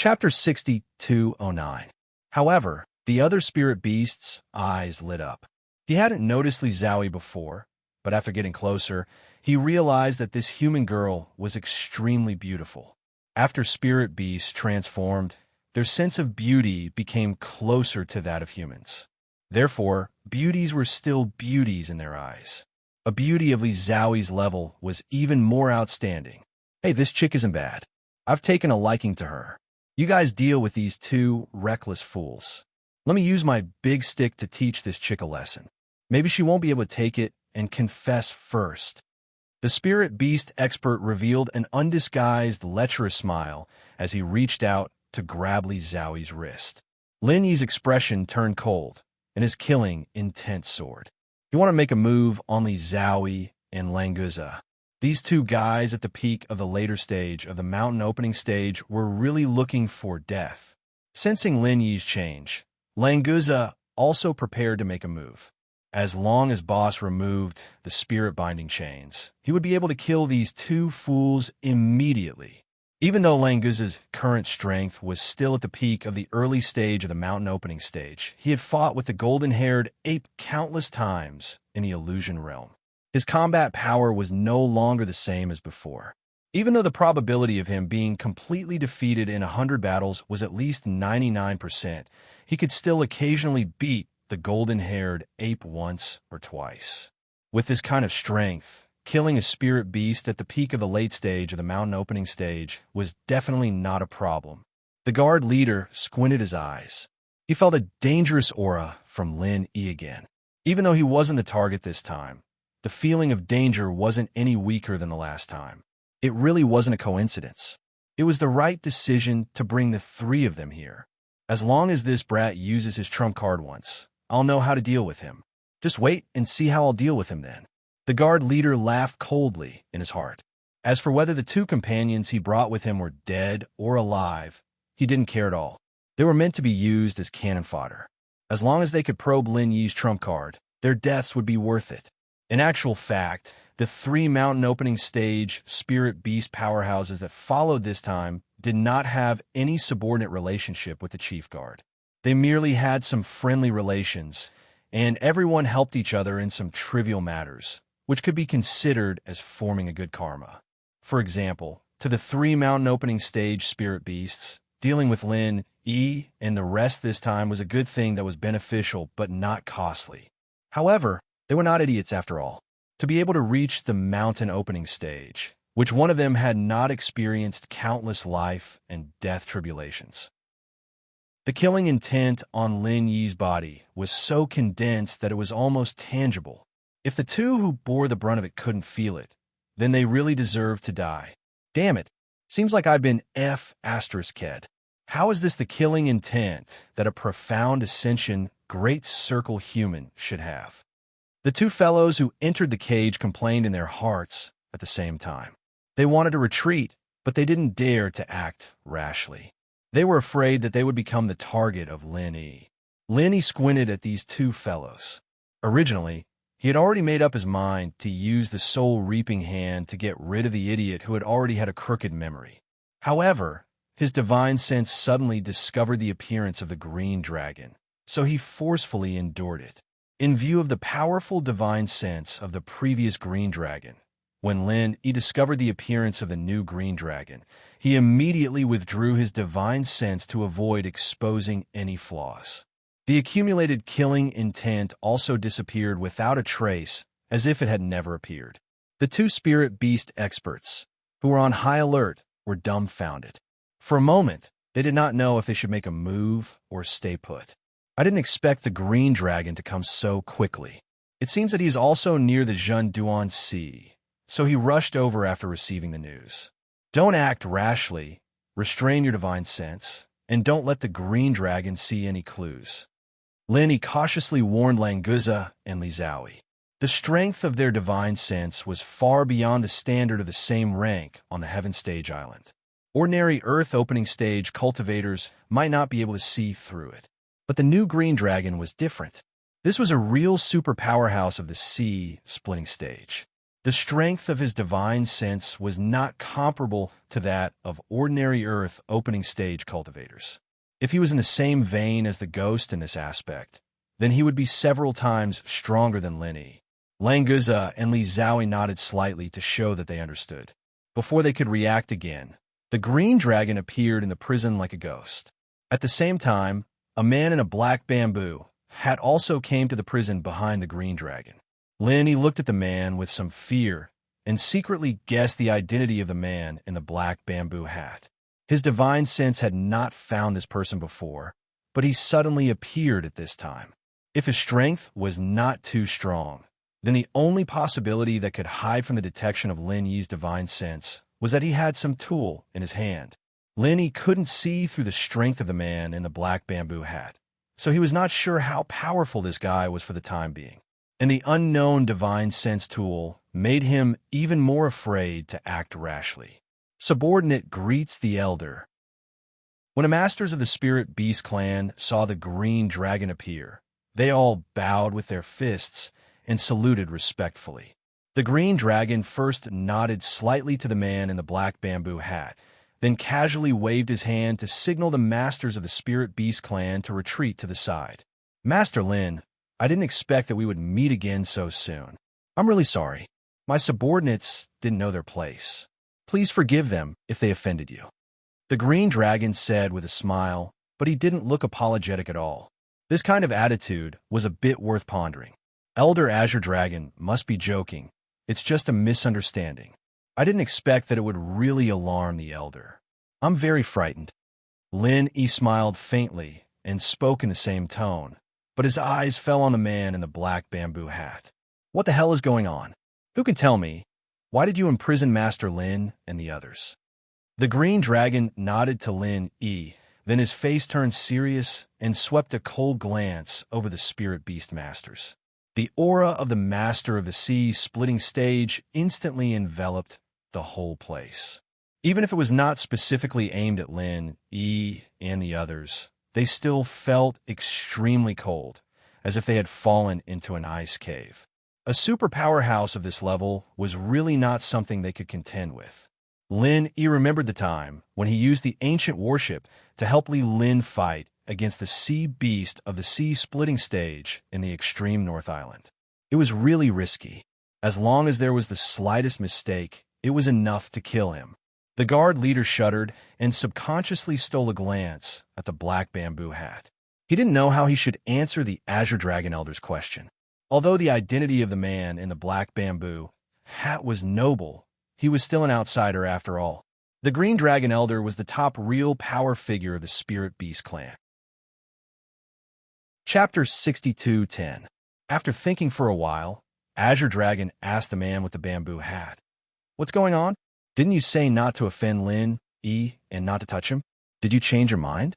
Chapter 6209. However, the other spirit beast's eyes lit up. He hadn't noticed Li Zhaoyi before, but after getting closer, he realized that this human girl was extremely beautiful. After spirit beasts transformed, their sense of beauty became closer to that of humans. Therefore, beauties were still beauties in their eyes. A beauty of Li Zhaoyi's level was even more outstanding. Hey, this chick isn't bad. I've taken a liking to her. You guys deal with these two reckless fools. Let me use my big stick to teach this chick a lesson. Maybe she won't be able to take it and confess first. The spirit beast expert revealed an undisguised, lecherous smile as he reached out to grab Li Zhaoyi's wrist. Lin Yi's expression turned cold, and his killing intent soared. You want to make a move on Li Zhaoyi and Languza. These two guys at the peak of the later stage of the mountain opening stage were really looking for death. Sensing Lin Yi's change, Languza also prepared to make a move. As long as Boss removed the spirit binding chains, he would be able to kill these two fools immediately. Even though Languza's current strength was still at the peak of the early stage of the mountain opening stage, he had fought with the golden-haired ape countless times in the illusion realm. His combat power was no longer the same as before. Even though the probability of him being completely defeated in 100 battles was at least 99%, he could still occasionally beat the golden-haired ape once or twice. With this kind of strength, killing a spirit beast at the peak of the late stage of the mountain opening stage was definitely not a problem. The guard leader squinted his eyes. He felt a dangerous aura from Lin Yi again. Even though he wasn't the target this time, the feeling of danger wasn't any weaker than the last time. It really wasn't a coincidence. It was the right decision to bring the three of them here. As long as this brat uses his trump card once, I'll know how to deal with him. Just wait and see how I'll deal with him then. The guard leader laughed coldly in his heart. As for whether the two companions he brought with him were dead or alive, he didn't care at all. They were meant to be used as cannon fodder. As long as they could probe Lin Yi's trump card, their deaths would be worth it. In actual fact, the three mountain opening stage spirit beast powerhouses that followed this time did not have any subordinate relationship with the chief guard. They merely had some friendly relations, and everyone helped each other in some trivial matters, which could be considered as forming a good karma. For example, to the three mountain opening stage spirit beasts, dealing with Lin Yi and the rest this time was a good thing that was beneficial but not costly. However, they were not idiots after all. To be able to reach the mountain opening stage, which one of them had not experienced countless life and death tribulations. The killing intent on Lin Yi's body was so condensed that it was almost tangible. If the two who bore the brunt of it couldn't feel it, then they really deserved to die. Damn it, seems like I've been F***ed. How is this the killing intent that a profound ascension great circle human should have? The two fellows who entered the cage complained in their hearts at the same time. They wanted to retreat, but they didn't dare to act rashly. They were afraid that they would become the target of Lin Yi. Lin Yi squinted at these two fellows. Originally, he had already made up his mind to use the soul reaping hand to get rid of the idiot who had already had a crooked memory. However, his divine sense suddenly discovered the appearance of the green dragon, so he forcefully endured it. In view of the powerful divine sense of the previous green dragon, when Lin Yi discovered the appearance of the new green dragon, he immediately withdrew his divine sense to avoid exposing any flaws. The accumulated killing intent also disappeared without a trace, as if it had never appeared. The two spirit beast experts, who were on high alert, were dumbfounded. For a moment, they did not know if they should make a move or stay put. I didn't expect the green dragon to come so quickly. It seems that he is also near the Zhenduan Sea, so he rushed over after receiving the news. Don't act rashly, restrain your divine sense, and don't let the green dragon see any clues. Lin Yi cautiously warned Languza and Li Zhaoyi. The strength of their divine sense was far beyond the standard of the same rank on the Heaven Stage Island. Ordinary Earth opening stage cultivators might not be able to see through it. But the new green dragon was different. This was a real super powerhouse of the sea splitting stage. The strength of his divine sense was not comparable to that of ordinary Earth opening stage cultivators. If he was in the same vein as the ghost in this aspect, then he would be several times stronger than Lin Yi. Languza and Li Zhaoyi nodded slightly to show that they understood. Before they could react again, the green dragon appeared in the prison like a ghost. At the same time, a man in a black bamboo hat also came to the prison behind the green dragon. Lin Yi looked at the man with some fear and secretly guessed the identity of the man in the black bamboo hat. His divine sense had not found this person before, but he suddenly appeared at this time. If his strength was not too strong, then the only possibility that could hide from the detection of Lin Yi's divine sense was that he had some tool in his hand. Lin Yi couldn't see through the strength of the man in the black bamboo hat, so he was not sure how powerful this guy was for the time being. And the unknown divine sense tool made him even more afraid to act rashly. Subordinate greets the elder. When the masters of the Spirit Beast clan saw the green dragon appear, they all bowed with their fists and saluted respectfully. The green dragon first nodded slightly to the man in the black bamboo hat, then casually waved his hand to signal the masters of the Spirit Beast clan to retreat to the side. Master Lin, I didn't expect that we would meet again so soon. I'm really sorry. My subordinates didn't know their place. Please forgive them if they offended you. The green dragon said with a smile, but he didn't look apologetic at all. This kind of attitude was a bit worth pondering. Elder Azure Dragon must be joking. It's just a misunderstanding. I didn't expect that it would really alarm the elder. I'm very frightened. Lin Yi smiled faintly and spoke in the same tone, but his eyes fell on the man in the black bamboo hat. What the hell is going on? Who can tell me? Why did you imprison Master Lin and the others? The green dragon nodded to Lin Yi, then his face turned serious and swept a cold glance over the Spirit Beast masters. The aura of the Master of the Sea splitting stage instantly enveloped the whole place. Even if it was not specifically aimed at Lin Yi and the others, they still felt extremely cold, as if they had fallen into an ice cave. A super powerhouse of this level was really not something they could contend with. Lin Yi remembered the time when he used the ancient warship to help Li Lin fight against the sea beast of the sea splitting stage in the extreme North Island. It was really risky. As long as there was the slightest mistake, it was enough to kill him. The guard leader shuddered and subconsciously stole a glance at the black bamboo hat. He didn't know how he should answer the Azure Dragon Elder's question. Although the identity of the man in the black bamboo hat was noble, he was still an outsider after all. The Green Dragon Elder was the top real power figure of the Spirit Beast clan. Chapter 62:10. After thinking for a while, Azure Dragon asked the man with the bamboo hat, "What's going on? Didn't you say not to offend Lin Yi and not to touch him? Did you change your mind?"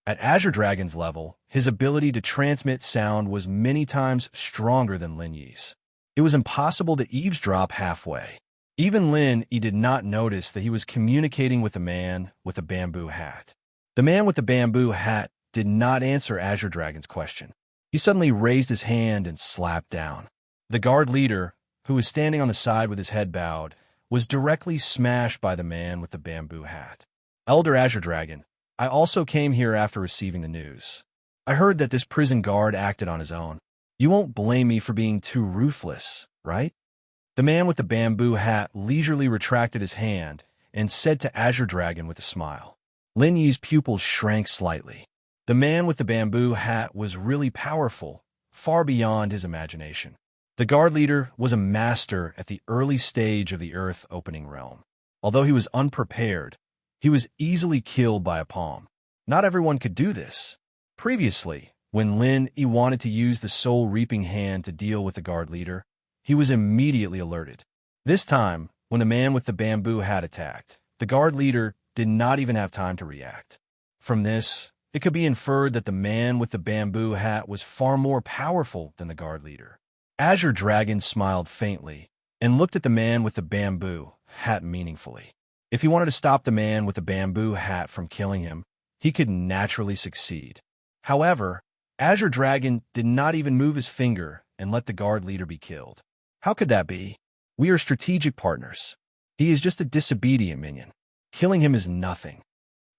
At Azure Dragon's level, his ability to transmit sound was many times stronger than Lin Yi's. It was impossible to eavesdrop halfway. Even Lin Yi did not notice that he was communicating with the man with the bamboo hat. The man with the bamboo hat did not answer Azure Dragon's question. He suddenly raised his hand and slapped down. The guard leader, who was standing on the side with his head bowed, was directly smashed by the man with the bamboo hat. "Elder Azure Dragon, I also came here after receiving the news. I heard that this prison guard acted on his own. You won't blame me for being too ruthless, right?" The man with the bamboo hat leisurely retracted his hand and said to Azure Dragon with a smile. Lin Yi's pupils shrank slightly. The man with the bamboo hat was really powerful, far beyond his imagination. The guard leader was a master at the early stage of the Earth opening realm. Although he was unprepared, he was easily killed by a palm. Not everyone could do this. Previously, when Lin Yi wanted to use the soul reaping hand to deal with the guard leader, he was immediately alerted. This time, when the man with the bamboo hat attacked, the guard leader did not even have time to react. From this, it could be inferred that the man with the bamboo hat was far more powerful than the guard leader. Azure Dragon smiled faintly and looked at the man with the bamboo hat meaningfully. If he wanted to stop the man with the bamboo hat from killing him, he could naturally succeed. However, Azure Dragon did not even move his finger and let the guard leader be killed. How could that be? We are strategic partners. He is just a disobedient minion. Killing him is nothing.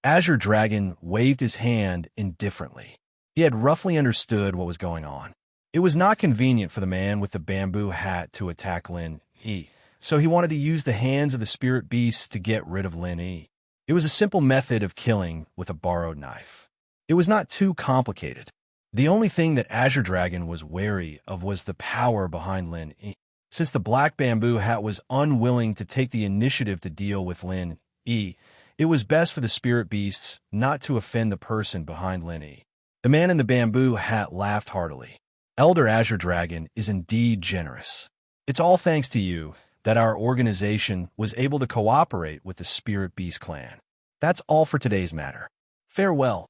Azure Dragon waved his hand indifferently. He had roughly understood what was going on. It was not convenient for the man with the bamboo hat to attack Lin Yi, so he wanted to use the hands of the spirit beasts to get rid of Lin Yi. It was a simple method of killing with a borrowed knife. It was not too complicated. The only thing that Azure Dragon was wary of was the power behind Lin Yi. Since the black bamboo hat was unwilling to take the initiative to deal with Lin Yi, it was best for the spirit beasts not to offend the person behind Lin Yi. The man in the bamboo hat laughed heartily. Elder Azure Dragon is indeed generous. It's all thanks to you that our organization was able to cooperate with the Spirit Beast clan. That's all for today's matter. Farewell.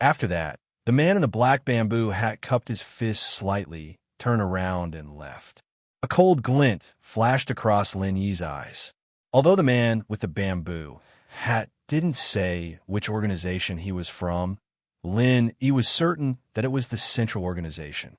After that, the man in the black bamboo hat cupped his fist slightly, turned around, and left. A cold glint flashed across Lin Yi's eyes. Although the man with the bamboo hat didn't say which organization he was from, Lin Yi was certain that it was the Central Organization.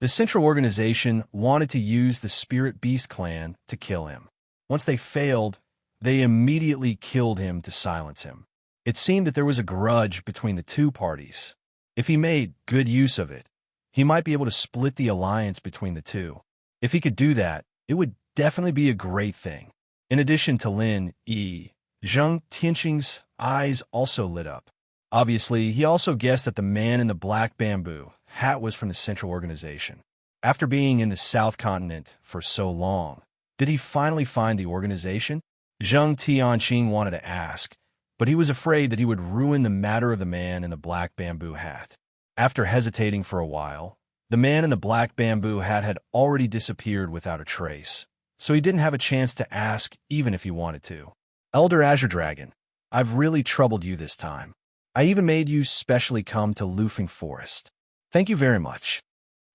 The Central Organization wanted to use the Spirit Beast clan to kill him. Once they failed, they immediately killed him to silence him. It seemed that there was a grudge between the two parties. If he made good use of it, he might be able to split the alliance between the two. If he could do that, it would definitely be a great thing. In addition to Lin Yi, Zhang Tianqing's eyes also lit up. Obviously, he also guessed that the man in the black bamboo hat was from the Central Organization. After being in the South Continent for so long, did he finally find the organization? Zhang Tianqing wanted to ask, but he was afraid that he would ruin the matter of the man in the black bamboo hat. After hesitating for a while, the man in the black bamboo hat had already disappeared without a trace, so he didn't have a chance to ask even if he wanted to. Elder Azure Dragon, I've really troubled you this time. I even made you specially come to Lufeng Forest. Thank you very much.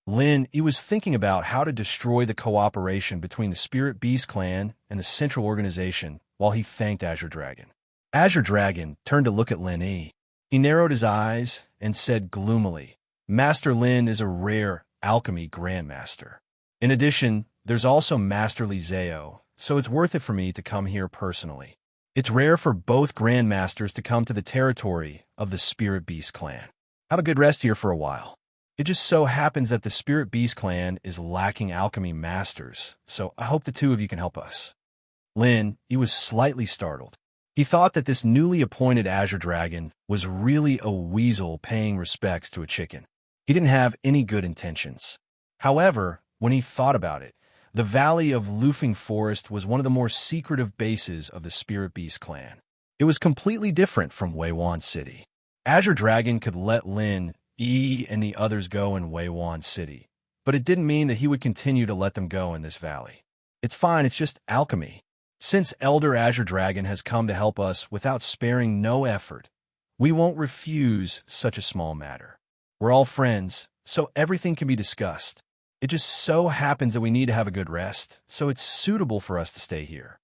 Lin Yi was thinking about how to destroy the cooperation between the Spirit Beast clan and the Central Organization while he thanked Azure Dragon. Azure Dragon turned to look at Lin Yi. He narrowed his eyes and said gloomily, Master Lin is a rare alchemy grandmaster. In addition, there's also Master Li Zhao, so it's worth it for me to come here personally. It's rare for both grandmasters to come to the territory of the Spirit Beast clan. Have a good rest here for a while. It just so happens that the Spirit Beast clan is lacking alchemy masters, so I hope the two of you can help us. Lin, he was slightly startled. He thought that this newly appointed Azure Dragon was really a weasel paying respects to a chicken. He didn't have any good intentions. However, when he thought about it, the valley of Lufeng Forest was one of the more secretive bases of the Spirit Beast clan. It was completely different from Weiwan City. Azure Dragon could let Lin Yi and the others go in Weiwan City, but it didn't mean that he would continue to let them go in this valley. It's fine, it's just alchemy. Since Elder Azure Dragon has come to help us without sparing no effort, we won't refuse such a small matter. We're all friends, so everything can be discussed. It just so happens that we need to have a good rest, so it's suitable for us to stay here.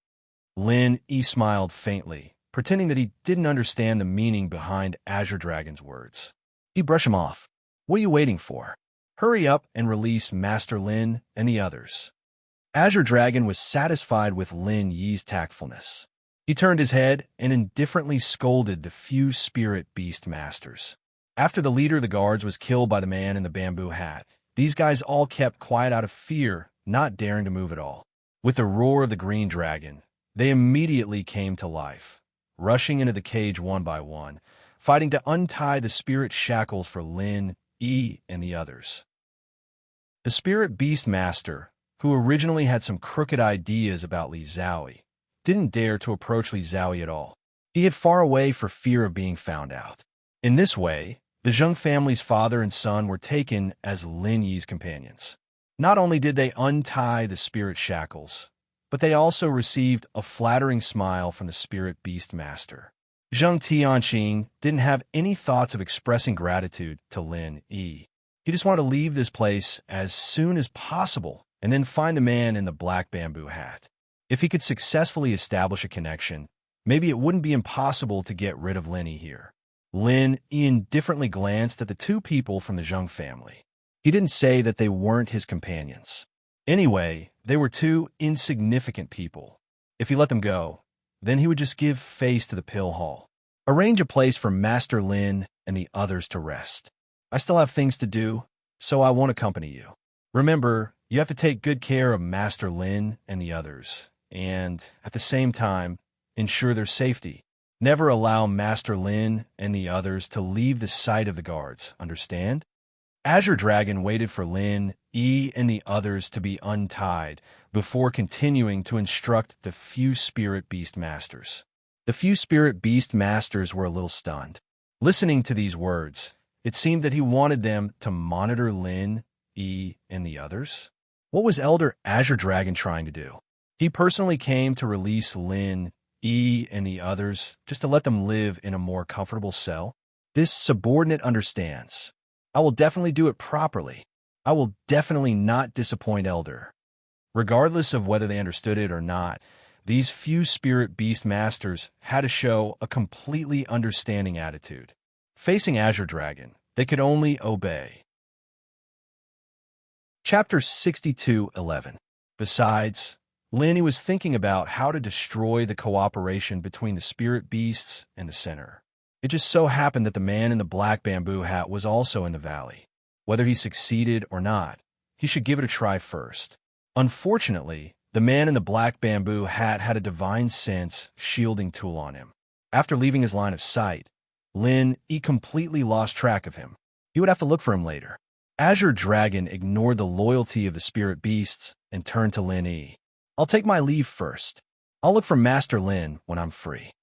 Lin Yi smiled faintly, pretending that he didn't understand the meaning behind Azure Dragon's words. He brushed him off. What are you waiting for? Hurry up and release Master Lin and the others. Azure Dragon was satisfied with Lin Yi's tactfulness. He turned his head and indifferently scolded the few spirit beast masters. After the leader of the guards was killed by the man in the bamboo hat, these guys all kept quiet out of fear, not daring to move at all. With the roar of the green dragon, they immediately came to life, rushing into the cage one by one, fighting to untie the spirit shackles for Lin Yi and the others. The spirit beast master, who originally had some crooked ideas about Li Zhao, didn't dare to approach Li Zhao at all. He hid far away for fear of being found out. In this way, the Zheng family's father and son were taken as Lin Yi's companions. Not only did they untie the spirit shackles, but they also received a flattering smile from the spirit beast master. Zhang Tianqing didn't have any thoughts of expressing gratitude to Lin Yi. He just wanted to leave this place as soon as possible and then find the man in the black bamboo hat. If he could successfully establish a connection, maybe it wouldn't be impossible to get rid of Lin Yi here. Lin Yi indifferently glanced at the two people from the Zheng family. He didn't say that they weren't his companions. Anyway, they were two insignificant people. If he let them go, then he would just give face to the pill hall. Arrange a place for Master Lin and the others to rest. I still have things to do, so I won't accompany you. Remember, you have to take good care of Master Lin and the others, and, at the same time, ensure their safety. Never allow Master Lin and the others to leave the sight of the guards, understand? Azure Dragon waited for Lin, E, and the others to be untied before continuing to instruct the few Spirit Beast Masters. The few Spirit Beast Masters were a little stunned. Listening to these words, it seemed that he wanted them to monitor Lin, E, and the others. What was Elder Azure Dragon trying to do? He personally came to release Lin, E, and the others just to let them live in a more comfortable cell. This subordinate understands. I will definitely do it properly. I will definitely not disappoint Elder. Regardless of whether they understood it or not, these few Spirit Beast Masters had to show a completely understanding attitude. Facing Azure Dragon, they could only obey. Chapter 62:11. Besides, Lin was thinking about how to destroy the cooperation between the Spirit Beasts and the Center. It just so happened that the man in the black bamboo hat was also in the valley. Whether he succeeded or not, he should give it a try first. Unfortunately, the man in the black bamboo hat had a divine sense shielding tool on him. After leaving his line of sight, Lin completely lost track of him. He would have to look for him later. Azure Dragon ignored the loyalty of the Spirit Beasts and turned to Lin E. I'll take my leave first. I'll look for Master Lin when I'm free.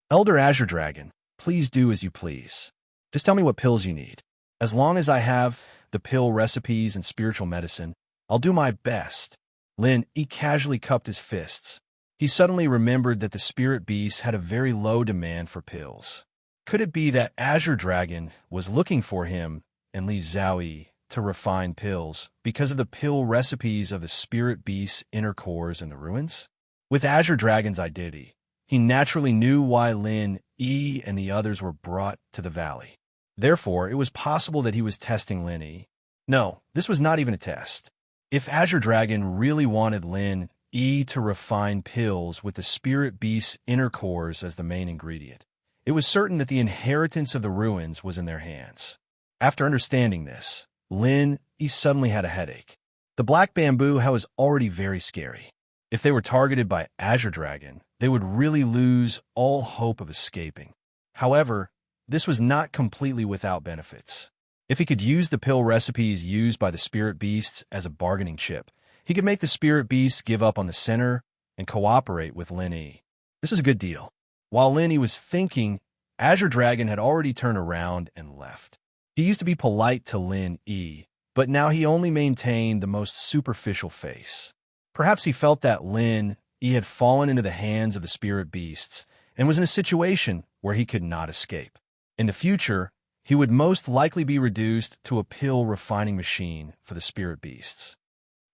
Elder Azure Dragon, please do as you please. Just tell me what pills you need. As long as I have the pill recipes and spiritual medicine, I'll do my best. Lin casually cupped his fists. He suddenly remembered that the Spirit Beast had a very low demand for pills. Could it be that Azure Dragon was looking for him and Li Zhaoyi to refine pills because of the pill recipes of the Spirit Beast's inner cores in the ruins? With Azure Dragon's identity, he naturally knew why Lin, E, and the others were brought to the valley. Therefore, it was possible that he was testing Lin E. No, this was not even a test. If Azure Dragon really wanted Lin, E to refine pills with the Spirit Beast's inner cores as the main ingredient, it was certain that the inheritance of the ruins was in their hands. After understanding this, Lin suddenly had a headache. The black bamboo was already very scary. If they were targeted by Azure Dragon, they would really lose all hope of escaping. However, this was not completely without benefits. If he could use the pill recipes used by the Spirit Beasts as a bargaining chip, he could make the Spirit Beasts give up on the Center and cooperate with Lin E. This was a good deal. While Lin E was thinking, Azure Dragon had already turned around and left. He used to be polite to Lin E, but now he only maintained the most superficial face. Perhaps he felt that Lin E had fallen into the hands of the Spirit Beasts and was in a situation where he could not escape. In the future, he would most likely be reduced to a pill refining machine for the Spirit Beasts.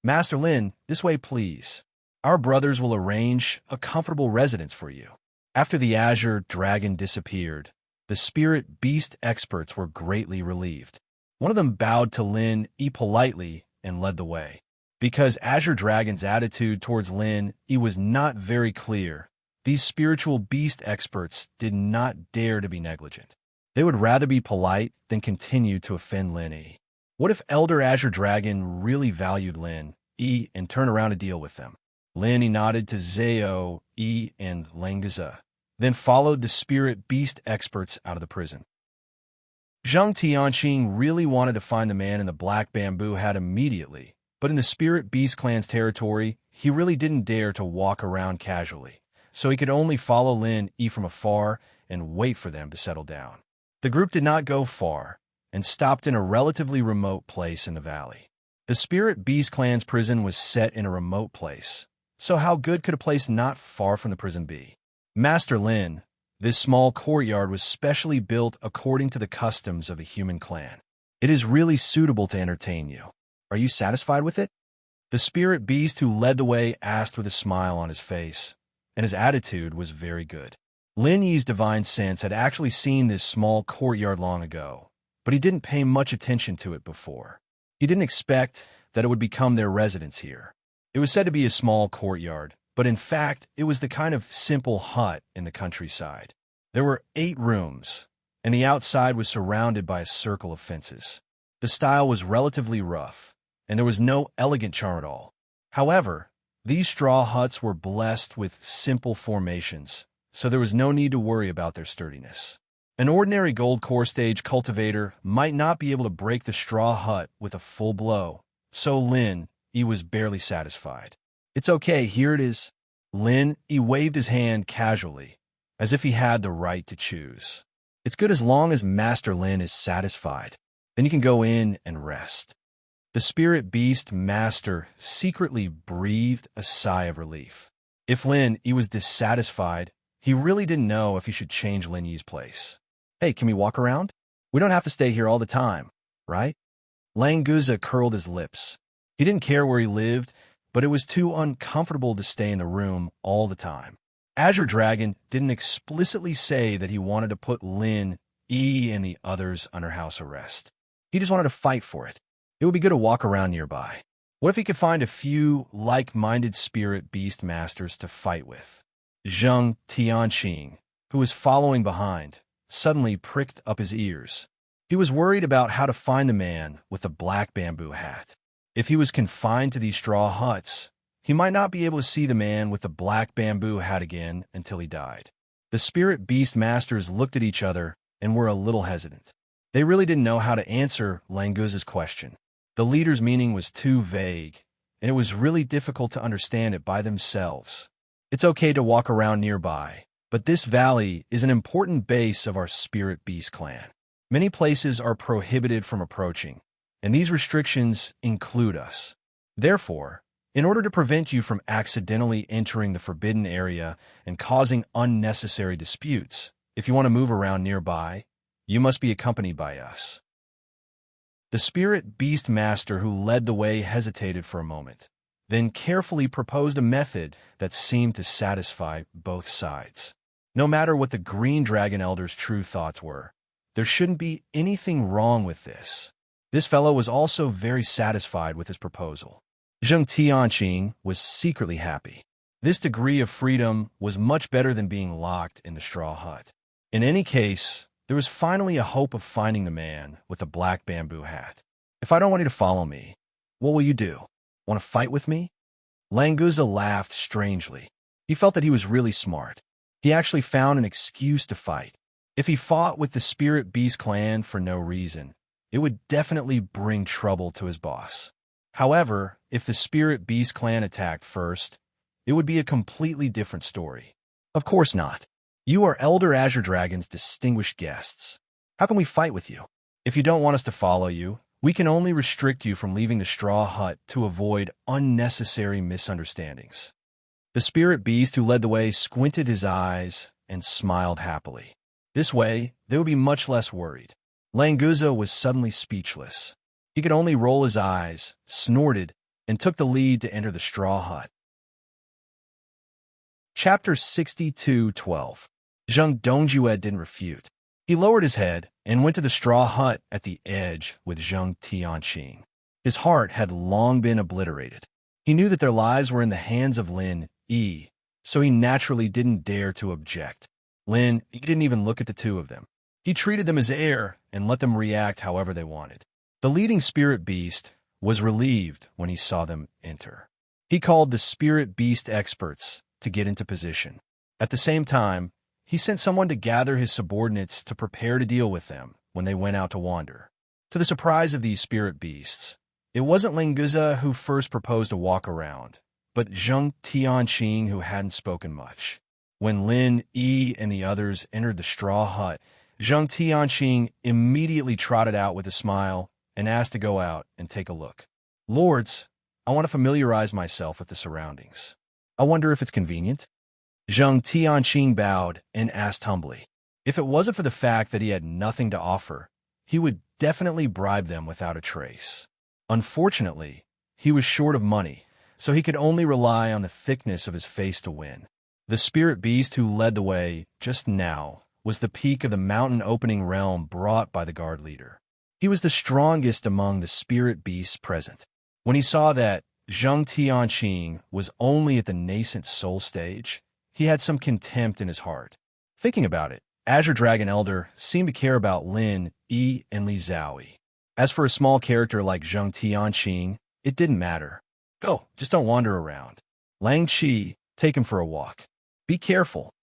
Master Lin, this way please. Our brothers will arrange a comfortable residence for you. After the Azure Dragon disappeared, the Spirit Beast experts were greatly relieved. One of them bowed to Lin E politely and led the way. Because Azure Dragon's attitude towards Lin E was not very clear, these spiritual beast experts did not dare to be negligent. They would rather be polite than continue to offend Lin E. What if Elder Azure Dragon really valued Lin E and turned around to deal with them? Lin E nodded to Zhao E and Langza, then followed the Spirit Beast experts out of the prison. Zhang Tianqing really wanted to find the man in the black bamboo hat immediately, but in the Spirit Beast clan's territory, he really didn't dare to walk around casually, so he could only follow Lin E from afar and wait for them to settle down. The group did not go far and stopped in a relatively remote place in the valley. The Spirit Beast clan's prison was set in a remote place, so how good could a place not far from the prison be? Master Lin, this small courtyard was specially built according to the customs of the human clan. It is really suitable to entertain you. Are you satisfied with it? The Spirit Beast who led the way asked with a smile on his face, and his attitude was very good. Lin Yi's divine sense had actually seen this small courtyard long ago, but he didn't pay much attention to it before. He didn't expect that it would become their residence here. It was said to be a small courtyard, but in fact, it was the kind of simple hut in the countryside. There were 8 rooms, and the outside was surrounded by a circle of fences. The style was relatively rough, and there was no elegant charm at all. However, these straw huts were blessed with simple formations, so there was no need to worry about their sturdiness. An ordinary gold core stage cultivator might not be able to break the straw hut with a full blow, so Lin Yi was barely satisfied. "It's okay, here it is." Lin Yi waved his hand casually, as if he had the right to choose. "It's good as long as Master Lin is satisfied. Then you can go in and rest." The spirit beast master secretly breathed a sigh of relief. If Lin Yi was dissatisfied, he really didn't know if he should change Lin Yi's place. "Hey, can we walk around? We don't have to stay here all the time, right?" Languza curled his lips. He didn't care where he lived, but it was too uncomfortable to stay in the room all the time. Azure Dragon didn't explicitly say that he wanted to put Lin Yi and the others under house arrest. He just wanted to fight for it. It would be good to walk around nearby. What if he could find a few like-minded spirit beast masters to fight with? Zheng Tianqing, who was following behind, suddenly pricked up his ears. He was worried about how to find the man with the black bamboo hat. If he was confined to these straw huts, he might not be able to see the man with the black bamboo hat again until he died. The spirit beast masters looked at each other and were a little hesitant. They really didn't know how to answer Languza's question. The leader's meaning was too vague, and it was really difficult to understand it by themselves. "It's okay to walk around nearby, but this valley is an important base of our spirit beast clan. Many places are prohibited from approaching, and these restrictions include us. Therefore, in order to prevent you from accidentally entering the forbidden area and causing unnecessary disputes, if you want to move around nearby, you must be accompanied by us." The spirit beast master who led the way hesitated for a moment, then carefully proposed a method that seemed to satisfy both sides. No matter what the green dragon elder's true thoughts were, there shouldn't be anything wrong with this. This fellow was also very satisfied with his proposal. Zheng Tianqing was secretly happy. This degree of freedom was much better than being locked in the straw hut. In any case, there was finally a hope of finding the man with the black bamboo hat. "If I don't want you to follow me, what will you do? Want to fight with me?" Languza laughed strangely. He felt that he was really smart. He actually found an excuse to fight. If he fought with the Spirit Beast clan for no reason, it would definitely bring trouble to his boss. However, if the Spirit Beast clan attacked first, it would be a completely different story. "Of course not. You are Elder Azure Dragon's distinguished guests. How can we fight with you? If you don't want us to follow you, we can only restrict you from leaving the straw hut to avoid unnecessary misunderstandings." The spirit beast who led the way squinted his eyes and smiled happily. This way, they would be much less worried. Languza was suddenly speechless. He could only roll his eyes, snorted, and took the lead to enter the straw hut. Chapter 62:12. Zheng Dongjue didn't refute. He lowered his head and went to the straw hut at the edge with Zheng Tianqing. His heart had long been obliterated. He knew that their lives were in the hands of Lin Yi, so he naturally didn't dare to object. Lin Yi didn't even look at the two of them. He treated them as air and let them react however they wanted. The leading spirit beast was relieved when he saw them enter. He called the spirit beast experts to get into position. At the same time, he sent someone to gather his subordinates to prepare to deal with them when they went out to wander. To the surprise of these spirit beasts, it wasn't Languza who first proposed a walk around, but Zheng Tianqing who hadn't spoken much. When Lin Yi and the others entered the straw hut, Zheng Tianqing immediately trotted out with a smile and asked to go out and take a look. "Lords, I want to familiarize myself with the surroundings. I wonder if it's convenient?" Zheng Tianqing bowed and asked humbly. If it wasn't for the fact that he had nothing to offer, he would definitely bribe them without a trace. Unfortunately, he was short of money, so he could only rely on the thickness of his face to win. The spirit beast who led the way just now was the peak of the mountain opening realm brought by the guard leader. He was the strongest among the spirit beasts present. When he saw that Zheng Tianqing was only at the nascent soul stage, he had some contempt in his heart. Thinking about it, Azure Dragon Elder seemed to care about Lin, Yi, and Li Zhaoyi. As for a small character like Zheng Tianqing, it didn't matter. Go, just don't wander around. Lang Qi, take him for a walk. Be careful.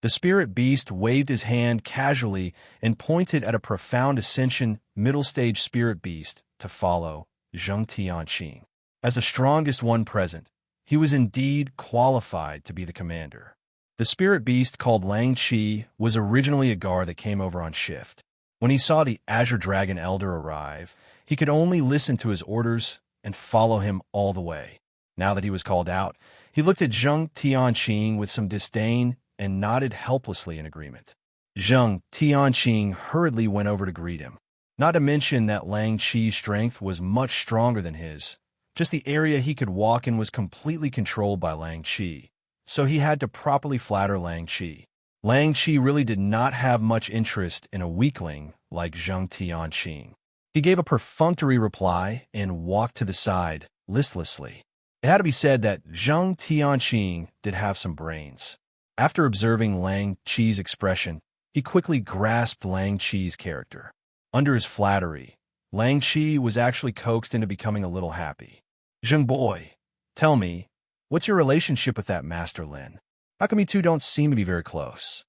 The spirit beast waved his hand casually and pointed at a profound ascension middle-stage spirit beast to follow Zheng Tianqing. As the strongest one present, he was indeed qualified to be the commander. The spirit beast called Lang Qi was originally a guard that came over on shift. When he saw the Azure Dragon Elder arrive, he could only listen to his orders and follow him all the way. Now that he was called out, he looked at Zheng Tianqing with some disdain and nodded helplessly in agreement. Zheng Tianqing hurriedly went over to greet him. Not to mention that Lang Qi's strength was much stronger than his. Just the area he could walk in was completely controlled by Lang Qi, so he had to properly flatter Lang Qi. Lang Qi really did not have much interest in a weakling like Zheng Tianqing. He gave a perfunctory reply and walked to the side, listlessly. It had to be said that Zheng Tianqing did have some brains. After observing Lang Qi's expression, he quickly grasped Lang Qi's character. Under his flattery, Lang Qi was actually coaxed into becoming a little happy. Zheng boy, tell me, what's your relationship with that Master Lin? How come you two don't seem to be very close?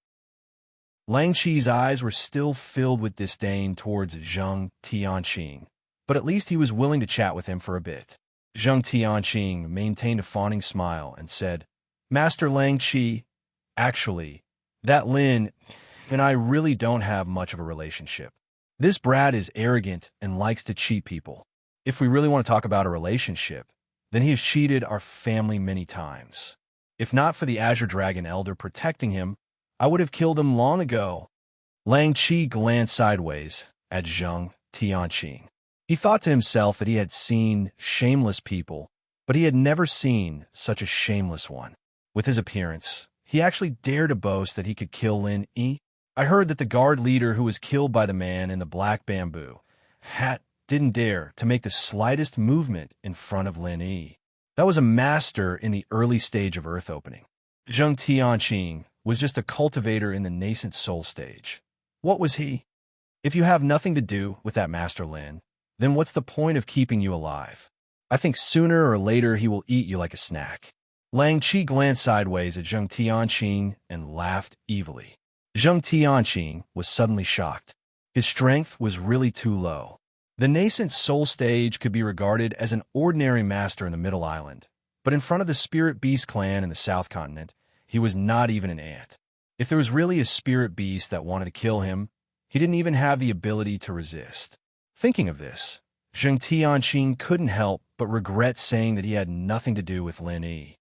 Lang Qi's eyes were still filled with disdain towards Zheng Tianqing, but at least he was willing to chat with him for a bit. Zheng Tianqing maintained a fawning smile and said, Master Lang Qi, actually, that Lin and I really don't have much of a relationship. This brat is arrogant and likes to cheat people. If we really want to talk about a relationship, then he has cheated our family many times. If not for the Azure Dragon Elder protecting him, I would have killed him long ago. Lang Qi glanced sideways at Zheng Tianqing. He thought to himself that he had seen shameless people, but he had never seen such a shameless one. With his appearance, he actually dared to boast that he could kill Lin Yi. I heard that the guard leader who was killed by the man in the black bamboo hat didn't dare to make the slightest movement in front of Lin Yi. That was a master in the early stage of Earth opening. Zheng Tianqing was just a cultivator in the nascent soul stage. What was he? If you have nothing to do with that Master Lin, then what's the point of keeping you alive? I think sooner or later he will eat you like a snack. Lang Qi glanced sideways at Zheng Tianqing and laughed evilly. Zheng Tianqing was suddenly shocked. His strength was really too low. The nascent soul stage could be regarded as an ordinary master in the Middle Island, but in front of the Spirit Beast clan in the South Continent, he was not even an ant. If there was really a Spirit Beast that wanted to kill him, he didn't even have the ability to resist. Thinking of this, Zheng Tianqing couldn't help but regret saying that he had nothing to do with Lin Yi.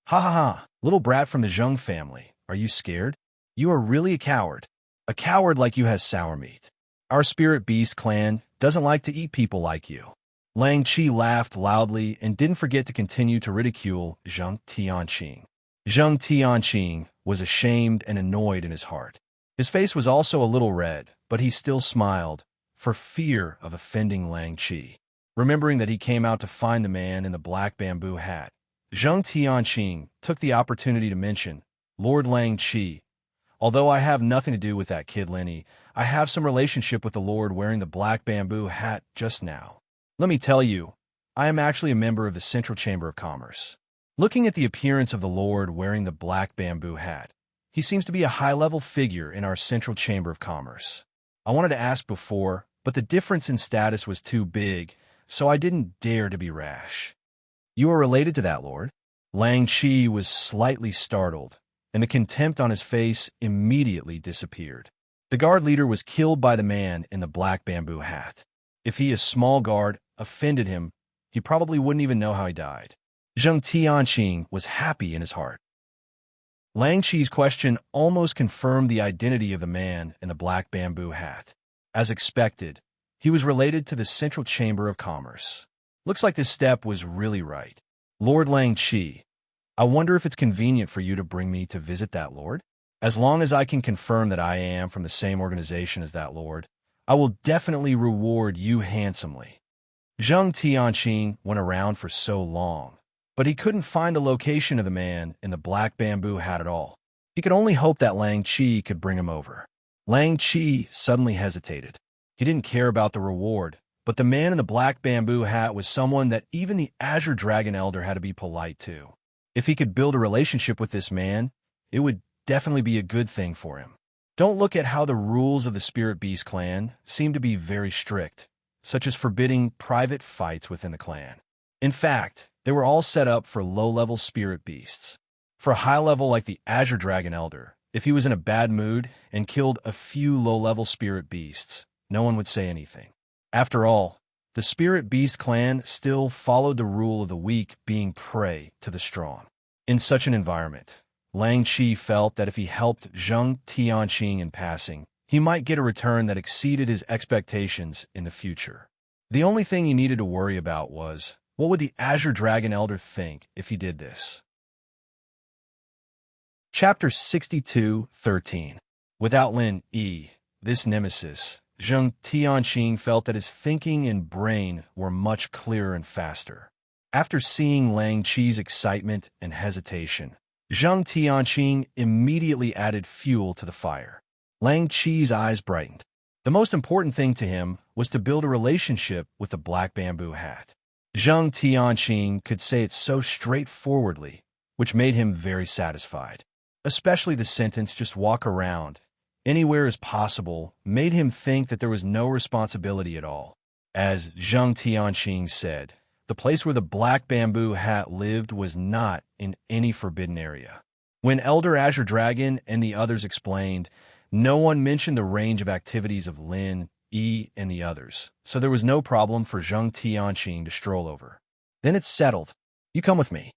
Ha ha ha, little brat from the Zheng family, are you scared? You are really a coward. A coward like you has sour meat. Our Spirit Beast clan doesn't like to eat people like you. Lang Qi laughed loudly and didn't forget to continue to ridicule Zheng Tianqing. Zheng Tianqing was ashamed and annoyed in his heart. His face was also a little red, but he still smiled, for fear of offending Lang Qi. Remembering that he came out to find the man in the black bamboo hat, Zheng Tianqing took the opportunity to mention, Lord Lang Qi, although I have nothing to do with that kid Lenny, I have some relationship with the Lord wearing the black bamboo hat just now. Let me tell you, I am actually a member of the Central Chamber of Commerce. Looking at the appearance of the Lord wearing the black bamboo hat, he seems to be a high-level figure in our Central Chamber of Commerce. I wanted to ask before, but the difference in status was too big, so I didn't dare to be rash. You are related to that Lord? Lang Qi was slightly startled, and the contempt on his face immediately disappeared. The guard leader was killed by the man in the black bamboo hat. If he, a small guard, offended him, he probably wouldn't even know how he died. Zheng Tianqing was happy in his heart. Lang Qi's question almost confirmed the identity of the man in the black bamboo hat. As expected, he was related to the Central Chamber of Commerce. Looks like this step was really right. Lord Lang Qi, I wonder if it's convenient for you to bring me to visit that Lord? As long as I can confirm that I am from the same organization as that Lord, I will definitely reward you handsomely. Zheng Tianqing went around for so long, but he couldn't find the location of the man in the black bamboo hat at all. He could only hope that Lang Chi could bring him over. Lang Chi suddenly hesitated. He didn't care about the reward, but the man in the black bamboo hat was someone that even the Azure Dragon Elder had to be polite to. If he could build a relationship with this man, it would definitely be a good thing for him. Don't look at how the rules of the Spirit Beast clan seem to be very strict, such as forbidding private fights within the clan. In fact, they were all set up for low-level spirit beasts. For a high level like the Azure Dragon Elder, if he was in a bad mood and killed a few low-level spirit beasts, no one would say anything. After all, the Spirit Beast clan still followed the rule of the weak being prey to the strong. In such an environment, Lang Chi felt that if he helped Zheng Tianqing in passing, he might get a return that exceeded his expectations in the future. The only thing he needed to worry about was, what would the Azure Dragon Elder think if he did this? Chapter 62:13. Without Lin Yi, this nemesis, Zheng Tianqing felt that his thinking and brain were much clearer and faster. After seeing Lang Chi's excitement and hesitation, Zheng Tianqing immediately added fuel to the fire. Lang Chi's eyes brightened. The most important thing to him was to build a relationship with the black bamboo hat. Zheng Tianqing could say it so straightforwardly, which made him very satisfied. Especially the sentence, "just walk around anywhere as possible," made him think that there was no responsibility at all. As Zheng Tianqing said, the place where the black bamboo hat lived was not in any forbidden area. When Elder Azure Dragon and the others explained, no one mentioned the range of activities of Lin, Yi, and the others, so there was no problem for Zheng Tianqing to stroll over. "Then it's settled. You come with me."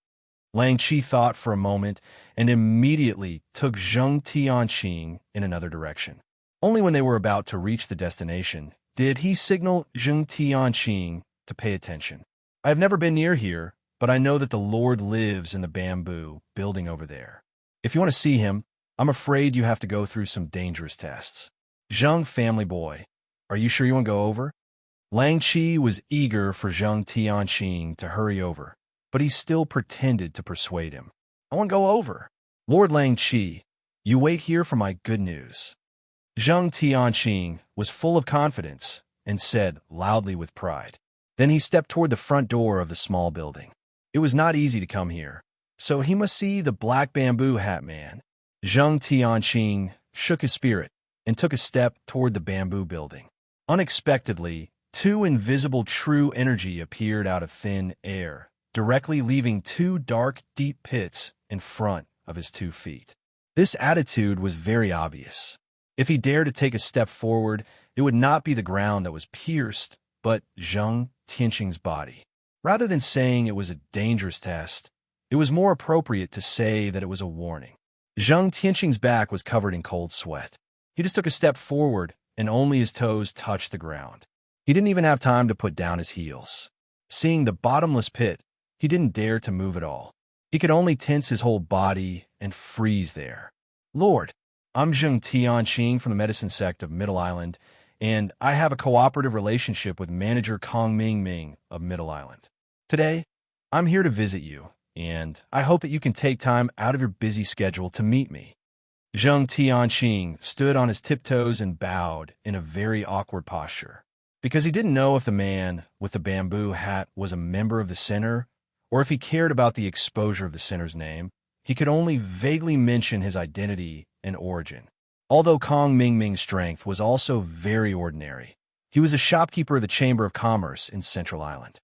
Lang Chi thought for a moment and immediately took Zheng Tianqing in another direction. Only when they were about to reach the destination did he signal Zheng Tianqing to pay attention. "I have never been near here, but I know that the Lord lives in the bamboo building over there. If you want to see him, I'm afraid you have to go through some dangerous tests." "Zheng, family boy, are you sure you want to go over?" Lang Chi was eager for Zheng Tianqing to hurry over, but he still pretended to persuade him. "I want to go over." "Lord Lang Chi, you wait here for my good news." Zheng Tianqing was full of confidence and said loudly with pride. Then he stepped toward the front door of the small building. It was not easy to come here, so he must see the black bamboo hat man. Zheng Tianqing shook his spirit and took a step toward the bamboo building. Unexpectedly, two invisible true energy appeared out of thin air, directly leaving two dark, deep pits in front of his 2 feet. This attitude was very obvious. If he dared to take a step forward, it would not be the ground that was pierced, but Zheng Tianqing's body. Rather than saying it was a dangerous test, it was more appropriate to say that it was a warning. Zheng Tianqing's back was covered in cold sweat. He just took a step forward, and only his toes touched the ground. He didn't even have time to put down his heels. Seeing the bottomless pit, he didn't dare to move at all. He could only tense his whole body and freeze there. "Lord, I'm Zheng Tianqing from the medicine sect of Middle Island, and I have a cooperative relationship with Manager Kong Ming of Middle Island. Today, I'm here to visit you, and I hope that you can take time out of your busy schedule to meet me." Zheng Tianqing stood on his tiptoes and bowed in a very awkward posture. Because he didn't know if the man with the bamboo hat was a member of the center, or if he cared about the exposure of the center's name, he could only vaguely mention his identity and origin. Although Kong Ming's strength was also very ordinary, he was a shopkeeper of the Chamber of Commerce in Central Island.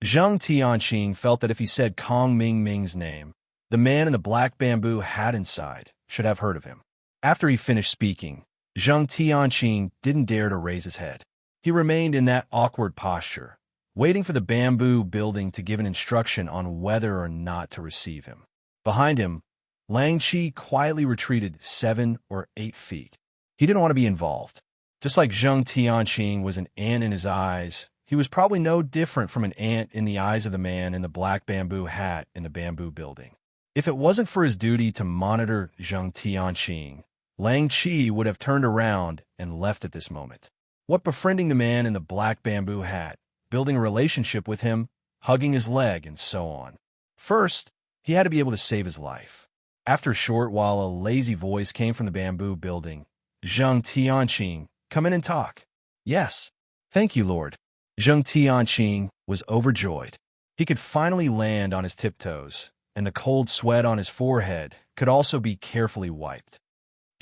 Zheng Tianqing felt that if he said Kong Ming's name, the man in the black bamboo hat inside should have heard of him. After he finished speaking, Zheng Tianqing didn't dare to raise his head. He remained in that awkward posture, waiting for the bamboo building to give an instruction on whether or not to receive him. Behind him, Lang Chi quietly retreated 7 or 8 feet. He didn't want to be involved. Just like Zheng Tianqing was an ant in his eyes, he was probably no different from an ant in the eyes of the man in the black bamboo hat in the bamboo building. If it wasn't for his duty to monitor Zheng Tianqing, Lang Chi would have turned around and left at this moment. What befriending the man in the black bamboo hat building a relationship with him, hugging his leg, and so on. First, he had to be able to save his life. After a short while, a lazy voice came from the bamboo building. Zheng Tianqing, come in and talk. Yes. Thank you, Lord. Zheng Tianqing was overjoyed. He could finally land on his tiptoes, and the cold sweat on his forehead could also be carefully wiped.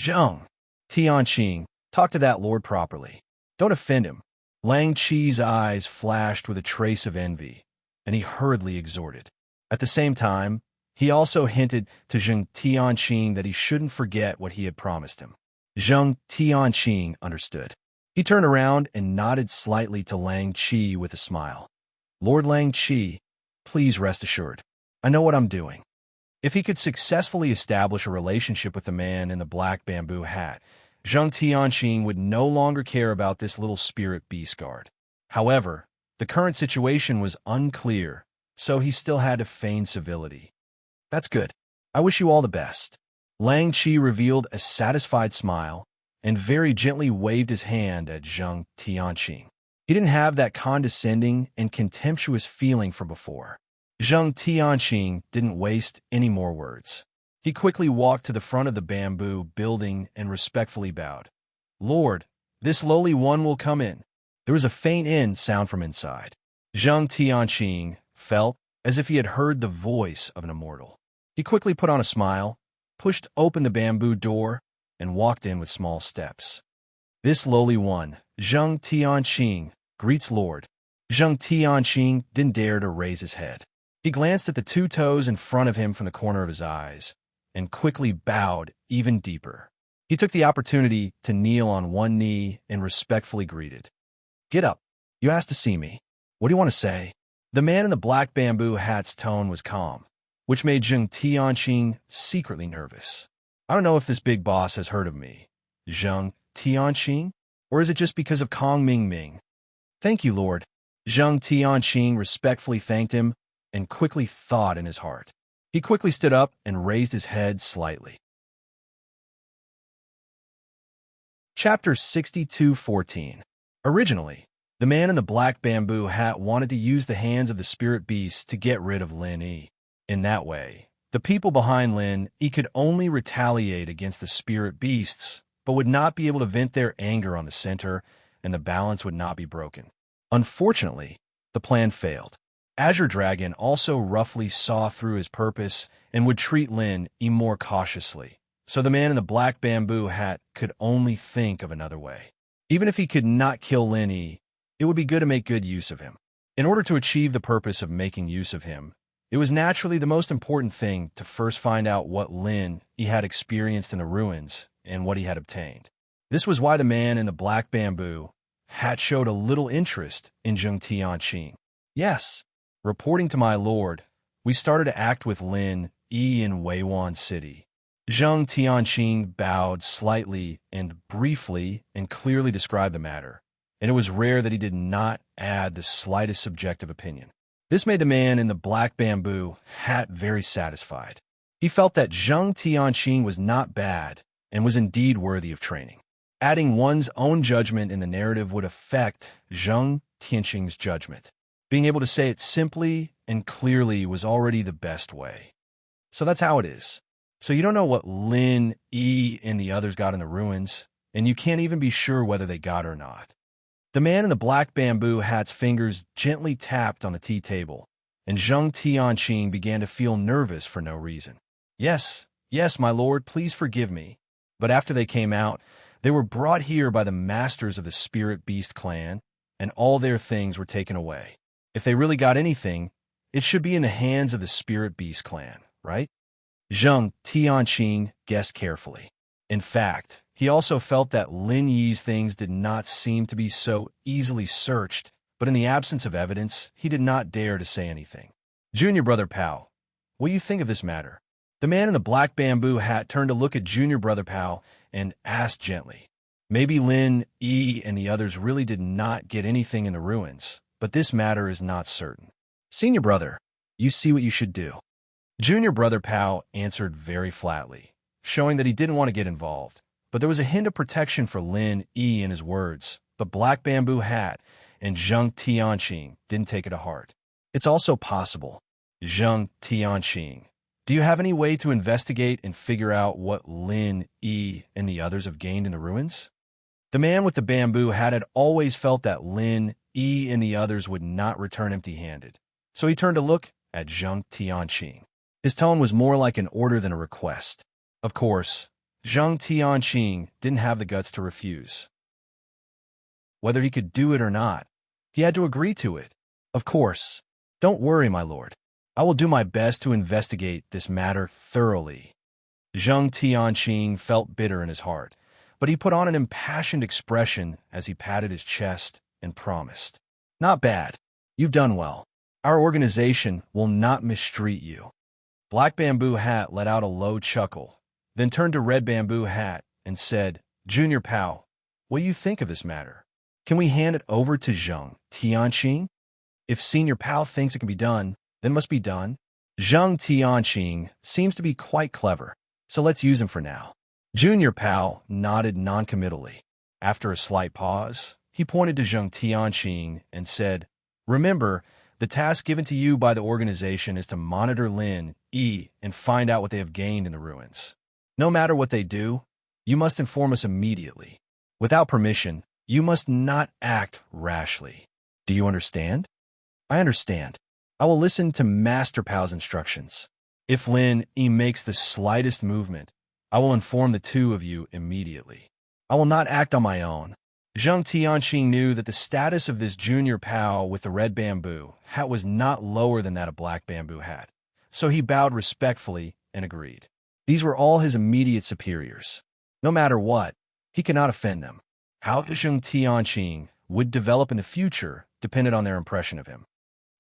Zheng Tianqing, talk to that lord properly. Don't offend him. Lang Qi's eyes flashed with a trace of envy, and he hurriedly exhorted. At the same time, he also hinted to Zheng Tianqing that he shouldn't forget what he had promised him. Zheng Tianqing understood. He turned around and nodded slightly to Lang Qi with a smile. Lord Lang Qi, please rest assured. I know what I'm doing. If he could successfully establish a relationship with the man in the black bamboo hat, Zheng Tianqing would no longer care about this little spirit beast guard. However, the current situation was unclear, so he still had to feign civility. That's good. I wish you all the best. Lang Qi revealed a satisfied smile and very gently waved his hand at Zheng Tianqing. He didn't have that condescending and contemptuous feeling from before. Zheng Tianqing didn't waste any more words. He quickly walked to the front of the bamboo building and respectfully bowed. Lord, this lowly one will come in. There was a faint sound from inside. Zheng Tianqing felt as if he had heard the voice of an immortal. He quickly put on a smile, pushed open the bamboo door, and walked in with small steps. This lowly one, Zheng Tianqing, greets Lord. Zheng Tianqing didn't dare to raise his head. He glanced at the two toes in front of him from the corner of his eyes, and quickly bowed even deeper. He took the opportunity to kneel on one knee and respectfully greeted. Get up. You asked to see me. What do you want to say? The man in the black bamboo hat's tone was calm, which made Zheng Tianqing secretly nervous. I don't know if this big boss has heard of me, Zheng Tianqing, or is it just because of Kong Ming Ming? Thank you, Lord. Zheng Tianqing respectfully thanked him and quickly thought in his heart. He quickly stood up and raised his head slightly. Chapter 62:14. Originally, the man in the black bamboo hat wanted to use the hands of the spirit beast to get rid of Lin Yi. In that way, the people behind Lin Yi could only retaliate against the spirit beasts, but would not be able to vent their anger on the center, and the balance would not be broken. Unfortunately, the plan failed. Azure Dragon also roughly saw through his purpose and would treat Lin Yi more cautiously, so the man in the black bamboo hat could only think of another way. Even if he could not kill Lin Yi, it would be good to make good use of him. In order to achieve the purpose of making use of him, it was naturally the most important thing to first find out what Lin Yi had experienced in the ruins and what he had obtained. This was why the man in the black bamboo hat showed a little interest in Zheng Tianqing. Yes, reporting to my lord, we started to act with Lin Yi in Weiwan City. Zheng Tianqing bowed slightly and briefly and clearly described the matter, and it was rare that he did not add the slightest subjective opinion. This made the man in the black bamboo hat very satisfied. He felt that Zheng Tianqing was not bad and was indeed worthy of training. Adding one's own judgment in the narrative would affect Zheng Tianqing's judgment. Being able to say it simply and clearly was already the best way. So that's how it is. So you don't know what Lin Yi and the others got in the ruins, and you can't even be sure whether they got it or not. The man in the black bamboo hat's fingers gently tapped on the tea table, and Zheng Tianqing began to feel nervous for no reason. Yes, my lord, please forgive me. But after they came out, they were brought here by the masters of the Spirit Beast clan, and all their things were taken away. If they really got anything, it should be in the hands of the Spirit Beast clan, right? Zheng Tianqing guessed carefully. In fact, he also felt that Lin Yi's things did not seem to be so easily searched, but in the absence of evidence, he did not dare to say anything. Junior Brother Pao, what do you think of this matter? The man in the black bamboo hat turned to look at Junior Brother Pao and asked gently. Maybe Lin Yi and the others really did not get anything in the ruins, but this matter is not certain. Senior brother, you see what you should do. Junior Brother Pao answered very flatly, showing that he didn't want to get involved. But there was a hint of protection for Lin Yi in his words. The black bamboo hat and Zheng Tianqing didn't take it to heart. It's also possible. Zheng Tianqing, do you have any way to investigate and figure out what Lin, Yi, and the others have gained in the ruins? The man with the bamboo hat had always felt that Lin, Yi, and the others would not return empty-handed, so he turned to look at Zheng Tianqing. His tone was more like an order than a request. Of course, Zheng Tianqing didn't have the guts to refuse. Whether he could do it or not, he had to agree to it. Of course. Don't worry, my lord. I will do my best to investigate this matter thoroughly. Zheng Tianqing felt bitter in his heart, but he put on an impassioned expression as he patted his chest and promised. Not bad. You've done well. Our organization will not mistreat you. Black Bamboo Hat let out a low chuckle, then turned to Red Bamboo Hat and said, Junior Pao, what do you think of this matter? Can we hand it over to Zheng Tianqing? If Senior Pao thinks it can be done, then it must be done. Zheng Tianqing seems to be quite clever, so let's use him for now. Junior Pao nodded noncommittally. After a slight pause, he pointed to Zheng Tianqing and said, Remember, the task given to you by the organization is to monitor Lin, Yi, and find out what they have gained in the ruins. No matter what they do, you must inform us immediately. Without permission, you must not act rashly. Do you understand? I understand. I will listen to Master Pao's instructions. If Lin Yi makes the slightest movement, I will inform the two of you immediately. I will not act on my own. Zheng Tianqing knew that the status of this Junior Pao with the red bamboo hat was not lower than that of Black Bamboo Hat, so he bowed respectfully and agreed. These were all his immediate superiors. No matter what, he could not offend them. How the Zheng Tianqing would develop in the future depended on their impression of him.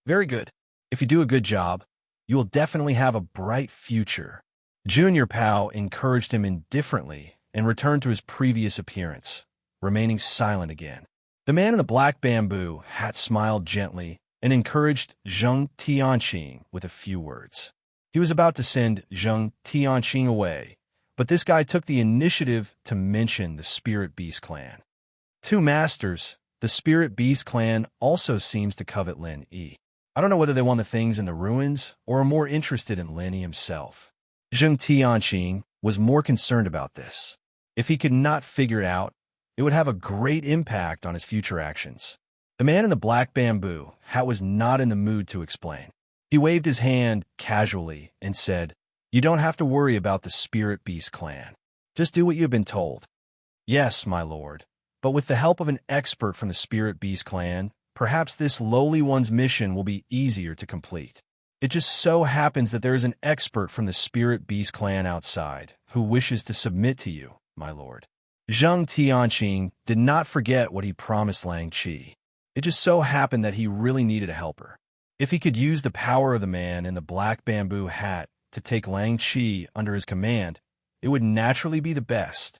Very good. If you do a good job, you will definitely have a bright future. Junior Pao encouraged him indifferently and returned to his previous appearance, remaining silent again. The man in the black bamboo hat smiled gently and encouraged Zheng Tianqing with a few words. He was about to send Zheng Tianqing away, but this guy took the initiative to mention the Spirit Beast clan. Two masters, the Spirit Beast clan also seems to covet Lin Yi. I don't know whether they want the things in the ruins or are more interested in Lin Yi himself. Zheng Tianqing was more concerned about this. If he could not figure it out, it would have a great impact on his future actions. The man in the black bamboo hat was not in the mood to explain. He waved his hand casually and said, You don't have to worry about the Spirit Beast clan. Just do what you have been told. Yes, my lord. But with the help of an expert from the Spirit Beast clan, perhaps this lowly one's mission will be easier to complete. It just so happens that there is an expert from the Spirit Beast clan outside who wishes to submit to you, my lord. Zheng Tianqing did not forget what he promised Lang Qi. It just so happened that he really needed a helper. If he could use the power of the man in the black bamboo hat to take Lang Qi under his command, it would naturally be the best.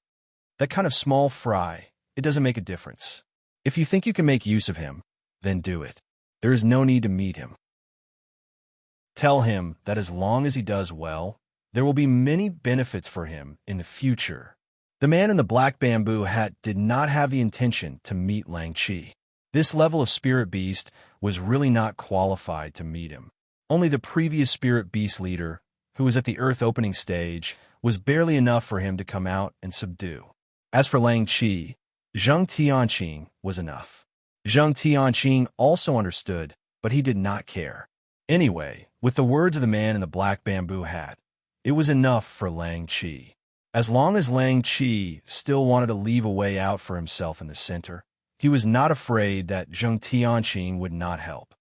That kind of small fry, it doesn't make a difference. If you think you can make use of him, then do it. There is no need to meet him. Tell him that as long as he does well, there will be many benefits for him in the future. The man in the black bamboo hat did not have the intention to meet Lang Qi. This level of Spirit Beast was really not qualified to meet him. Only the previous Spirit Beast leader, who was at the Earth opening stage, was barely enough for him to come out and subdue. As for Lang Qi, Zheng Tianqing was enough. Zheng Tianqing also understood, but he did not care. Anyway, with the words of the man in the black bamboo hat, it was enough for Lang Qi. As long as Lang Qi still wanted to leave a way out for himself in the center, he was not afraid that Zheng Tianqing would not help.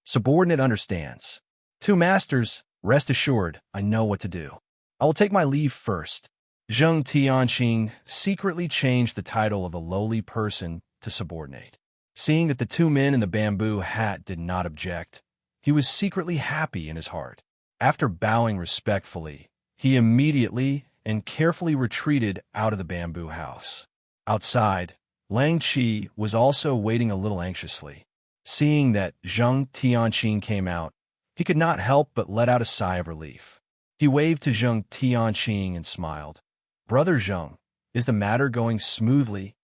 Subordinate understands. Two masters, rest assured, I know what to do. I will take my leave first. Zheng Tianqing secretly changed the title of a lowly person to subordinate. Seeing that the two men in the bamboo hat did not object, he was secretly happy in his heart. After bowing respectfully, he immediately and carefully retreated out of the bamboo house. Outside, Lang Qi was also waiting a little anxiously. Seeing that Zheng Tianqing came out, he could not help but let out a sigh of relief. He waved to Zheng Tianqing and smiled. Brother Zheng, is the matter going smoothly?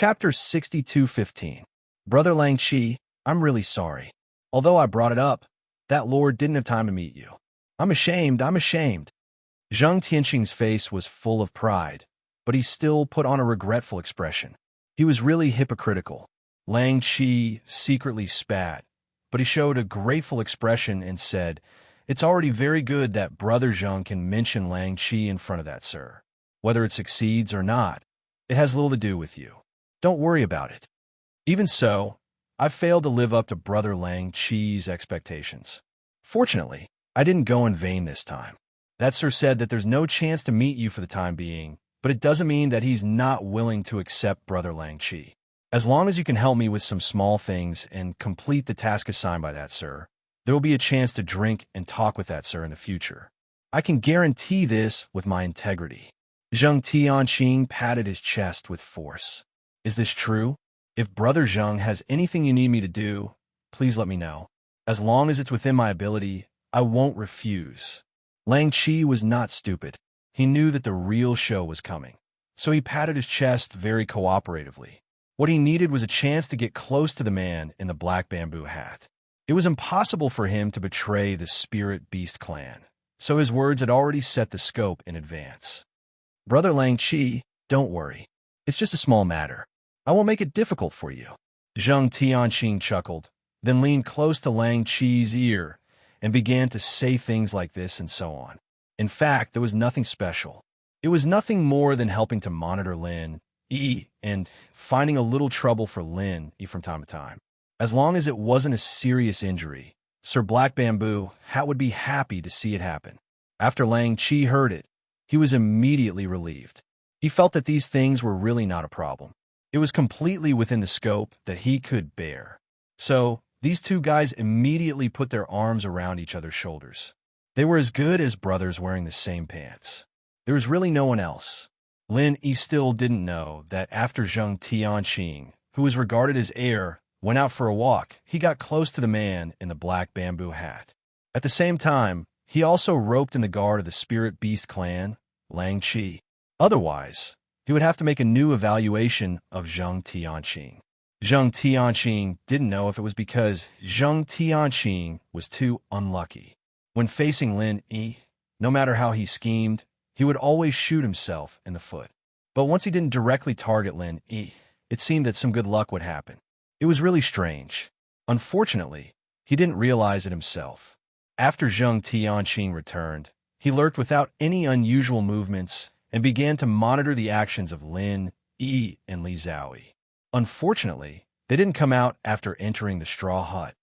Chapter 62:15. Brother Lang Chi, I'm really sorry. Although I brought it up, that lord didn't have time to meet you. I'm ashamed. Zhang Tianqing's face was full of pride, but he still put on a regretful expression. He was really hypocritical. Lang Chi secretly spat, but he showed a grateful expression and said, "It's already very good that Brother Zhang can mention Lang Chi in front of that, sir. Whether it succeeds or not, it has little to do with you. Don't worry about it. Even so, I failed to live up to Brother Lang Chi's expectations. Fortunately, I didn't go in vain this time. That sir said that there's no chance to meet you for the time being, but it doesn't mean that he's not willing to accept Brother Lang Chi. As long as you can help me with some small things and complete the task assigned by that sir, there will be a chance to drink and talk with that sir in the future. I can guarantee this with my integrity." Zhang Tianqing patted his chest with force. "Is this true? If Brother Zhang has anything you need me to do, please let me know. As long as it's within my ability, I won't refuse." Lang Chi was not stupid. He knew that the real show was coming, so he patted his chest very cooperatively. What he needed was a chance to get close to the man in the black bamboo hat. It was impossible for him to betray the Spirit Beast clan, so his words had already set the scope in advance. "Brother Lang Chi, don't worry. It's just a small matter. I won't make it difficult for you." Zhang Tianqing chuckled, then leaned close to Lang Chi's ear and began to say things like this and so on. In fact, there was nothing special. It was nothing more than helping to monitor Lin Yi and finding a little trouble for Lin Yi from time to time. As long as it wasn't a serious injury, Sir Black Bamboo Hat would be happy to see it happen. After Lang Chi heard it, he was immediately relieved. He felt that these things were really not a problem. It was completely within the scope that he could bear. So, these two guys immediately put their arms around each other's shoulders. They were as good as brothers wearing the same pants. There was really no one else. Lin Yi still didn't know that after Zhang Tianqing, who was regarded as heir, went out for a walk, he got close to the man in the black bamboo hat. At the same time, he also roped in the guard of the Spirit Beast clan, Lang Chi. Otherwise, he would have to make a new evaluation of Zhang Tianqing. Zhang Tianqing didn't know if it was because Zhang Tianqing was too unlucky. When facing Lin Yi, no matter how he schemed, he would always shoot himself in the foot. But once he didn't directly target Lin Yi, it seemed that some good luck would happen. It was really strange. Unfortunately, he didn't realize it himself. After Zhang Tianqing returned, he lurked without any unusual movements and began to monitor the actions of Lin Yi and Li Zhaoyi. Unfortunately, they didn't come out after entering the straw hut.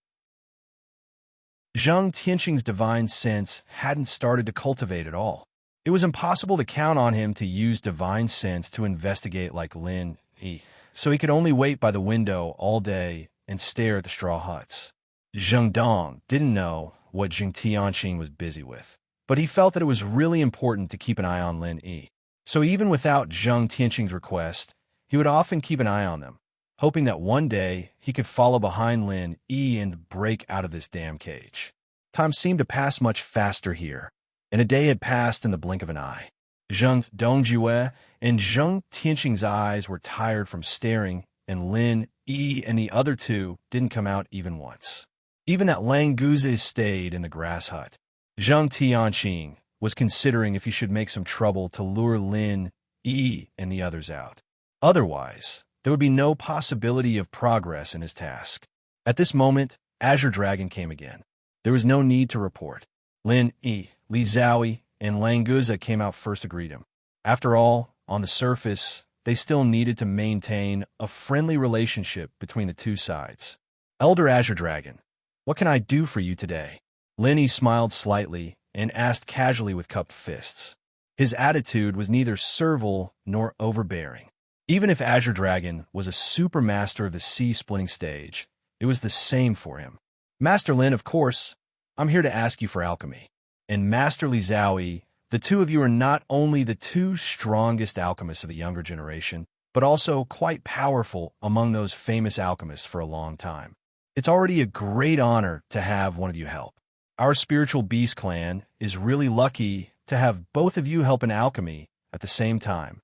Zhang Tianqing's divine sense hadn't started to cultivate at all. It was impossible to count on him to use divine sense to investigate like Lin Yi, so he could only wait by the window all day and stare at the straw huts. Zheng Dong didn't know what Zhang Tianqing was busy with, but he felt that it was really important to keep an eye on Lin Yi. So even without Zhang Tianqing's request, he would often keep an eye on them, hoping that one day he could follow behind Lin Yi and break out of this damn cage. Time seemed to pass much faster here, and a day had passed in the blink of an eye. Zheng Dongjue and Zhang Tianqing's eyes were tired from staring, and Lin Yi and the other two didn't come out even once. Even that Lang Guzi stayed in the grass hut. Zhang Tianqing was considering if he should make some trouble to lure Lin Yi and the others out. Otherwise, there would be no possibility of progress in his task. At this moment, Azure Dragon came again. There was no need to report. Lin Yi, Li Zhaoyi, and Lang Guzi came out first to greet him. After all, on the surface, they still needed to maintain a friendly relationship between the two sides. "Elder Azure Dragon, what can I do for you today?" Lin Yi smiled slightly and asked casually with cupped fists. His attitude was neither servile nor overbearing. Even if Azure Dragon was a super master of the sea-splitting stage, it was the same for him. "Master Lin, of course, I'm here to ask you for alchemy. And Master Li Zhaoyi, the two of you are not only the two strongest alchemists of the younger generation, but also quite powerful among those famous alchemists for a long time. It's already a great honor to have one of you help. Our spiritual beast clan is really lucky to have both of you help in alchemy at the same time."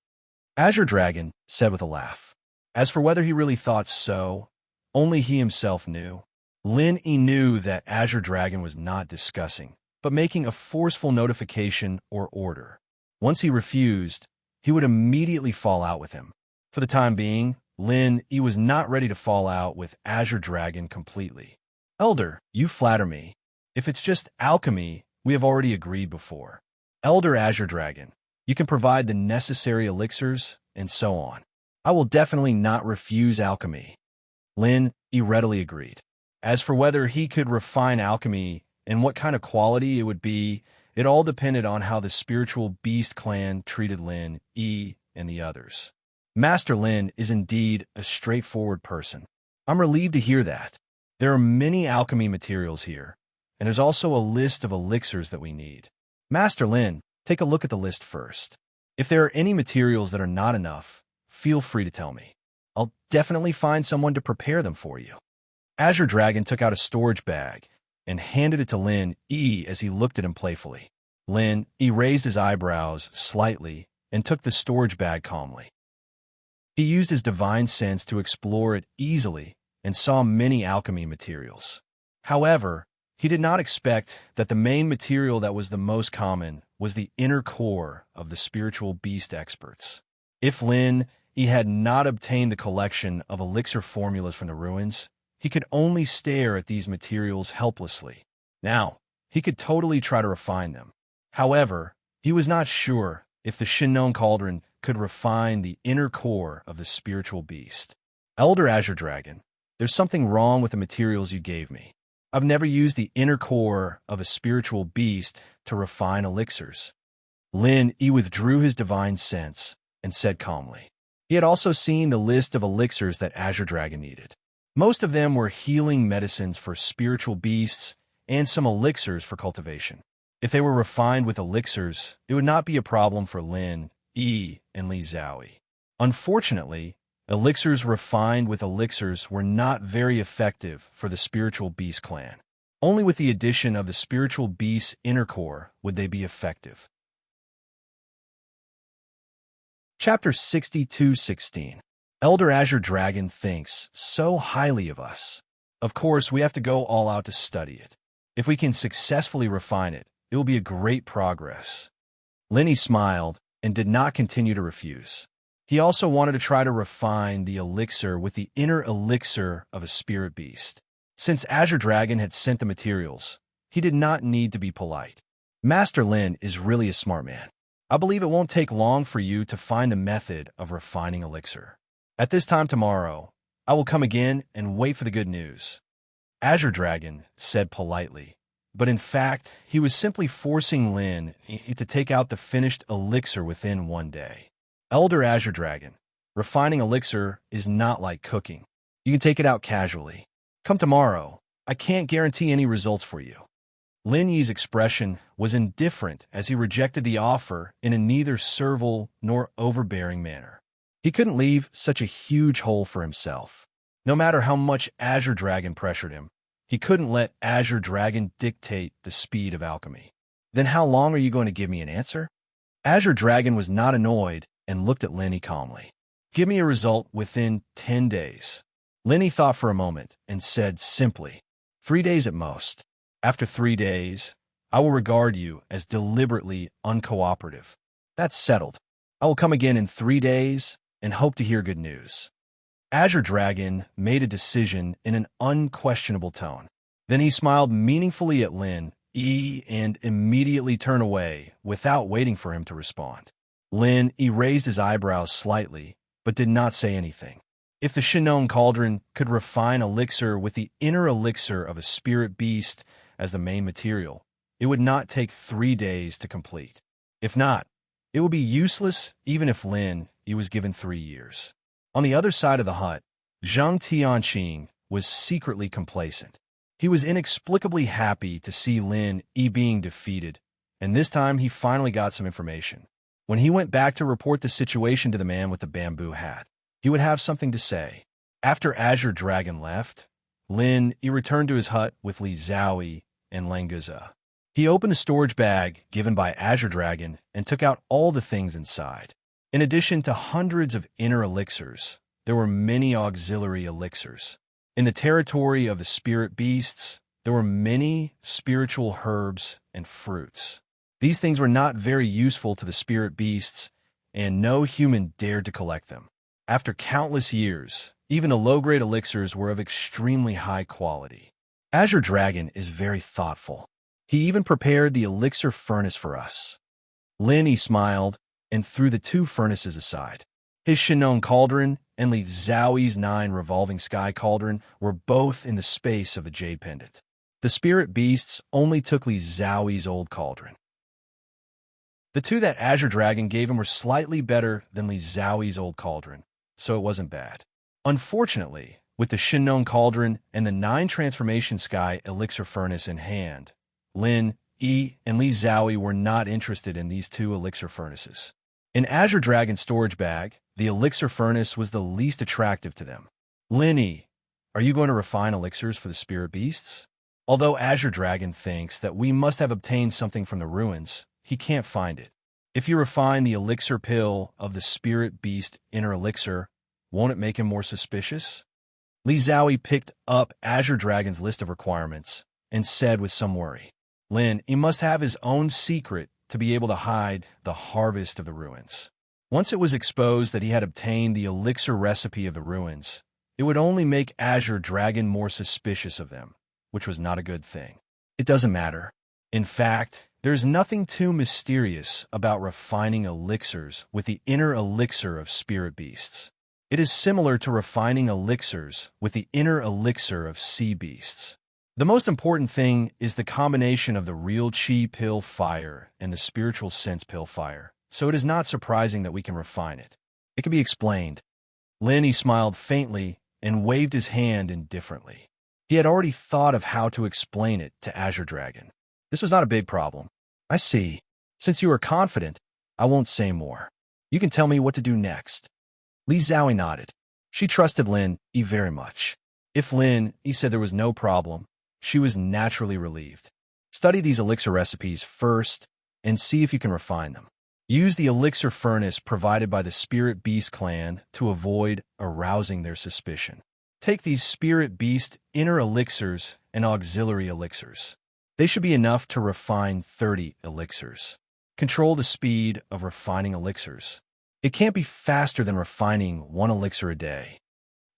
Azure Dragon said with a laugh. As for whether he really thought so, only he himself knew. Lin Yi knew that Azure Dragon was not discussing, but making a forceful notification or order. Once he refused, he would immediately fall out with him. For the time being, Lin Yi was not ready to fall out with Azure Dragon completely. Elder, you flatter me. If it's just alchemy, we have already agreed before. Elder Azure Dragon, you can provide the necessary elixirs, and so on. I will definitely not refuse alchemy. Lin Yi readily agreed. As for whether he could refine alchemy and what kind of quality it would be, it all depended on how the spiritual beast clan treated Lin Yi and the others. Master Lin is indeed a straightforward person. I'm relieved to hear that. There are many alchemy materials here, and there's also a list of elixirs that we need. Master Lin, take a look at the list first. If there are any materials that are not enough, feel free to tell me. I'll definitely find someone to prepare them for you. Azure Dragon took out a storage bag and handed it to Lin Yi as he looked at him playfully. Lin Yi raised his eyebrows slightly and took the storage bag calmly. He used his divine sense to explore it easily and saw many alchemy materials. However, he did not expect that the main material that was the most common was the inner core of the spiritual beast experts. If Lin Yi had not obtained the collection of elixir formulas from the ruins, he could only stare at these materials helplessly. Now, he could totally try to refine them. However, he was not sure if the Shinnong Cauldron could refine the inner core of the spiritual beast. Elder Azure Dragon, there's something wrong with the materials you gave me. I've never used the inner core of a spiritual beast to refine elixirs. Lin Yi withdrew his divine sense and said calmly. He had also seen the list of elixirs that Azure Dragon needed. Most of them were healing medicines for spiritual beasts and some elixirs for cultivation. If they were refined with elixirs, it would not be a problem for Lin Yi and Li Zhaoyi. Unfortunately, elixirs refined with elixirs were not very effective for the spiritual beast clan. Only with the addition of the spiritual beast's inner core would they be effective. Chapter 62:16. Elder Azure Dragon thinks so highly of us. Of course, we have to go all out to study it. If we can successfully refine it, it will be a great progress. Lin Yi smiled and did not continue to refuse. He also wanted to try to refine the elixir with the inner elixir of a spirit beast. Since Azure Dragon had sent the materials, he did not need to be polite. Master Lin is really a smart man. I believe it won't take long for you to find a method of refining elixir. At this time tomorrow, I will come again and wait for the good news. Azure Dragon said politely, but in fact, he was simply forcing Lin to take out the finished elixir within one day. Elder Azure Dragon, refining elixir is not like cooking. You can take it out casually. Come tomorrow. I can't guarantee any results for you. Lin Yi's expression was indifferent as he rejected the offer in a neither servile nor overbearing manner. He couldn't leave such a huge hole for himself. No matter how much Azure Dragon pressured him, he couldn't let Azure Dragon dictate the speed of alchemy. Then how long are you going to give me an answer? Azure Dragon was not annoyed and looked at Lin Yi calmly. Give me a result within 10 days. Lin Yi thought for a moment and said simply, 3 days at most. After 3 days, I will regard you as deliberately uncooperative. That's settled. I will come again in 3 days and hope to hear good news. Azure Dragon made a decision in an unquestionable tone. Then he smiled meaningfully at Lin Yi and immediately turned away without waiting for him to respond. Lin Yi raised his eyebrows slightly, but did not say anything. If the Shinnong Cauldron could refine elixir with the inner elixir of a spirit beast as the main material, it would not take 3 days to complete. If not, it would be useless even if Lin Yi was given 3 years. On the other side of the hut, Zhang Tianqing was secretly complacent. He was inexplicably happy to see Lin Yi being defeated, and this time he finally got some information. When he went back to report the situation to the man with the bamboo hat, he would have something to say. After Azure Dragon left, Lin Yi returned to his hut with Li Zhaoyi and Languza. He opened the storage bag given by Azure Dragon and took out all the things inside. In addition to hundreds of inner elixirs, there were many auxiliary elixirs. In the territory of the spirit beasts, there were many spiritual herbs and fruits. These things were not very useful to the spirit beasts, and no human dared to collect them. After countless years, even the low-grade elixirs were of extremely high quality. Azure Dragon is very thoughtful. He even prepared the elixir furnace for us. Lin smiled and threw the 2 furnaces aside. His Shinon cauldron and Li Zhaoyi's 9 revolving sky cauldron were both in the space of the jade pendant. The spirit beasts only took Li Zhaoyi's old cauldron. The 2 that Azure Dragon gave him were slightly better than Li Zhaoyi's old cauldron, so it wasn't bad. Unfortunately, with the Shinon cauldron and the 9 transformation sky elixir furnace in hand, Lin, and Li Zhaoyi were not interested in these 2 elixir furnaces. In Azure Dragon's storage bag, the elixir furnace was the least attractive to them. Lin, are you going to refine elixirs for the spirit beasts? Although Azure Dragon thinks that we must have obtained something from the ruins, he can't find it. If you refine the elixir pill of the spirit beast inner elixir, won't it make him more suspicious? Li Zhaoyi picked up Azure Dragon's list of requirements and said with some worry, Lin, he must have his own secret to be able to hide the harvest of the ruins. Once it was exposed that he had obtained the elixir recipe of the ruins, it would only make Azure Dragon more suspicious of them, which was not a good thing. It doesn't matter. In fact, there's nothing too mysterious about refining elixirs with the inner elixir of spirit beasts. It is similar to refining elixirs with the inner elixir of sea beasts. The most important thing is the combination of the real chi pill fire and the spiritual sense pill fire, so it is not surprising that we can refine it. It can be explained. Lin smiled faintly and waved his hand indifferently. He had already thought of how to explain it to Azure Dragon. This was not a big problem. I see. Since you are confident, I won't say more. You can tell me what to do next. Li Zhaoyi nodded. She trusted Lin very much. If Lin said there was no problem, she was naturally relieved. Study these elixir recipes first and see if you can refine them. Use the elixir furnace provided by the Spirit Beast clan to avoid arousing their suspicion. Take these Spirit Beast inner elixirs and auxiliary elixirs. They should be enough to refine 30 elixirs. Control the speed of refining elixirs. It can't be faster than refining 1 elixir a day.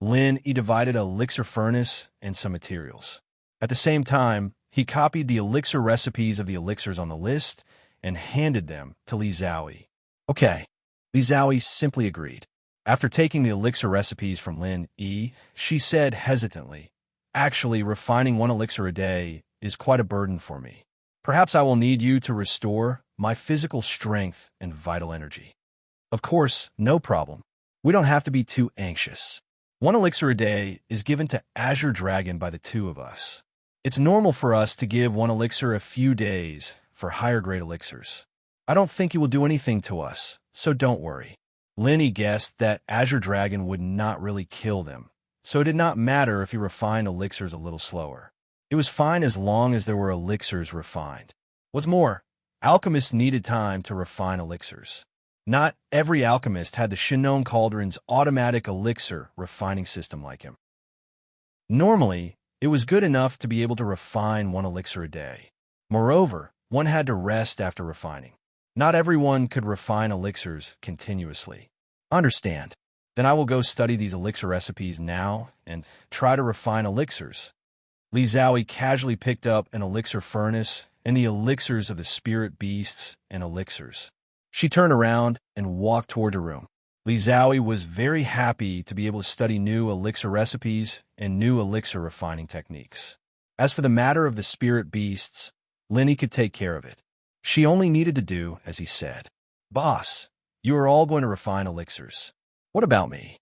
Lin divided an elixir furnace and some materials. At the same time, he copied the elixir recipes of the elixirs on the list and handed them to Li Zhaoyi. Okay, Li Zhaoyi simply agreed. After taking the elixir recipes from Lin, she said hesitantly, Actually, refining 1 elixir a day is quite a burden for me. Perhaps I will need you to restore my physical strength and vital energy. Of course, no problem. We don't have to be too anxious. 1 elixir a day is given to Azure Dragon by the 2 of us. It's normal for us to give 1 elixir a few days for higher grade elixirs. I don't think he will do anything to us, so don't worry. Lin guessed that Azure Dragon would not really kill them, so it did not matter if he refined elixirs a little slower. It was fine as long as there were elixirs refined. What's more, alchemists needed time to refine elixirs. Not every alchemist had the Shinon Cauldron's automatic elixir refining system like him. Normally, it was good enough to be able to refine 1 elixir a day. Moreover, one had to rest after refining. Not everyone could refine elixirs continuously. Understand. Then I will go study these elixir recipes now and try to refine elixirs. Li Zhaoyi casually picked up an elixir furnace and the elixirs of the spirit beasts and elixirs. She turned around and walked toward her room. Li Zhaoyi was very happy to be able to study new elixir recipes and new elixir refining techniques. As for the matter of the spirit beasts, Lin could take care of it. She only needed to do as he said. Boss, you are all going to refine elixirs. What about me?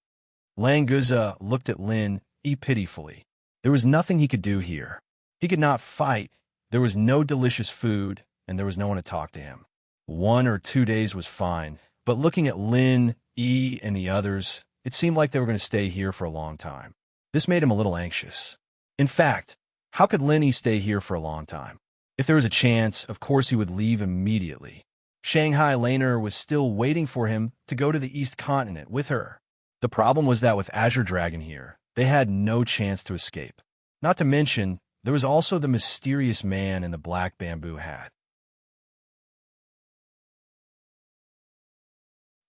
Languza looked at Lin pitifully. There was nothing he could do here. He could not fight, there was no delicious food, and there was no one to talk to him. 1 or 2 days was fine, but looking at Lin, and the others, it seemed like they were going to stay here for a long time. This made him a little anxious. In fact, how could Lin stay here for a long time? If there was a chance, of course he would leave immediately. Shanghai Laner was still waiting for him to go to the East Continent with her. The problem was that with Azure Dragon here, they had no chance to escape. Not to mention, there was also the mysterious man in the black bamboo hat.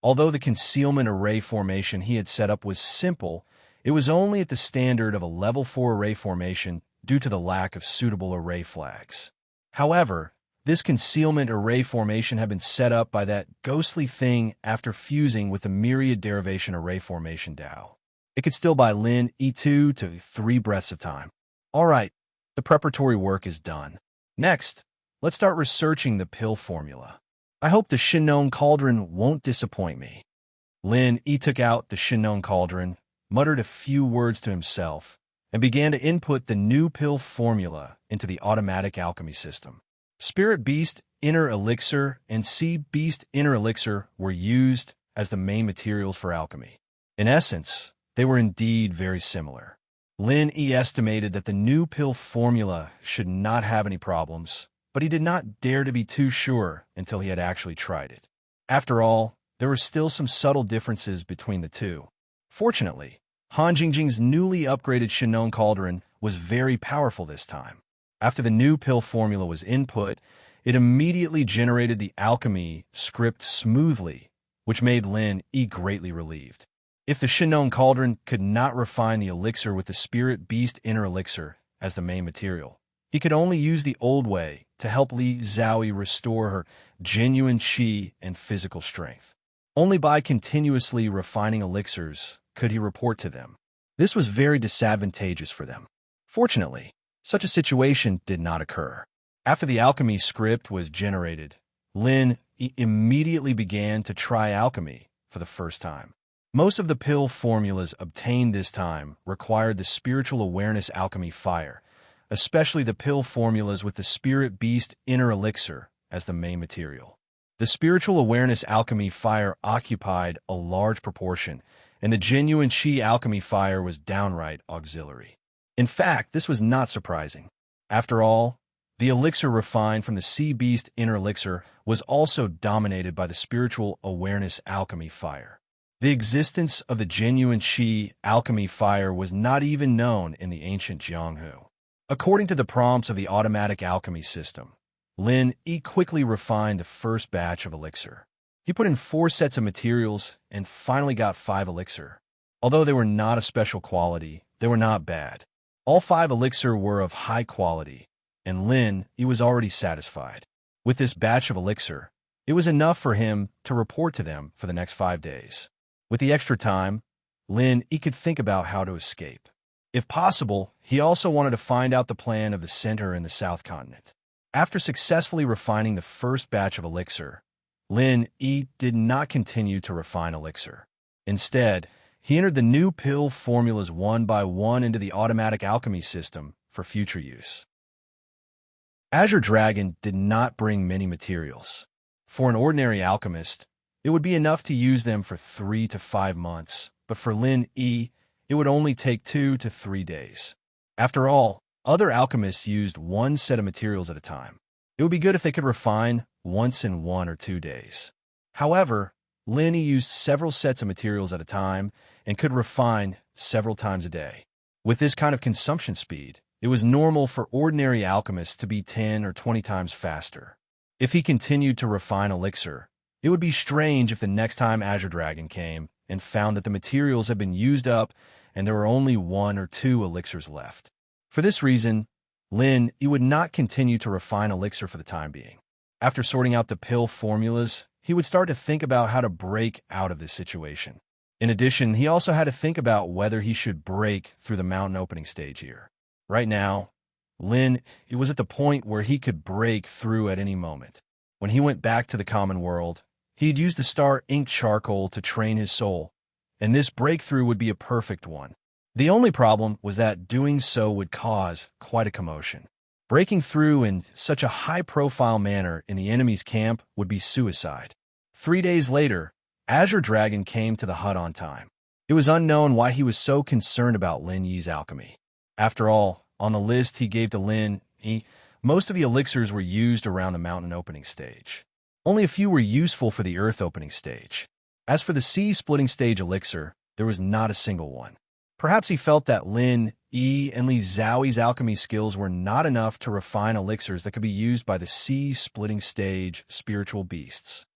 Although the concealment array formation he had set up was simple, it was only at the standard of a level 4 array formation due to the lack of suitable array flags. However, this concealment array formation had been set up by that ghostly thing after fusing with the myriad derivation array formation DAO. It could still buy Lin E2 to 3 breaths of time. Alright, the preparatory work is done. Next, let's start researching the pill formula. I hope the Shinnone Cauldron won't disappoint me. Lin E took out the Shinnone Cauldron, muttered a few words to himself, and began to input the new pill formula into the automatic alchemy system. Spirit Beast Inner Elixir and Sea Beast Inner Elixir were used as the main materials for alchemy. In essence, they were indeed very similar. Lin E estimated that the new pill formula should not have any problems, but he did not dare to be too sure until he had actually tried it. After all, there were still some subtle differences between the two. Fortunately, Han Jingjing's newly upgraded Shinnone Cauldron was very powerful this time. After the new pill formula was input, it immediately generated the alchemy script smoothly, which made Lin E greatly relieved. If the Shinnone Cauldron could not refine the elixir with the Spirit Beast Inner Elixir as the main material, he could only use the old way to help Li Zhaoyi restore her genuine qi and physical strength. Only by continuously refining elixirs could he report to them. This was very disadvantageous for them. Fortunately, such a situation did not occur. After the alchemy script was generated, Lin immediately began to try alchemy for the first time. Most of the pill formulas obtained this time required the spiritual awareness alchemy fire, especially the pill formulas with the Spirit Beast Inner Elixir as the main material. The spiritual awareness alchemy fire occupied a large proportion, and the genuine qi alchemy fire was downright auxiliary. In fact, this was not surprising. After all, the elixir refined from the Sea Beast Inner Elixir was also dominated by the spiritual awareness alchemy fire. The existence of the genuine qi alchemy fire was not even known in the ancient Jianghu. According to the prompts of the automatic alchemy system, Lin E quickly refined the first batch of elixir. He put in 4 sets of materials and finally got 5 elixir. Although they were not a special quality, they were not bad. All 5 elixir were of high quality, and Lin E was already satisfied. With this batch of elixir, it was enough for him to report to them for the next 5 days. With the extra time, Lin E could think about how to escape. If possible, he also wanted to find out the plan of the center in the South Continent. After successfully refining the first batch of elixir, Lin E did not continue to refine elixir. Instead, he entered the new pill formulas one by one into the automatic alchemy system for future use. Azure Dragon did not bring many materials. For an ordinary alchemist, it would be enough to use them for 3 to 5 months, but for Lin E, it would only take 2 to 3 days. After all, other alchemists used 1 set of materials at a time. It would be good if they could refine once in 1 or 2 days. However, Lin E used several sets of materials at a time and could refine several times a day. With this kind of consumption speed, it was normal for ordinary alchemists to be 10 or 20 times faster. If he continued to refine elixir, it would be strange if the next time Azure Dragon came and found that the materials had been used up and there were only 1 or 2 elixirs left. For this reason, Lin E would not continue to refine elixir for the time being. After sorting out the pill formulas, he would start to think about how to break out of this situation. In addition, he also had to think about whether he should break through the mountain opening stage here. Right now, Lin E was at the point where he could break through at any moment. When he went back to the common world, he had used the star ink charcoal to train his soul, and this breakthrough would be a perfect one. The only problem was that doing so would cause quite a commotion. Breaking through in such a high-profile manner in the enemy's camp would be suicide. 3 days later, Azure Dragon came to the hut on time. It was unknown why he was so concerned about Lin Yi's alchemy. After all, on the list he gave to Lin Yi, most of the elixirs were used around the mountain opening stage. Only a few were useful for the earth opening stage. As for the sea splitting stage elixir, there was not a single one. Perhaps he felt that Lin, Yi, and Li Zhaoyi's alchemy skills were not enough to refine elixirs that could be used by the sea-splitting stage spiritual beasts.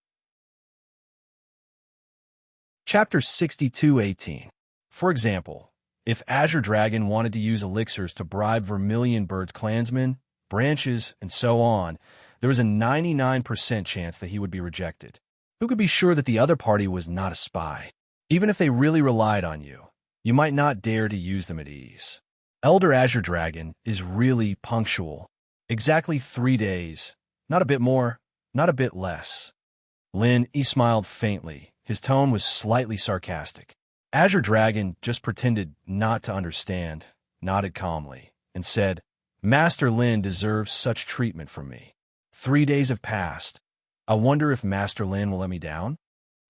Chapter 62:18. For example, if Azure Dragon wanted to use elixirs to bribe Vermilion Bird's clansmen, branches, and so on, there was a 99% chance that he would be rejected. Who could be sure that the other party was not a spy? Even if they really relied on you, you might not dare to use them at ease. Elder Azure Dragon is really punctual. Exactly 3 days. Not a bit more, not a bit less. Lin Yi smiled faintly. His tone was slightly sarcastic. Azure Dragon just pretended not to understand, nodded calmly, and said, Master Lin deserves such treatment from me. 3 days have passed. I wonder if Master Lin will let me down?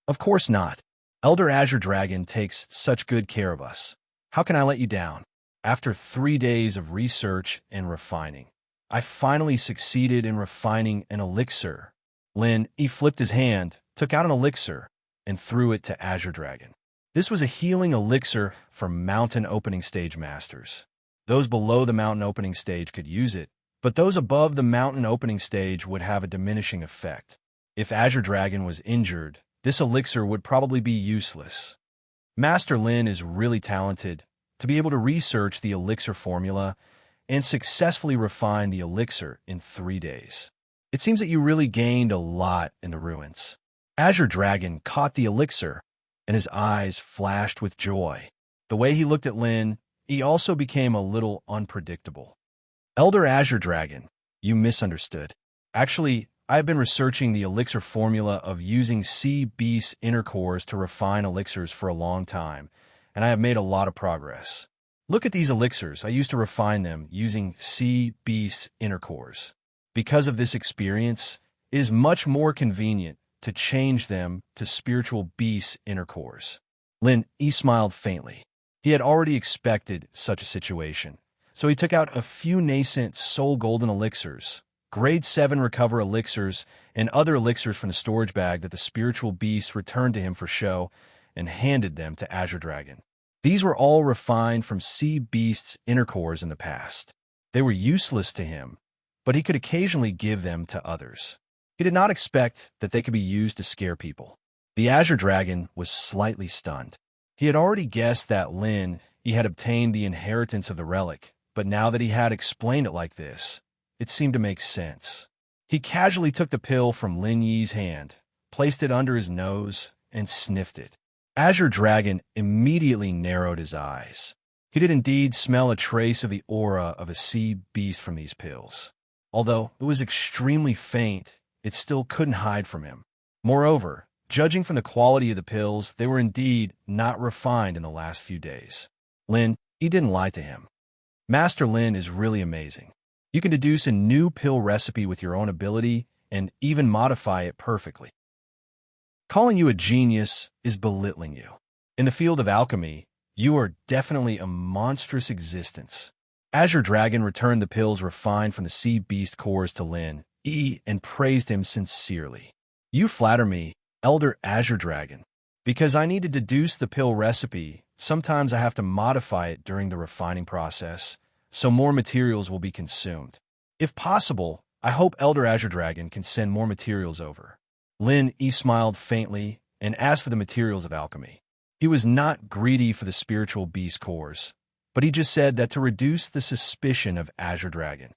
Of course not. Elder Azure Dragon takes such good care of us. How can I let you down? After 3 days of research and refining, I finally succeeded in refining an elixir. Lin Yi flipped his hand, took out an elixir, and threw it to Azure Dragon. This was a healing elixir for mountain opening stage masters. Those below the mountain opening stage could use it, but those above the mountain opening stage would have a diminishing effect. If Azure Dragon was injured, this elixir would probably be useless. Master Lin is really talented to be able to research the elixir formula and successfully refine the elixir in 3 days. It seems that you really gained a lot in the ruins. Azure Dragon caught the elixir, and his eyes flashed with joy. The way he looked at Lin, he also became a little unpredictable. Elder Azure Dragon, you misunderstood. Actually, I have been researching the elixir formula of using sea beast inner cores to refine elixirs for a long time, and I have made a lot of progress. Look at these elixirs. I used to refine them using sea beast inner cores. Because of this experience, it is much more convenient to change them to spiritual beast inner cores. Lin Yi smiled faintly. He had already expected such a situation, so he took out a few nascent soul golden elixirs, grade 7 recover elixirs, and other elixirs from the storage bag that the spiritual beast returned to him for show, and handed them to Azure Dragon. These were all refined from sea beast's inner cores in the past. They were useless to him, but he could occasionally give them to others. He did not expect that they could be used to scare people. The Azure Dragon was slightly stunned. He had already guessed that Lin Yi had obtained the inheritance of the relic, but now that he had explained it like this, it seemed to make sense. He casually took the pill from Lin Yi's hand, placed it under his nose, and sniffed it. Azure Dragon immediately narrowed his eyes. He did indeed smell a trace of the aura of a sea beast from these pills. Although it was extremely faint, it still couldn't hide from him. Moreover, judging from the quality of the pills, they were indeed not refined in the last few days. Lin Yi didn't lie to him. Master Lin is really amazing. You can deduce a new pill recipe with your own ability and even modify it perfectly. Calling you a genius is belittling you. In the field of alchemy, you are definitely a monstrous existence. Azure Dragon returned the pills refined from the sea beast cores to Lin Yi and praised him sincerely. You flatter me, Elder Azure Dragon. Because I need to deduce the pill recipe, sometimes I have to modify it during the refining process, so more materials will be consumed. If possible, I hope Elder Azure Dragon can send more materials over. Lin Yi smiled faintly and asked for the materials of alchemy. He was not greedy for the spiritual beast cores, but he just said that to reduce the suspicion of Azure Dragon.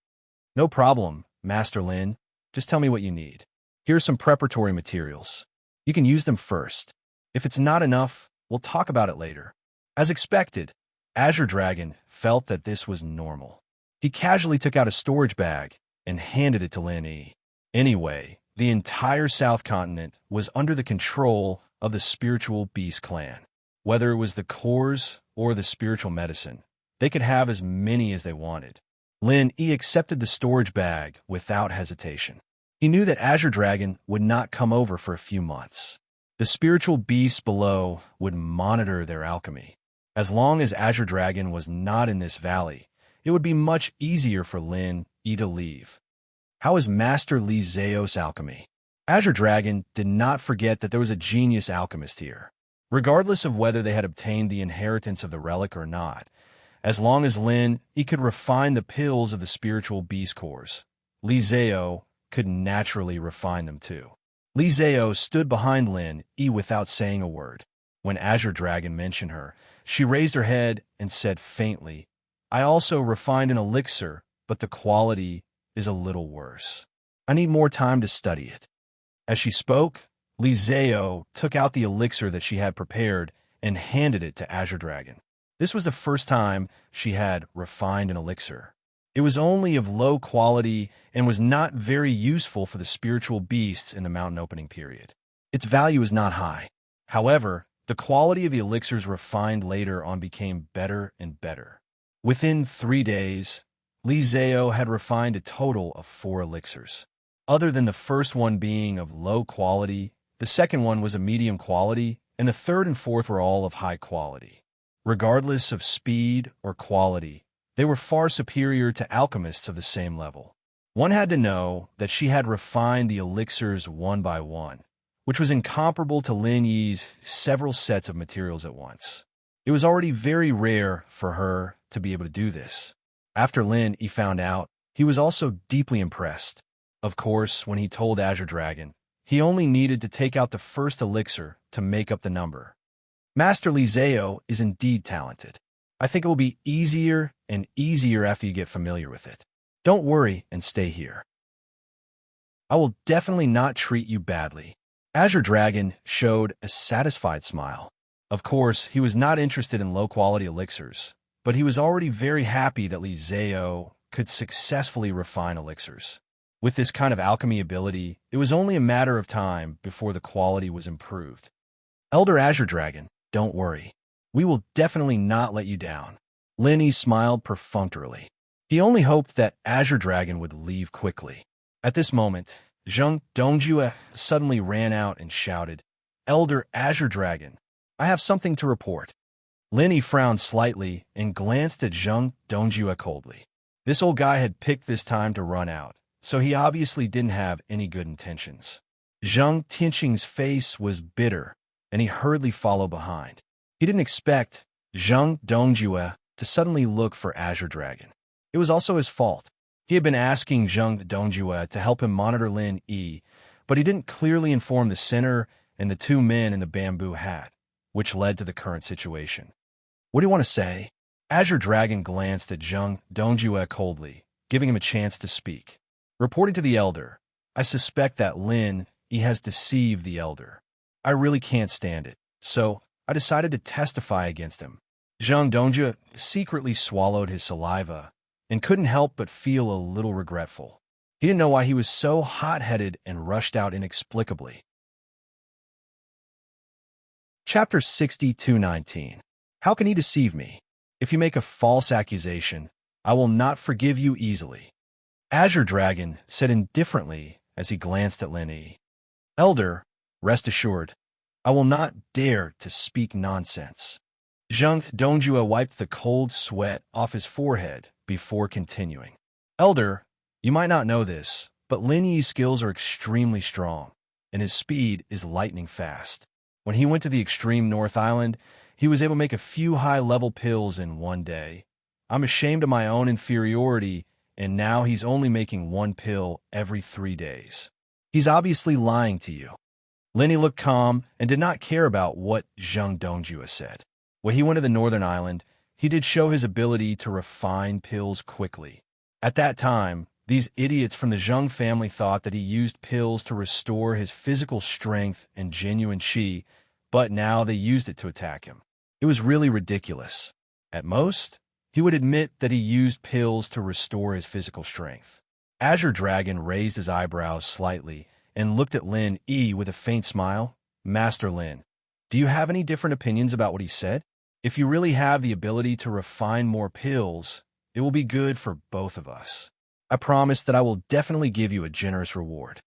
No problem, Master Lin. Just tell me what you need. Here are some preparatory materials. You can use them first. If it's not enough, we'll talk about it later. As expected, Azure Dragon felt that this was normal. He casually took out a storage bag and handed it to Lin Yi. Anyway, the entire South Continent was under the control of the Spiritual Beast clan. Whether it was the cores or the spiritual medicine, they could have as many as they wanted. Lin Yi accepted the storage bag without hesitation. He knew that Azure Dragon would not come over for a few months. The spiritual beasts below would monitor their alchemy. As long as Azure Dragon was not in this valley, it would be much easier for Lin Yi to leave. How is Master Li Zhao's alchemy? Azure Dragon did not forget that there was a genius alchemist here. regardless of whether they had obtained the inheritance of the relic or not. As long as Lin Yi could refine the pills of the spiritual beast cores, Li Zhao could naturally refine them too. Li Zhao stood behind Lin Yi without saying a word. When Azure Dragon mentioned her, she raised her head and said faintly, "I also refined an elixir, but the quality is a little worse. I need more time to study it." As she spoke, Li Zhao took out the elixir that she had prepared and handed it to Azure Dragon. This was the first time she had refined an elixir. It was only of low quality and was not very useful for the spiritual beasts in the mountain opening period. Its value is not high. However, the quality of the elixirs refined later on became better and better. Within 3 days, Li Zhao had refined a total of 4 elixirs. Other than the first one being of low quality, the second one was a medium quality, and the third and fourth were all of high quality. Regardless of speed or quality, they were far superior to alchemists of the same level. One had to know that she had refined the elixirs one by one, which was incomparable to Lin Yi's several sets of materials at once. It was already very rare for her to be able to do this. After Lin Yi found out, he was also deeply impressed. Of course, when he told Azure Dragon, he only needed to take out the first elixir to make up the number. Master Li Zhao is indeed talented. I think it will be easier and easier after you get familiar with it. Don't worry and stay here. I will definitely not treat you badly. Azure Dragon showed a satisfied smile. Of course, he was not interested in low-quality elixirs, but he was already very happy that Li Zhao could successfully refine elixirs. With this kind of alchemy ability, it was only a matter of time before the quality was improved. Elder Azure Dragon, don't worry. We will definitely not let you down. Lin Yi smiled perfunctorily. He only hoped that Azure Dragon would leave quickly. At this moment, Zheng Dongjue suddenly ran out and shouted, "Elder Azure Dragon, I have something to report." Lin Yi frowned slightly and glanced at Zheng Dongjue coldly. This old guy had picked this time to run out, so he obviously didn't have any good intentions. Zheng Tianqing's face was bitter, and he hurriedly followed behind. He didn't expect Zheng Dongjue to suddenly look for Azure Dragon. It was also his fault. He had been asking Zheng Dongjue to help him monitor Lin Yi, but he didn't clearly inform the sinner and the 2 men in the bamboo hat, which led to the current situation. "What do you want to say?" Azure Dragon glanced at Zheng Dongjue coldly, giving him a chance to speak. "Reporting to the Elder, I suspect that Lin Yi has deceived the Elder. I really can't stand it, so I decided to testify against him." Zheng Dongjue secretly swallowed his saliva and couldn't help but feel a little regretful. He didn't know why he was so hot-headed and rushed out inexplicably. Chapter 62:19. How can he deceive me? If you make a false accusation, I will not forgive you easily. Azure Dragon said indifferently as he glanced at Lin Yi. "Elder, rest assured, I will not dare to speak nonsense." Zheng Dongjue wiped the cold sweat off his forehead before continuing. "Elder, you might not know this, but Lin Yi's skills are extremely strong, and his speed is lightning fast. When he went to the extreme North Island, he was able to make a few high-level pills in 1 day. I'm ashamed of my own inferiority, and now he's only making 1 pill every 3 days. He's obviously lying to you." Lin Yi looked calm and did not care about what Zheng Dongjue said. When he went to the Northern Island, he did show his ability to refine pills quickly. At that time, these idiots from the Zheng family thought that he used pills to restore his physical strength and genuine qi, but now they used it to attack him. It was really ridiculous. At most, he would admit that he used pills to restore his physical strength. Azure Dragon raised his eyebrows slightly and looked at Lin Yi with a faint smile. "Master Lin, do you have any different opinions about what he said? If you really have the ability to refine more pills, it will be good for both of us. I promise that I will definitely give you a generous reward."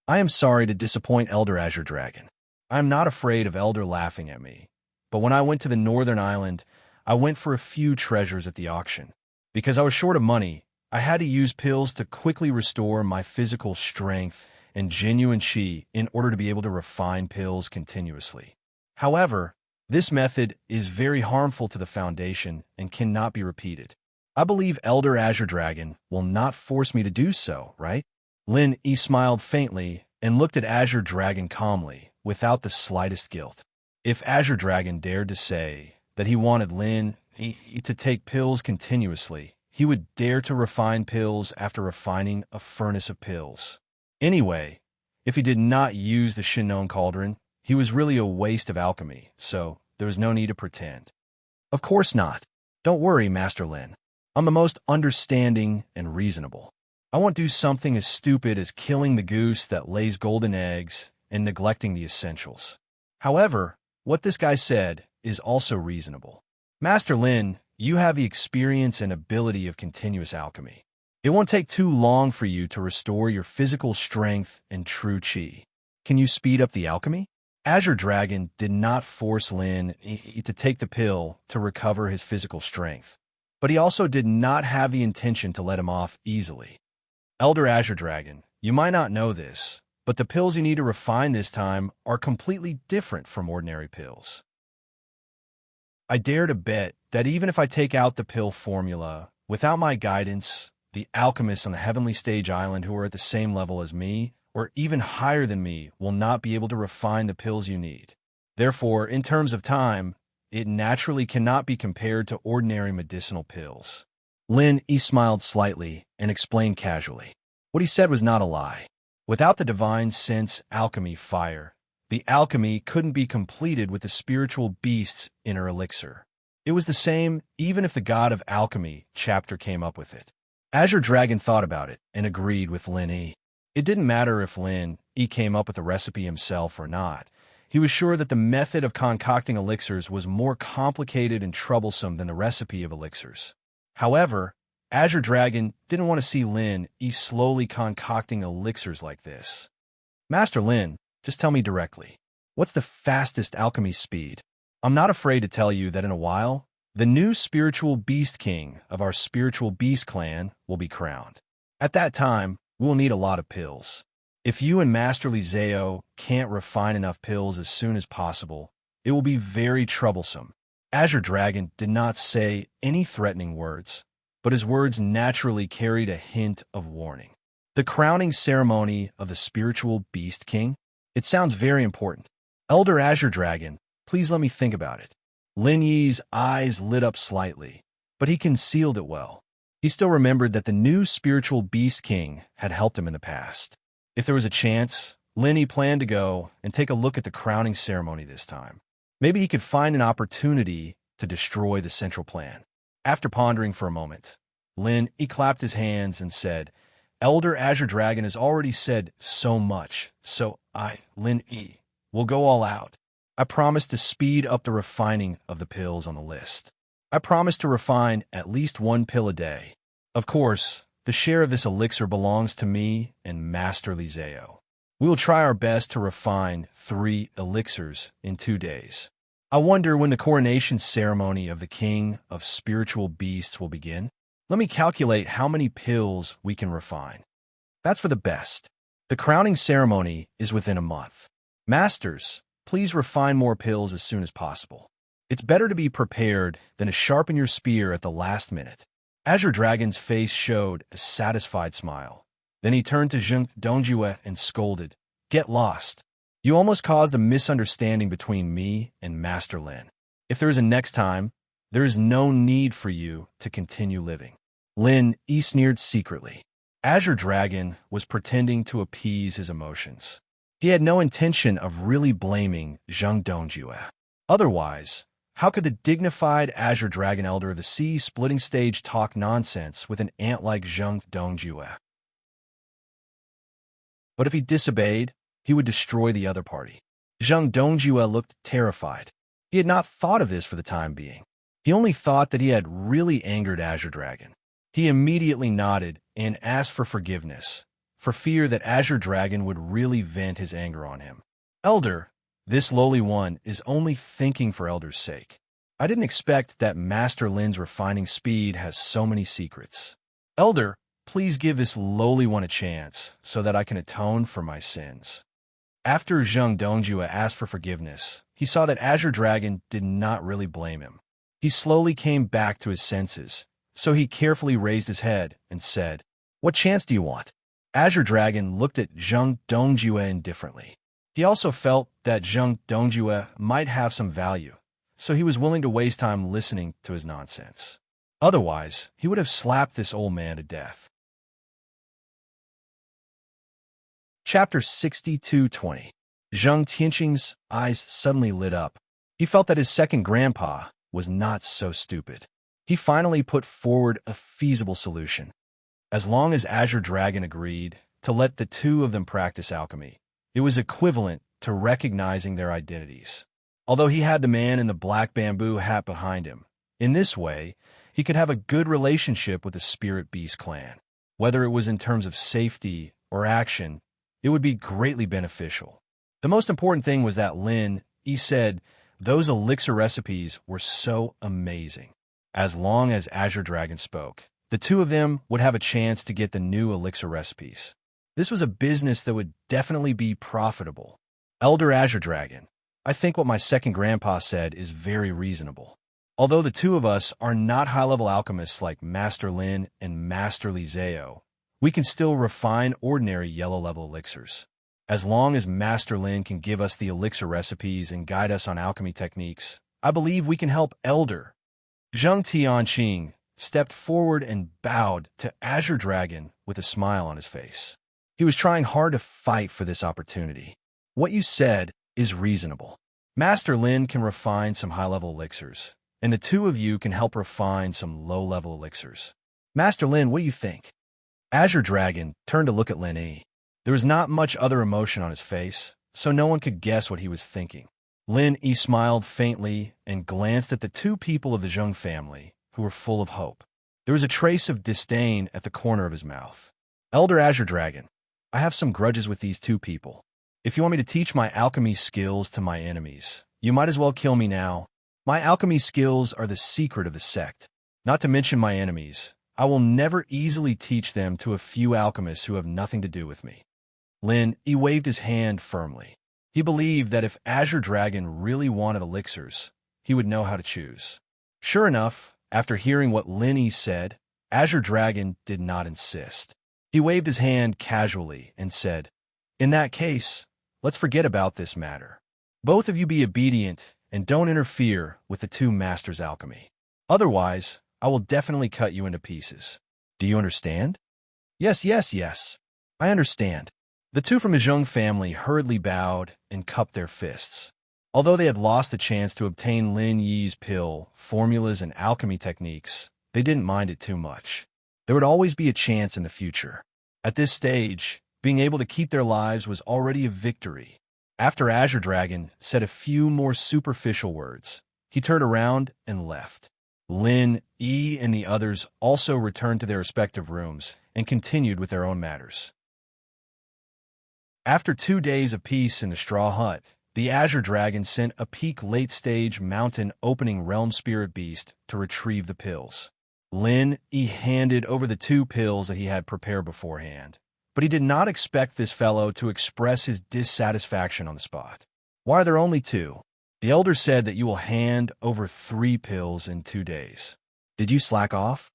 "I am sorry to disappoint Elder Azure Dragon. I am not afraid of Elder laughing at me, but when I went to the Northern Island, I went for a few treasures at the auction. Because I was short of money, I had to use pills to quickly restore my physical strength and genuine qi in order to be able to refine pills continuously. However, This method is very harmful to the Foundation and cannot be repeated. I believe Elder Azure Dragon will not force me to do so, right? Lin Yi smiled faintly and looked at Azure Dragon calmly, without the slightest guilt. If Azure Dragon dared to say that he wanted Lin Yi to take pills continuously, he would dare to refine pills after refining a furnace of pills. Anyway, if he did not use the Shinon Cauldron, he was really a waste of alchemy, so there was no need to pretend. Of course not. Don't worry, Master Lin. I'm the most understanding and reasonable. I won't do something as stupid as killing the goose that lays golden eggs and neglecting the essentials. However, what this guy said is also reasonable. Master Lin, you have the experience and ability of continuous alchemy. It won't take too long for you to restore your physical strength and true chi. Can you speed up the alchemy? Azure Dragon did not force Lin Yi to take the pill to recover his physical strength, but he also did not have the intention to let him off easily. Elder Azure Dragon, you might not know this, but the pills you need to refine this time are completely different from ordinary pills. I dare to bet that even if I take out the pill formula, without my guidance, the alchemists on the Heavenly Stage Island who are at the same level as me, or even higher than me, will not be able to refine the pills you need. Therefore, in terms of time, it naturally cannot be compared to ordinary medicinal pills. Lin Yi smiled slightly and explained casually. What he said was not a lie. Without the divine sense alchemy fire, the alchemy couldn't be completed with the spiritual beast's inner elixir. It was the same even if the god of alchemy chapter came up with it. Azure Dragon thought about it and agreed with Lin Yi. It didn't matter if Lin Yi came up with the recipe himself or not. He was sure that the method of concocting elixirs was more complicated and troublesome than the recipe of elixirs. However, Azure Dragon didn't want to see Lin Yi slowly concocting elixirs like this. Master Lin, just tell me directly, what's the fastest alchemy speed? I'm not afraid to tell you that in a while, the new spiritual beast king of our spiritual beast clan will be crowned. At that time, we will need a lot of pills. If you and Master Li Zhao can't refine enough pills as soon as possible, it will be very troublesome. Azure Dragon did not say any threatening words, but his words naturally carried a hint of warning. The crowning ceremony of the spiritual beast king? It sounds very important. Elder Azure Dragon, please let me think about it. Lin Yi's eyes lit up slightly, but he concealed it well. He still remembered that the new spiritual beast king had helped him in the past. If there was a chance, Lin Yi planned to go and take a look at the crowning ceremony this time. Maybe he could find an opportunity to destroy the central plan. After pondering for a moment, Lin Yi clapped his hands and said, Elder Azure Dragon has already said so much, so I, Lin Yi, will go all out. I promise to speed up the refining of the pills on the list. I promise to refine at least 1 pill a day. Of course, the share of this elixir belongs to me and Master Li Zhao. We will try our best to refine 3 elixirs in 2 days. I wonder when the coronation ceremony of the King of Spiritual Beasts will begin. Let me calculate how many pills we can refine. That's for the best. The crowning ceremony is within a month. Masters, please refine more pills as soon as possible. It's better to be prepared than to sharpen your spear at the last minute. Azure Dragon's face showed a satisfied smile. Then he turned to Zheng Dongjue and scolded, Get lost. You almost caused a misunderstanding between me and Master Lin. If there is a next time, there is no need for you to continue living. Lin Yi sneered secretly. Azure Dragon was pretending to appease his emotions. He had no intention of really blaming Zheng Dongjue. Otherwise, how could the dignified Azure Dragon Elder of the Sea-splitting stage talk nonsense with an ant like Zheng Dongjue? But if he disobeyed, he would destroy the other party. Zheng Dongjue looked terrified. He had not thought of this for the time being. He only thought that he had really angered Azure Dragon. He immediately nodded and asked for forgiveness, for fear that Azure Dragon would really vent his anger on him. Elder, this lowly one is only thinking for Elder's sake. I didn't expect that Master Lin's refining speed has so many secrets. Elder, please give this lowly one a chance so that I can atone for my sins. After Zheng Dongjue asked for forgiveness, he saw that Azure Dragon did not really blame him. He slowly came back to his senses, so he carefully raised his head and said, "What chance do you want?" Azure Dragon looked at Zheng Dongjue indifferently. He also felt that Zheng Dongjue might have some value, so he was willing to waste time listening to his nonsense. Otherwise, he would have slapped this old man to death. Chapter 62:20. Zheng Tianqing's eyes suddenly lit up. He felt that his second grandpa was not so stupid. He finally put forward a feasible solution. As long as Azure Dragon agreed to let the two of them practice alchemy, it was equivalent to recognizing their identities. Although he had the man in the black bamboo hat behind him, in this way, he could have a good relationship with the Spirit Beast clan. Whether it was in terms of safety or action, it would be greatly beneficial. The most important thing was that Lin Yi said those elixir recipes were so amazing. As long as Azure Dragon spoke, the two of them would have a chance to get the new elixir recipes. This was a business that would definitely be profitable. Elder Azure Dragon, I think what my second grandpa said is very reasonable. Although the two of us are not high-level alchemists like Master Lin and Master Li Zhao, we can still refine ordinary yellow-level elixirs. As long as Master Lin can give us the elixir recipes and guide us on alchemy techniques, I believe we can help Elder. Zheng Tianqing stepped forward and bowed to Azure Dragon with a smile on his face. He was trying hard to fight for this opportunity. What you said is reasonable. Master Lin can refine some high-level elixirs, and the two of you can help refine some low-level elixirs. Master Lin, what do you think? Azure Dragon turned to look at Lin Yi. There was not much other emotion on his face, so no one could guess what he was thinking. Lin Yi smiled faintly and glanced at the two people of the Zheng family, who were full of hope. There was a trace of disdain at the corner of his mouth. Elder Azure Dragon, I have some grudges with these two people. If you want me to teach my alchemy skills to my enemies, you might as well kill me now. My alchemy skills are the secret of the sect. Not to mention my enemies, I will never easily teach them to a few alchemists who have nothing to do with me. Lin Yi waved his hand firmly. He believed that if Azure Dragon really wanted elixirs, he would know how to choose. Sure enough, after hearing what Lin Yi said, Azure Dragon did not insist. He waved his hand casually and said, "In that case, let's forget about this matter. Both of you be obedient and don't interfere with the two masters' alchemy. Otherwise, I will definitely cut you into pieces. Do you understand?" Yes. I understand." The two from the Zheng family hurriedly bowed and cupped their fists. Although they had lost the chance to obtain Lin Yi's pill, formulas, and alchemy techniques, they didn't mind it too much. There would always be a chance in the future. At this stage, being able to keep their lives was already a victory. After Azure Dragon said a few more superficial words, he turned around and left. Lin Yi and the others also returned to their respective rooms and continued with their own matters. After 2 days of peace in the straw hut, the Azure Dragon sent a peak late-stage mountain opening realm spirit beast to retrieve the pills. Lin Yi handed over the 2 pills that he had prepared beforehand, but he did not expect this fellow to express his dissatisfaction on the spot. "Why are there only 2? The elder said that you will hand over 3 pills in 2 days. Did you slack off?"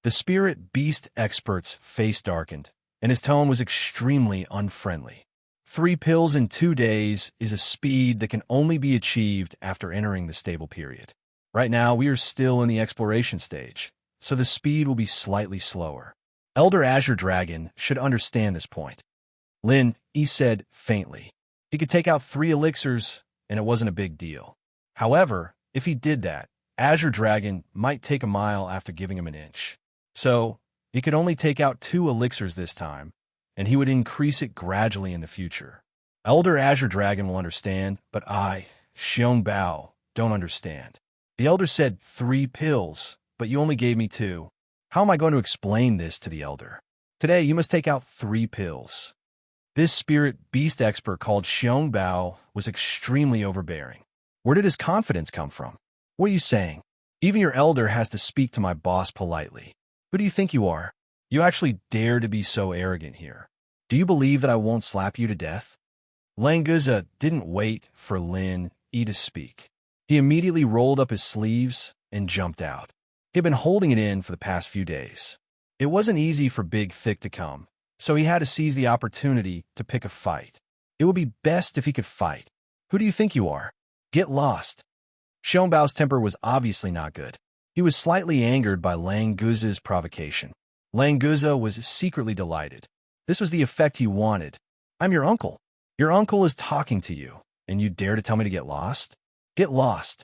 The spirit beast expert's face darkened, and his tone was extremely unfriendly. 3 pills in 2 days is a speed that can only be achieved after entering the stable period. Right now, we are still in the exploration stage, so the speed will be slightly slower. Elder Azure Dragon should understand this point. Lin Yi said faintly. He could take out 3 elixirs, and it wasn't a big deal. However, if he did that, Azure Dragon might take a mile after giving him an inch. So, he could only take out 2 elixirs this time, and he would increase it gradually in the future. Elder Azure Dragon will understand, but I, Xiong Bao, don't understand. The elder said 3 pills, but you only gave me 2. How am I going to explain this to the elder? Today, you must take out 3 pills. This spirit beast expert called Xiong Bao was extremely overbearing. Where did his confidence come from? What are you saying? Even your elder has to speak to my boss politely. Who do you think you are? You actually dare to be so arrogant here. Do you believe that I won't slap you to death? Languza didn't wait for Lin E to speak. He immediately rolled up his sleeves and jumped out. He had been holding it in for the past few days. It wasn't easy for Big Thick to come, so he had to seize the opportunity to pick a fight. It would be best if he could fight. Who do you think you are? Get lost. Xiongbao's temper was obviously not good. He was slightly angered by Lang Guza's provocation. Lang Guza was secretly delighted. This was the effect he wanted. I'm your uncle. Your uncle is talking to you, and you dare to tell me to get lost? Get lost.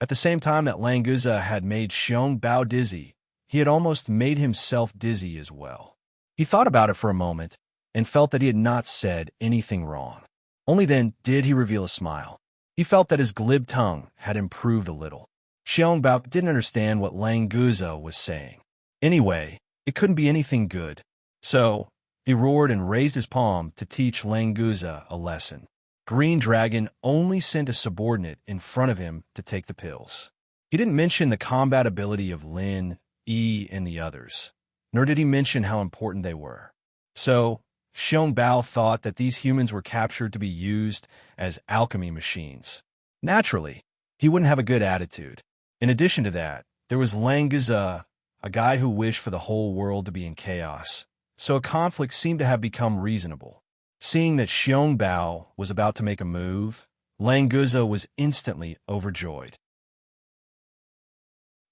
At the same time that Lang Guza had made Xiongbao dizzy, he had almost made himself dizzy as well. He thought about it for a moment and felt that he had not said anything wrong. Only then did he reveal a smile. He felt that his glib tongue had improved a little. Xiongbao didn't understand what Lang Guza was saying. Anyway, it couldn't be anything good. So, he roared and raised his palm to teach Lang Guza a lesson. Green Dragon only sent a subordinate in front of him to take the pills. He didn't mention the combat ability of Lin, E, and the others, nor did he mention how important they were. So, Xiongbao thought that these humans were captured to be used as alchemy machines. Naturally, he wouldn't have a good attitude. In addition to that, there was Lang Guza, a guy who wished for the whole world to be in chaos, so a conflict seemed to have become reasonable. Seeing that Xiongbao was about to make a move, Lang Guza was instantly overjoyed.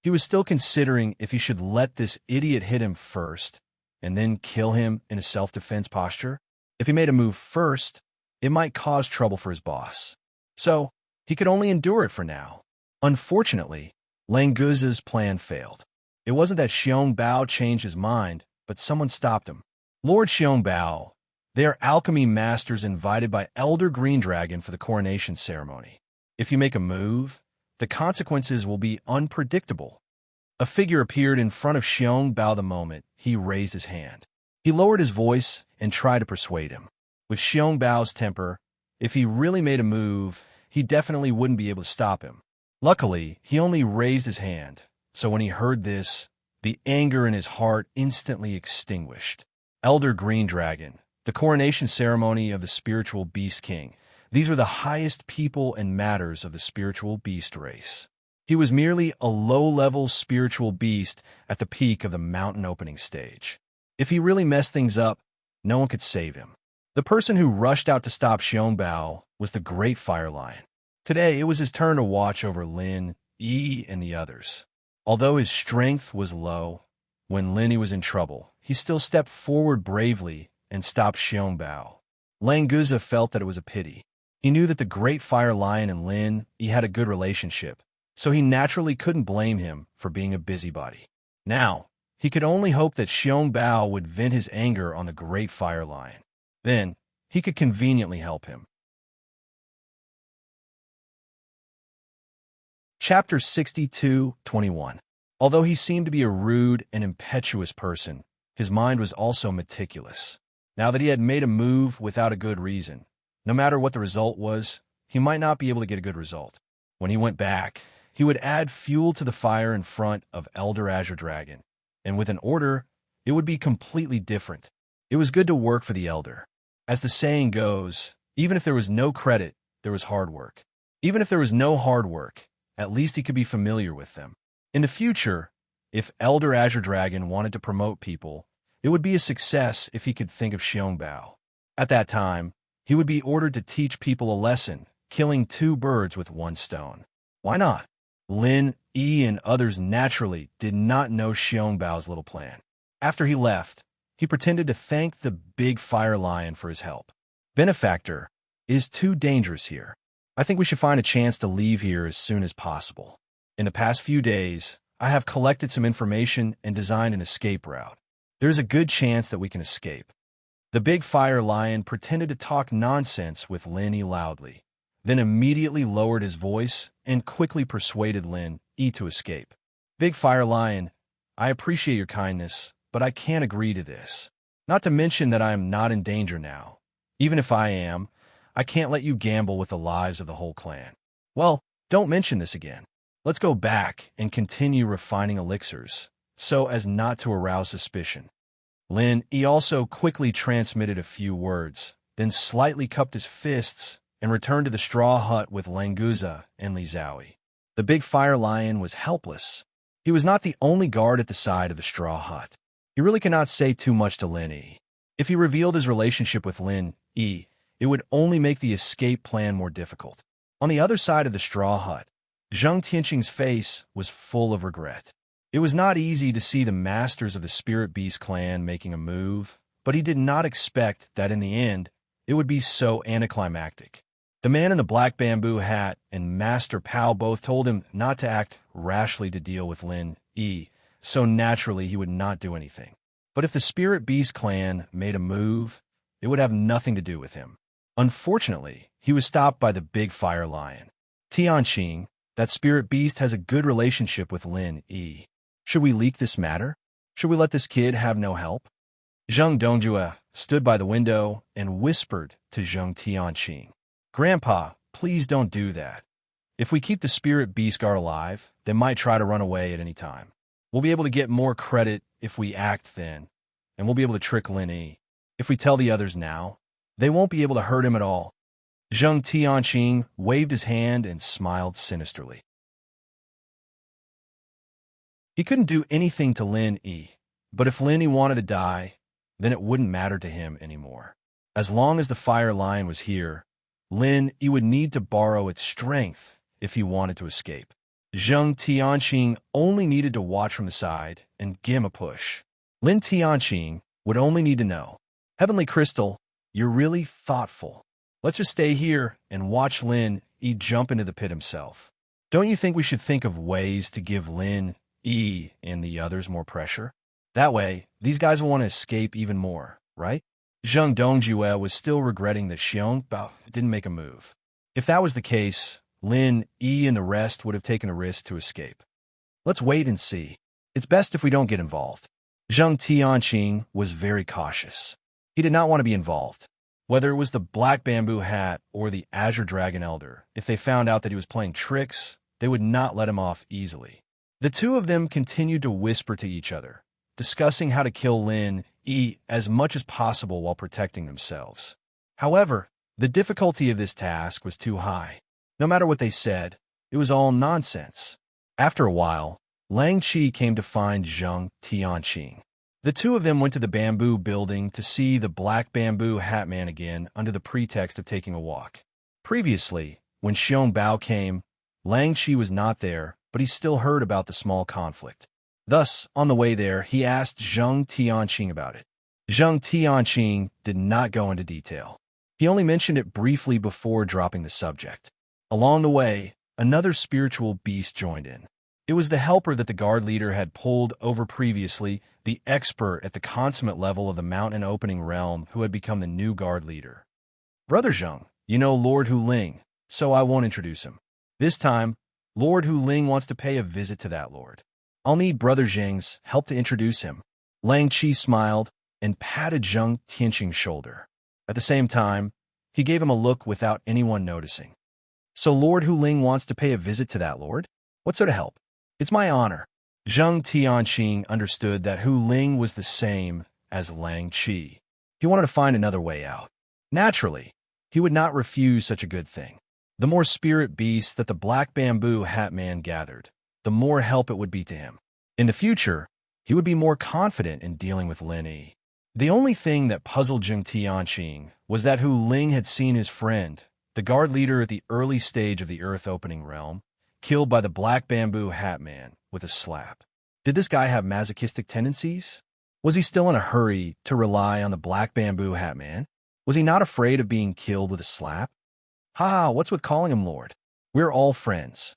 He was still considering if he should let this idiot hit him first and then kill him in a self-defense posture. If he made a move first, it might cause trouble for his boss. So, he could only endure it for now. Unfortunately, Lang Guza's plan failed. It wasn't that Xiongbao changed his mind, but someone stopped him. Lord Xiongbao, they are alchemy masters invited by Elder Green Dragon for the coronation ceremony. If you make a move, the consequences will be unpredictable. A figure appeared in front of Xiongbao the moment he raised his hand. He lowered his voice and tried to persuade him. With Xiongbao's temper, if he really made a move, he definitely wouldn't be able to stop him. Luckily, he only raised his hand, so when he heard this, the anger in his heart instantly extinguished. Elder Green Dragon, the coronation ceremony of the spiritual beast king. These were the highest people and matters of the spiritual beast race. He was merely a low-level spiritual beast at the peak of the mountain opening stage. If he really messed things up, no one could save him. The person who rushed out to stop Xiongbao was the Great Fire Lion. Today, it was his turn to watch over Lin, E, and the others. Although his strength was low, when Lin was in trouble, he still stepped forward bravely and stopped Xiongbao. Lang Guza felt that it was a pity. He knew that the Great Fire Lion and Lin had a good relationship, so he naturally couldn't blame him for being a busybody. Now, he could only hope that Xiongbao would vent his anger on the Great Fire Lion. Then, he could conveniently help him. Chapter 62:21. Although he seemed to be a rude and impetuous person, his mind was also meticulous. Now that he had made a move without a good reason, no matter what the result was, he might not be able to get a good result. When he went back, he would add fuel to the fire in front of Elder Azure Dragon, and with an order, it would be completely different. It was good to work for the Elder. As the saying goes, even if there was no credit, there was hard work. Even if there was no hard work, at least he could be familiar with them. In the future, if Elder Azure Dragon wanted to promote people, it would be a success if he could think of Xiongbao. At that time, he would be ordered to teach people a lesson, killing two birds with one stone. Why not? Lin, E, and others naturally did not know Xiongbao's little plan. After he left, he pretended to thank the Big Fire Lion for his help. Benefactor is too dangerous here. I think we should find a chance to leave here as soon as possible. In the past few days, I have collected some information and designed an escape route. There's a good chance that we can escape. The Big Fire Lion pretended to talk nonsense with Lin loudly, then immediately lowered his voice and quickly persuaded Lin to escape. Big Fire Lion, I appreciate your kindness, but I can't agree to this. Not to mention that I am not in danger now. Even if I am, I can't let you gamble with the lives of the whole clan. Well, don't mention this again. Let's go back and continue refining elixirs, so as not to arouse suspicion. Lin also quickly transmitted a few words, then slightly cupped his fists and returned to the straw hut with Languza and Li Zhaoyi. The big fire lion was helpless. He was not the only guard at the side of the straw hut. He really cannot say too much to Lin Yi. If he revealed his relationship with Lin Yi, it would only make the escape plan more difficult. On the other side of the straw hut, Zheng Tianqing's face was full of regret. It was not easy to see the masters of the Spirit Beast clan making a move, but he did not expect that in the end, it would be so anticlimactic. The man in the black bamboo hat and Master Pao both told him not to act rashly to deal with Lin Yi, so naturally he would not do anything. But if the Spirit Beast clan made a move, it would have nothing to do with him. Unfortunately, he was stopped by the big fire lion. Tianqing, that Spirit Beast has a good relationship with Lin Yi. Should we leak this matter? Should we let this kid have no help? Zheng Dongjue stood by the window and whispered to Zheng Tianqing, "Grandpa, please don't do that. If we keep the Spirit Beast guard alive, they might try to run away at any time. We'll be able to get more credit if we act then, and we'll be able to trick Lin Yi. If we tell the others now, they won't be able to hurt him at all." Zheng Tianqing waved his hand and smiled sinisterly. He couldn't do anything to Lin Yi, but if Lin Yi wanted to die, then it wouldn't matter to him anymore. As long as the fire lion was here, Lin Yi would need to borrow its strength if he wanted to escape. Zheng Tianqing only needed to watch from the side and give him a push. Lin Tianqing would only need to know, "Heavenly Crystal, you're really thoughtful. Let's just stay here and watch Lin Yi jump into the pit himself. Don't you think we should think of ways to give Lin Yi and the others more pressure? That way, these guys will want to escape even more, right?" Zheng Dongjue was still regretting that Xiong Bao didn't make a move. If that was the case, Lin Yi and the rest would have taken a risk to escape. "Let's wait and see. It's best if we don't get involved." Zheng Tianqing was very cautious. He did not want to be involved. Whether it was the Black Bamboo Hat or the Azure Dragon Elder, if they found out that he was playing tricks, they would not let him off easily. The two of them continued to whisper to each other, discussing how to kill Lin Yi as much as possible while protecting themselves. However, the difficulty of this task was too high. No matter what they said, it was all nonsense. After a while, Lang Qi came to find Zheng Tianqing. The two of them went to the bamboo building to see the Black Bamboo Hat Man again under the pretext of taking a walk. Previously, when Xiong Bao came, Lang Qi was not there, but he still heard about the small conflict. Thus, on the way there, he asked Zheng Tianqing about it. Zheng Tianqing did not go into detail. He only mentioned it briefly before dropping the subject. Along the way, another spiritual beast joined in. It was the helper that the guard leader had pulled over previously, the expert at the consummate level of the mountain opening realm who had become the new guard leader. "Brother Zheng, you know Lord Hu Ling, so I won't introduce him. This time, Lord Hu Ling wants to pay a visit to that lord. I'll need Brother Zheng's help to introduce him." Lang Qi smiled and patted Zheng Tianqing's shoulder. At the same time, he gave him a look without anyone noticing. "So Lord Hu Ling wants to pay a visit to that lord? What sort of help?" "It's my honor." Zheng Tianqing understood that Hu Ling was the same as Lang Qi. He wanted to find another way out. Naturally, he would not refuse such a good thing. The more spirit beasts that the Black Bamboo Hat Man gathered, the more help it would be to him. In the future, he would be more confident in dealing with Lin Yi. The only thing that puzzled Zheng Tianqing was that Hu Ling had seen his friend, the guard leader at the early stage of the Earth Opening Realm, killed by the Black Bamboo Hat Man with a slap. Did this guy have masochistic tendencies? Was he still in a hurry to rely on the Black Bamboo Hat Man? Was he not afraid of being killed with a slap? Ha, what's with calling him Lord? We're all friends.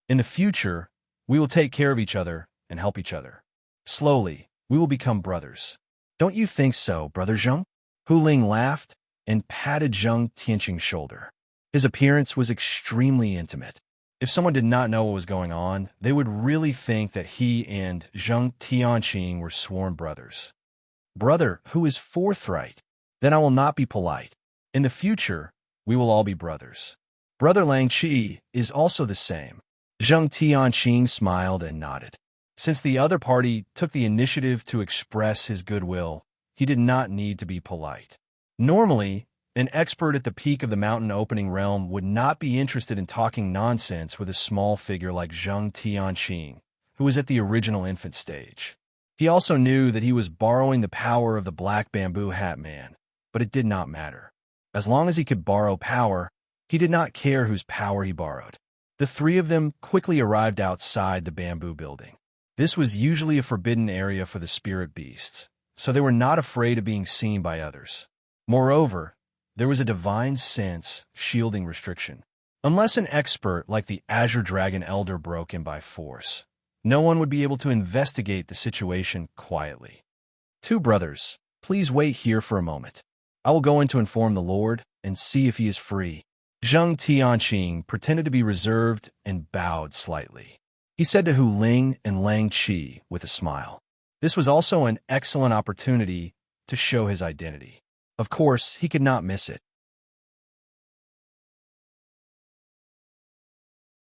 In the future, we will take care of each other and help each other. Slowly, we will become brothers. Don't you think so, Brother Zheng? Hu Ling laughed and patted Zheng Tianqing's shoulder. His appearance was extremely intimate. If someone did not know what was going on, they would really think that he and Zheng Tianqing were sworn brothers. Brother who is forthright, then I will not be polite. In the future, we will all be brothers. Brother Lang Qi is also the same. Zheng Tianqing smiled and nodded. Since the other party took the initiative to express his goodwill, he did not need to be polite. Normally, An expert at the peak of the mountain opening realm would not be interested in talking nonsense with a small figure like Zheng Tianqing, who was at the original infant stage. He also knew that he was borrowing the power of the Black Bamboo Hat Man, but it did not matter. As long as he could borrow power, he did not care whose power he borrowed. The three of them quickly arrived outside the bamboo building. This was usually a forbidden area for the spirit beasts, so they were not afraid of being seen by others. Moreover, there was a divine sense shielding restriction. Unless an expert like the Azure Dragon Elder broke in by force, no one would be able to investigate the situation quietly. Two brothers, please wait here for a moment. I will go in to inform the Lord and see if he is free. Zheng Tianqing pretended to be reserved and bowed slightly. He said to Hu Ling and Lang Qi with a smile. This was also an excellent opportunity to show his identity. Of course, he could not miss it.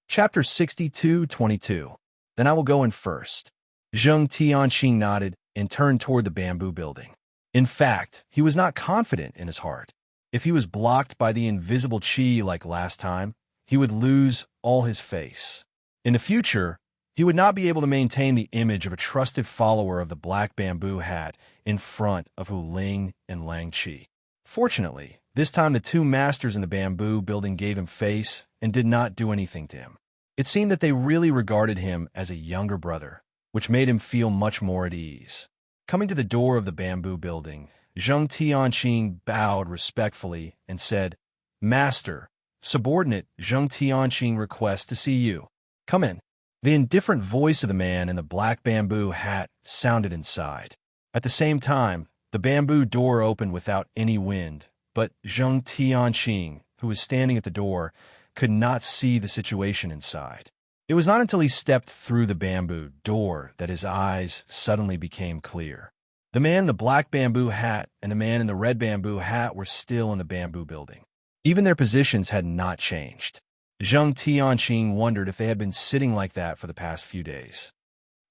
Chapter 62:22. Then I will go in first. Zheng Tianqing nodded and turned toward the bamboo building. In fact, he was not confident in his heart. If he was blocked by the invisible qi like last time, he would lose all his face. In the future, he would not be able to maintain the image of a trusted follower of the Black Bamboo Hat in front of Hu Ling and Lang Qi. Fortunately, this time the two masters in the bamboo building gave him face and did not do anything to him. It seemed that they really regarded him as a younger brother, which made him feel much more at ease. Coming to the door of the bamboo building, Zheng Tianqing bowed respectfully and said, "Master, subordinate Zheng Tianqing requests to see you. Come in." The indifferent voice of the man in the black bamboo hat sounded inside. At the same time, the bamboo door opened without any wind, but Zheng Tianqing, who was standing at the door, could not see the situation inside. It was not until he stepped through the bamboo door that his eyes suddenly became clear. The man in the black bamboo hat and the man in the red bamboo hat were still in the bamboo building. Even their positions had not changed. Zheng Tianqing wondered if they had been sitting like that for the past few days.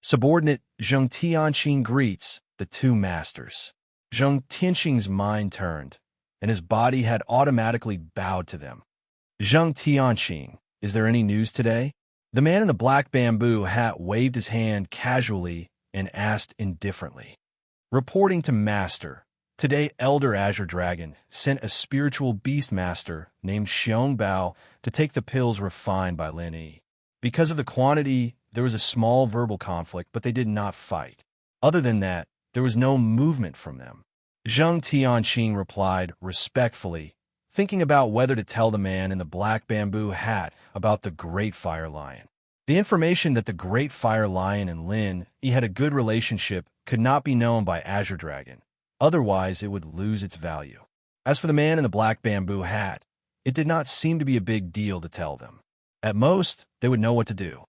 Subordinate Zheng Tianqing greets the two masters. Zheng Tianqing's mind turned, and his body had automatically bowed to them. Zheng Tianqing, is there any news today? The man in the black bamboo hat waved his hand casually and asked indifferently. Reporting to Master, today Elder Azure Dragon sent a spiritual beast master named Xiong Bao to take the pills refined by Lin Yi. Because of the quantity, there was a small verbal conflict, but they did not fight. Other than that, there was no movement from them. Zheng Tianqing replied respectfully, thinking about whether to tell the man in the black bamboo hat about the Great Fire Lion. The information that the Great Fire Lion and Lin Yi had a good relationship could not be known by Azure Dragon. Otherwise, it would lose its value. As for the man in the black bamboo hat, it did not seem to be a big deal to tell them. At most, they would know what to do.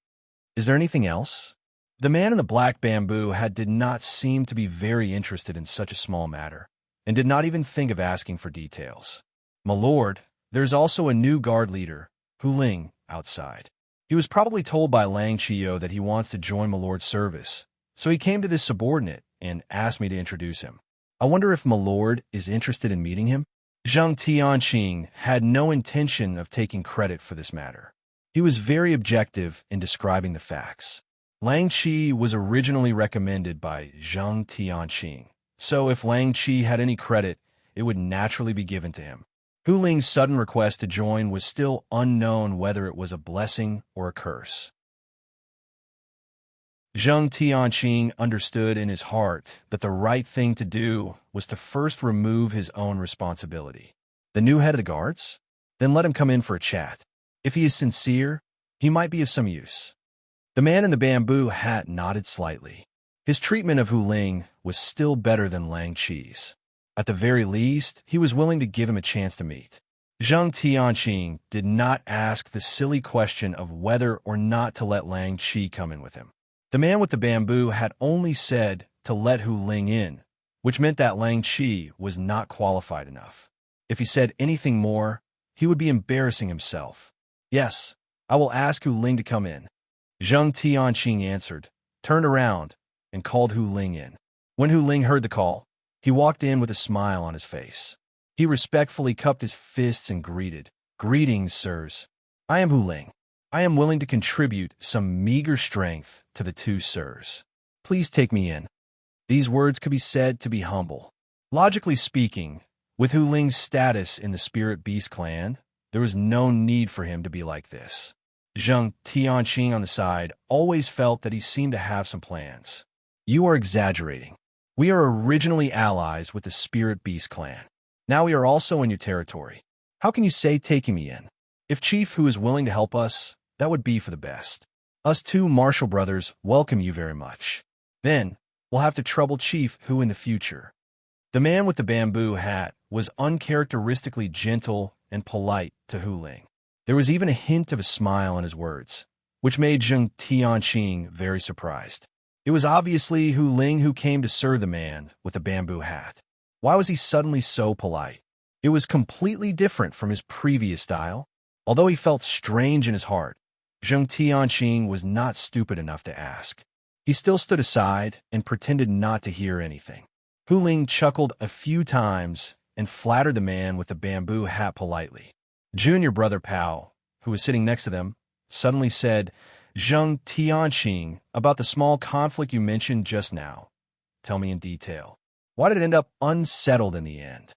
Is there anything else? The man in the black bamboo hat did not seem to be very interested in such a small matter, and did not even think of asking for details. My lord, there's also a new guard leader, Hu Ling, outside. He was probably told by Lang Qiyo that he wants to join my lord's service, so he came to this subordinate and asked me to introduce him. I wonder if my lord is interested in meeting him? Zheng Tianqing had no intention of taking credit for this matter. He was very objective in describing the facts. Lang Qi was originally recommended by Zheng Tianqing, so if Lang Qi had any credit, it would naturally be given to him. Hu Ling's sudden request to join was still unknown whether it was a blessing or a curse. Zheng Tianqing understood in his heart that the right thing to do was to first remove his own responsibility. The new head of the guards? Then let him come in for a chat. If he is sincere, he might be of some use. The man in the bamboo hat nodded slightly. His treatment of Hu Ling was still better than Lang Qi's. At the very least, he was willing to give him a chance to meet. Zheng Tianqing did not ask the silly question of whether or not to let Lang Qi come in with him. The man with the bamboo had only said to let Hu Ling in, which meant that Lang Qi was not qualified enough. If he said anything more, he would be embarrassing himself. Yes, I will ask Hu Ling to come in. Zheng Tianqing answered, turned around, and called Hu Ling in. When Hu Ling heard the call, he walked in with a smile on his face. He respectfully cupped his fists and greeted, "Greetings, sirs. I am Hu Ling. I am willing to contribute some meager strength to the two sirs. Please take me in." These words could be said to be humble. Logically speaking, with Hu Ling's status in the Spirit Beast clan, there was no need for him to be like this. Zheng Tianqing on the side always felt that he seemed to have some plans. "You are exaggerating. We are originally allies with the Spirit Beast clan. Now we are also in your territory. How can you say taking me in? If Chief Hu is willing to help us, that would be for the best. Us two Marshall brothers welcome you very much. Then, we'll have to trouble Chief Hu in the future." The man with the bamboo hat was uncharacteristically gentle and polite to Hu Ling. There was even a hint of a smile in his words, which made Zheng Tianqing very surprised. It was obviously Hu Ling who came to serve the man with the bamboo hat. Why was he suddenly so polite? It was completely different from his previous style. Although he felt strange in his heart, Zheng Tianqing was not stupid enough to ask. He still stood aside and pretended not to hear anything. Hu Ling chuckled a few times and flattered the man with the bamboo hat politely. Junior brother Pao, who was sitting next to them, suddenly said, "Zheng Tianqing, about the small conflict you mentioned just now. Tell me in detail. Why did it end up unsettled in the end?"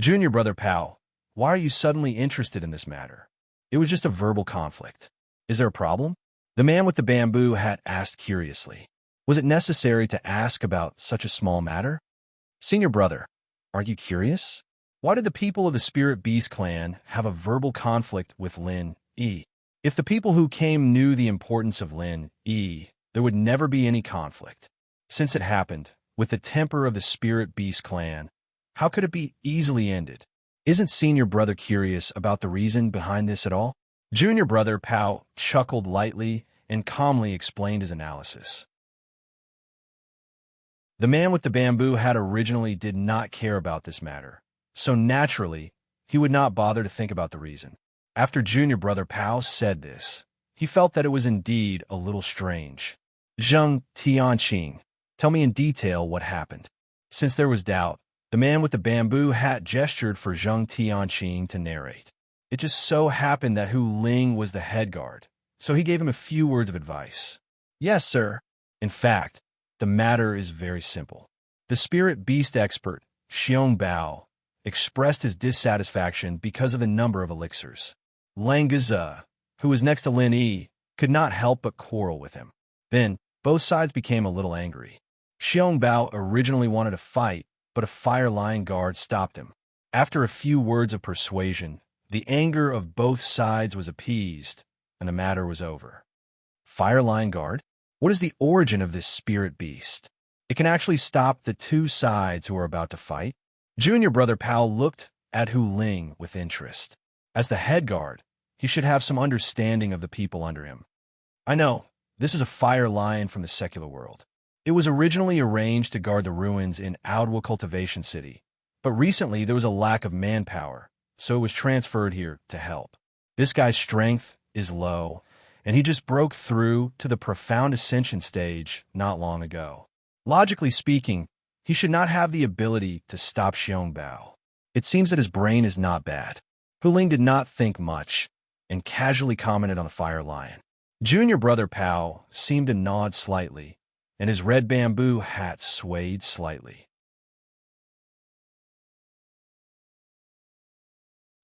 "Junior brother Pao, why are you suddenly interested in this matter? It was just a verbal conflict. Is there a problem?" The man with the bamboo hat asked curiously. Was it necessary to ask about such a small matter? "Senior brother, aren't you curious? Why did the people of the Spirit Beast clan have a verbal conflict with Lin Yi? If the people who came knew the importance of Lin Yi, there would never be any conflict. Since it happened, with the temper of the Spirit Beast clan, how could it be easily ended? Isn't senior brother curious about the reason behind this at all?" Junior brother Pao chuckled lightly and calmly explained his analysis. The man with the bamboo hat originally did not care about this matter, so naturally, he would not bother to think about the reason. After junior brother Pao said this, he felt that it was indeed a little strange. "Zheng Tianqing, tell me in detail what happened." Since there was doubt, the man with the bamboo hat gestured for Zheng Tianqing to narrate. It just so happened that Hu Ling was the head guard, so he gave him a few words of advice. "Yes, sir. In fact, the matter is very simple. The Spirit Beast expert, Xiong Bao, expressed his dissatisfaction because of the number of elixirs. Lang Ge, who was next to Lin Yi, could not help but quarrel with him. Then, both sides became a little angry. Xiong Bao originally wanted to fight, but a Fire Lion guard stopped him. After a few words of persuasion, the anger of both sides was appeased, and the matter was over." Fire Lion guard? What is the origin of this spirit beast? It can actually stop the two sides who are about to fight? Junior brother Pao looked at Hu Ling with interest. As the head guard, he should have some understanding of the people under him. "I know, this is a fire lion from the secular world. It was originally arranged to guard the ruins in Outwa Cultivation City, but recently there was a lack of manpower, so it was transferred here to help. This guy's strength is low, and he just broke through to the profound ascension stage not long ago. Logically speaking, he should not have the ability to stop Xiong Bao. It seems that his brain is not bad." Hu Ling did not think much and casually commented on the fire lion. Junior brother Pao seemed to nod slightly, and his red bamboo hat swayed slightly.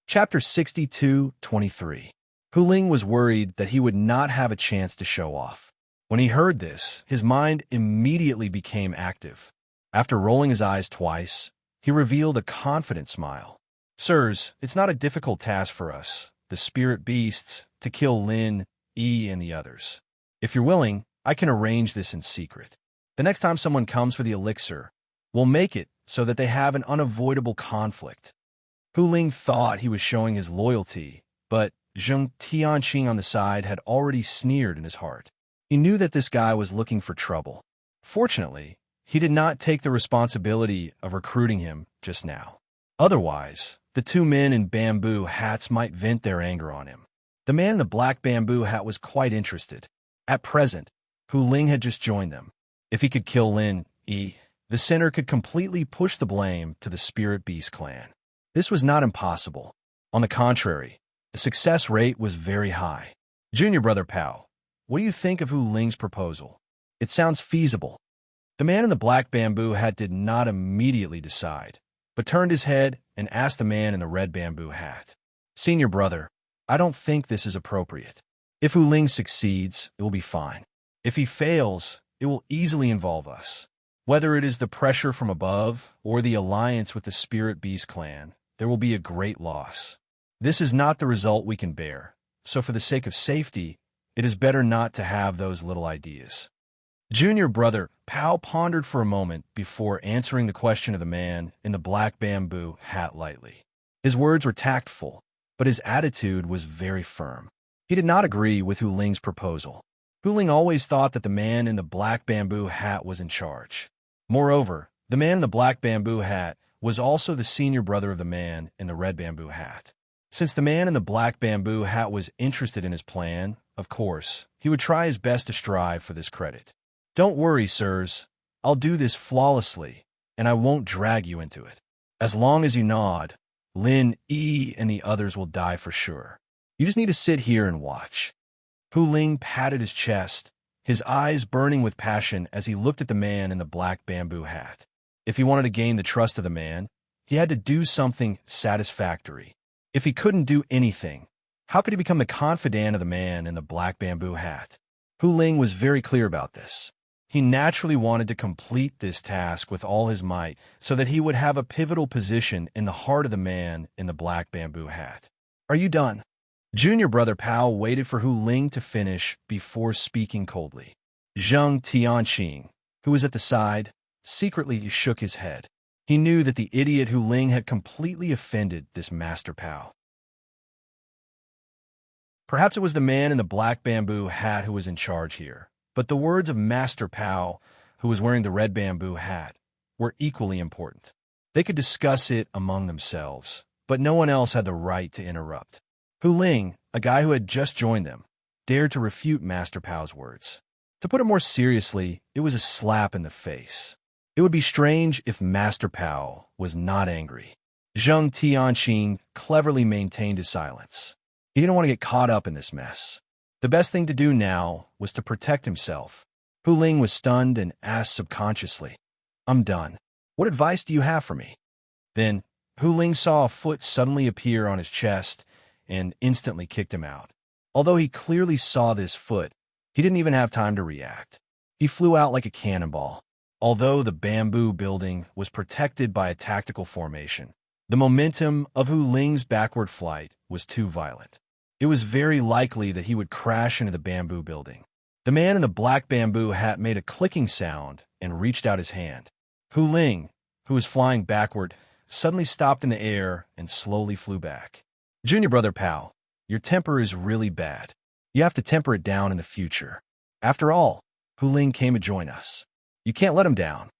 Chapter 62-23. Hu Ling was worried that he would not have a chance to show off. When he heard this, his mind immediately became active. After rolling his eyes twice, he revealed a confident smile. "Sirs, it's not a difficult task for us, the spirit beasts, to kill Lin, Yi, and the others. If you're willing, I can arrange this in secret. The next time someone comes for the elixir, we'll make it so that they have an unavoidable conflict." Hu Ling thought he was showing his loyalty, but Zheng Tianqing on the side had already sneered in his heart. He knew that this guy was looking for trouble. Fortunately, he did not take the responsibility of recruiting him just now. Otherwise, the two men in bamboo hats might vent their anger on him. The man in the black bamboo hat was quite interested. At present, Hu Ling had just joined them. If he could kill Lin Yi, the center could completely push the blame to the Spirit Beast clan. This was not impossible. On the contrary, the success rate was very high. Junior brother Pao, what do you think of Hu Ling's proposal? It sounds feasible. The man in the black bamboo hat did not immediately decide, but turned his head and asked the man in the red bamboo hat. Senior brother, I don't think this is appropriate. If Hu Ling succeeds, it will be fine. If he fails, it will easily involve us. Whether it is the pressure from above or the alliance with the Spirit Beast clan, there will be a great loss. This is not the result we can bear, so for the sake of safety, it is better not to have those little ideas. Junior brother Pao pondered for a moment before answering the question of the man in the black bamboo hat lightly. His words were tactful, but his attitude was very firm. He did not agree with Hu Ling's proposal. Hu Ling always thought that the man in the black bamboo hat was in charge. Moreover, the man in the black bamboo hat was also the senior brother of the man in the red bamboo hat. Since the man in the black bamboo hat was interested in his plan, of course, he would try his best to strive for this credit. Don't worry, sirs. I'll do this flawlessly, and I won't drag you into it. As long as you nod, Lin Yi and the others will die for sure. You just need to sit here and watch. Hu Ling patted his chest, his eyes burning with passion as he looked at the man in the black bamboo hat. If he wanted to gain the trust of the man, he had to do something satisfactory. If he couldn't do anything, how could he become the confidant of the man in the black bamboo hat? Hu Ling was very clear about this. He naturally wanted to complete this task with all his might so that he would have a pivotal position in the heart of the man in the black bamboo hat. Are you done? Junior brother Pao waited for Hu Ling to finish before speaking coldly. Zheng Tianqing, who was at the side, secretly shook his head. He knew that the idiot Hu Ling had completely offended this Master Pao. Perhaps it was the man in the black bamboo hat who was in charge here. But the words of Master Pao, who was wearing the red bamboo hat, were equally important. They could discuss it among themselves, but no one else had the right to interrupt. Hu Ling, a guy who had just joined them, dared to refute Master Pao's words. To put it more seriously, it was a slap in the face. It would be strange if Master Pao was not angry. Zheng Tianqing cleverly maintained his silence. He didn't want to get caught up in this mess. The best thing to do now was to protect himself. Hu Ling was stunned and asked subconsciously, I'm done. What advice do you have for me? Then, Hu Ling saw a foot suddenly appear on his chest and instantly kicked him out. Although he clearly saw this foot, he didn't even have time to react. He flew out like a cannonball. Although the bamboo building was protected by a tactical formation, the momentum of Hu Ling's backward flight was too violent. It was very likely that he would crash into the bamboo building. The man in the black bamboo hat made a clicking sound and reached out his hand. Hu Ling, who was flying backward, suddenly stopped in the air and slowly flew back. Junior brother Pao, your temper is really bad. You have to temper it down in the future. After all, Hu Ling came to join us. You can't let him down.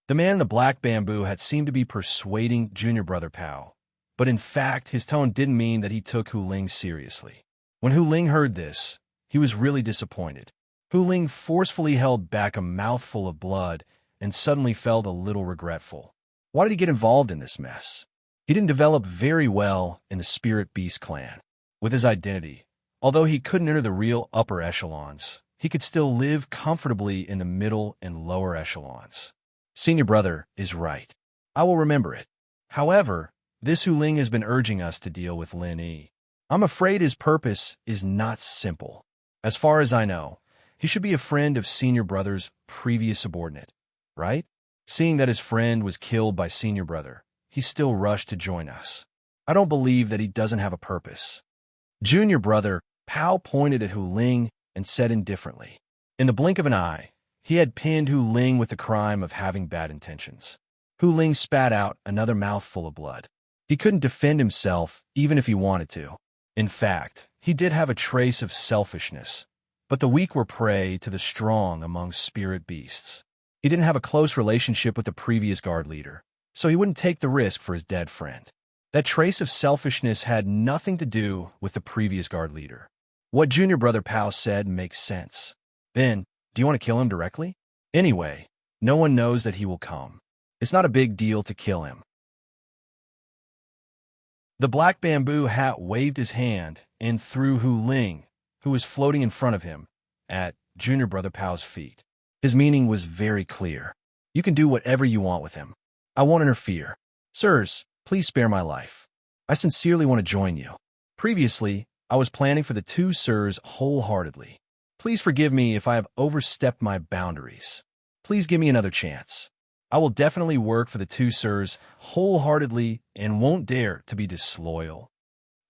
The man in the black bamboo hat seemed to be persuading Junior brother Pao. But in fact, his tone didn't mean that he took Hu Ling seriously. When Hu Ling heard this, he was really disappointed. Hu Ling forcefully held back a mouthful of blood and suddenly felt a little regretful. Why did he get involved in this mess? He didn't develop very well in the Spirit Beast clan. With his identity, although he couldn't enter the real upper echelons, he could still live comfortably in the middle and lower echelons. Senior brother is right. I will remember it. However, this Hu Ling has been urging us to deal with Lin Yi. I'm afraid his purpose is not simple. As far as I know, he should be a friend of Senior Brother's previous subordinate, right? Seeing that his friend was killed by Senior Brother, he still rushed to join us. I don't believe that he doesn't have a purpose. Junior Brother Pao pointed at Hu Ling and said indifferently. In the blink of an eye, he had pinned Hu Ling with the crime of having bad intentions. Hu Ling spat out another mouthful of blood. He couldn't defend himself even if he wanted to. In fact, he did have a trace of selfishness, but the weak were prey to the strong among spirit beasts. He didn't have a close relationship with the previous guard leader, so he wouldn't take the risk for his dead friend. That trace of selfishness had nothing to do with the previous guard leader. What Junior Brother Pao said makes sense. Then, do you want to kill him directly? Anyway, no one knows that he will come. It's not a big deal to kill him. The black bamboo hat waved his hand and threw Hu Ling, who was floating in front of him, at Junior Brother Pao's feet. His meaning was very clear. You can do whatever you want with him. I won't interfere. Sirs, please spare my life. I sincerely want to join you. Previously, I was planning for the two sirs wholeheartedly. Please forgive me if I have overstepped my boundaries. Please give me another chance. I will definitely work for the two sirs wholeheartedly and won't dare to be disloyal.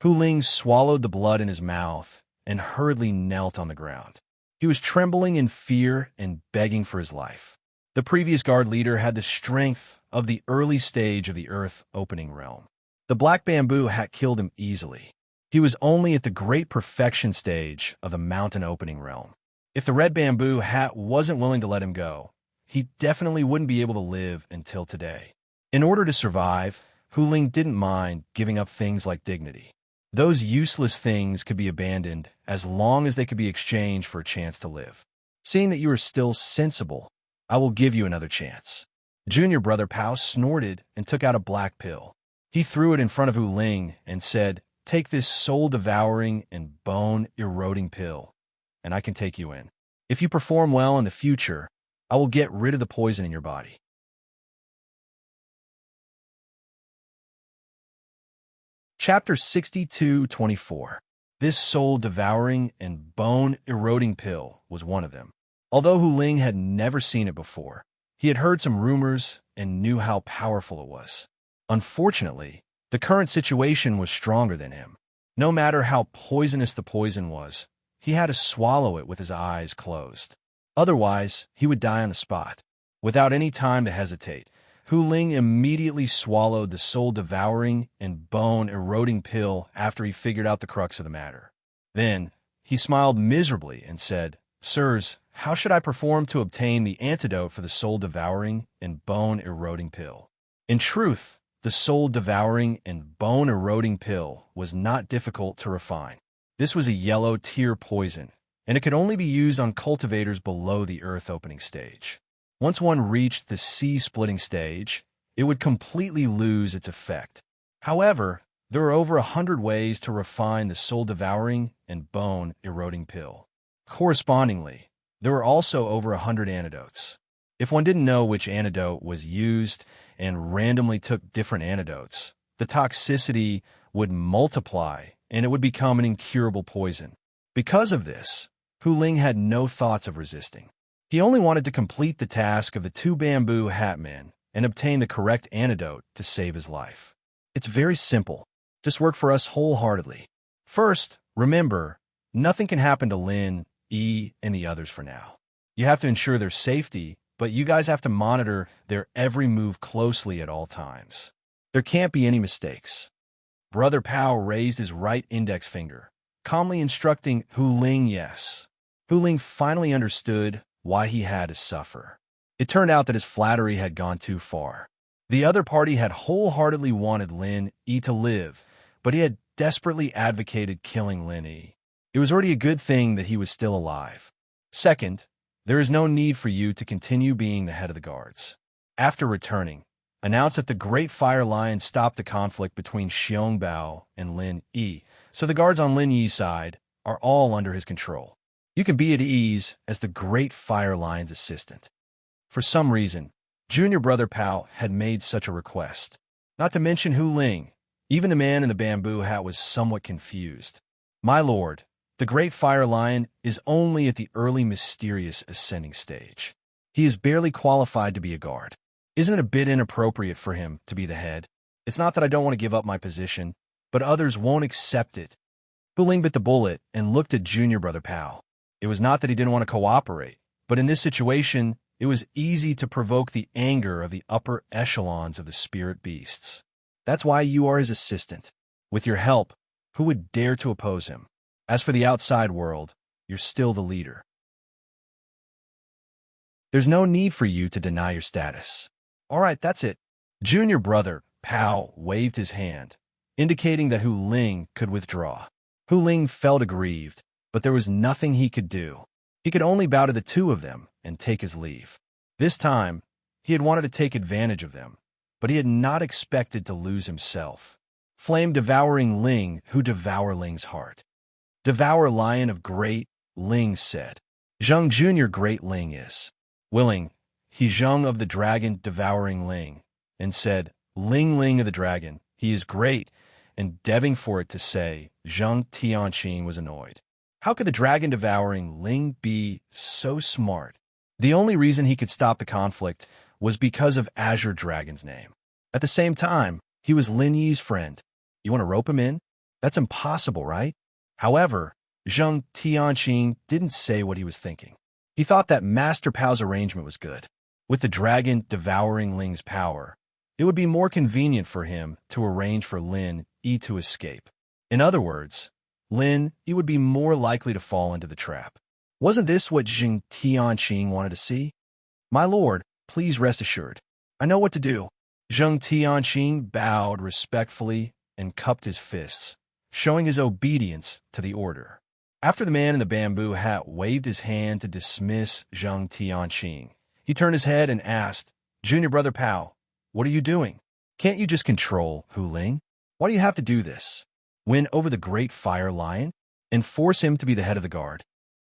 Hu Ling swallowed the blood in his mouth and hurriedly knelt on the ground. He was trembling in fear and begging for his life. The previous guard leader had the strength of the early stage of the earth opening realm. The black bamboo had killed him easily. He was only at the great perfection stage of the mountain opening realm. If the red bamboo hat wasn't willing to let him go, he definitely wouldn't be able to live until today. In order to survive, Hu Ling didn't mind giving up things like dignity. Those useless things could be abandoned as long as they could be exchanged for a chance to live. Seeing that you are still sensible, I will give you another chance. Junior Brother Pao snorted and took out a black pill. He threw it in front of Hu Ling and said, "Take this soul-devouring and bone-eroding pill, and I can take you in. If you perform well in the future, I will get rid of the poison in your body." Chapter 62-24. This soul-devouring and bone-eroding pill was one of them. Although Hu Ling had never seen it before, he had heard some rumors and knew how powerful it was. Unfortunately, the current situation was stronger than him. No matter how poisonous the poison was, he had to swallow it with his eyes closed. Otherwise, he would die on the spot. Without any time to hesitate, Hu Ling immediately swallowed the soul-devouring and bone-eroding pill after he figured out the crux of the matter. Then, he smiled miserably and said, "Sirs, how should I perform to obtain the antidote for the soul-devouring and bone-eroding pill?" In truth, the soul-devouring and bone-eroding pill was not difficult to refine. This was a yellow tear poison, and it could only be used on cultivators below the earth opening stage. Once one reached the sea-splitting stage, it would completely lose its effect. However, there are over 100 ways to refine the soul-devouring and bone-eroding pill. Correspondingly, there were also over 100 antidotes. If one didn't know which antidote was used and randomly took different antidotes, the toxicity would multiply and it would become an incurable poison. Because of this, Hu Ling had no thoughts of resisting. He only wanted to complete the task of the two bamboo hat men and obtain the correct antidote to save his life. It's very simple. Just work for us wholeheartedly. First, remember, nothing can happen to Lin, Yi, and the others for now. You have to ensure their safety, but you guys have to monitor their every move closely at all times. There can't be any mistakes. Brother Pao raised his right index finger, calmly instructing Hu Ling yes. Hu Ling finally understood why he had to suffer. It turned out that his flattery had gone too far. The other party had wholeheartedly wanted Lin Yi to live, but he had desperately advocated killing Lin Yi. It was already a good thing that he was still alive. Second, there is no need for you to continue being the head of the guards. After returning, announce that the Great Fire Lion stopped the conflict between Xiong Bao and Lin Yi, so the guards on Lin Yi's side are all under his control. You can be at ease as the Great Fire Lion's assistant. For some reason, Junior Brother Pao had made such a request. Not to mention Hu Ling. Even the man in the bamboo hat was somewhat confused. My lord, the Great Fire Lion is only at the early mysterious ascending stage. He is barely qualified to be a guard. Isn't it a bit inappropriate for him to be the head? It's not that I don't want to give up my position, but others won't accept it. Hu Ling bit the bullet and looked at Junior Brother Pao. It was not that he didn't want to cooperate, but in this situation, it was easy to provoke the anger of the upper echelons of the spirit beasts. That's why you are his assistant. With your help, who would dare to oppose him? As for the outside world, you're still the leader. There's no need for you to deny your status. All right, that's it. Junior Brother Pao waved his hand, indicating that Hu Ling could withdraw. Hu Ling felt aggrieved, but there was nothing he could do. He could only bow to the two of them and take his leave. This time, he had wanted to take advantage of them, but he had not expected to lose himself. flame-devouring Ling who devour Ling's heart. Devour lion of great, Ling said. Zheng Jr. Great Ling is willing. He Zheng of the dragon devouring Ling, and said, Ling Ling of the dragon, he is great, endeavoring for it to say, Zheng Tianqing was annoyed. How could the dragon devouring Ling be so smart? The only reason he could stop the conflict was because of Azure Dragon's name. At the same time, he was Lin Yi's friend. You want to rope him in? That's impossible, right? However, Zheng Tianqing didn't say what he was thinking. He thought that Master Pao's arrangement was good. With the dragon devouring Ling's power, it would be more convenient for him to arrange for Lin Yi to escape. In other words, Lin Yi would be more likely to fall into the trap. Wasn't this what Zheng Tianqing wanted to see? My lord, please rest assured. I know what to do. Zheng Tianqing bowed respectfully and cupped his fists, showing his obedience to the order. After the man in the bamboo hat waved his hand to dismiss Zheng Tianqing, he turned his head and asked, Junior Brother Pao, what are you doing? Can't you just control Hu Ling? Why do you have to do this? Win over the great fire lion and force him to be the head of the guard?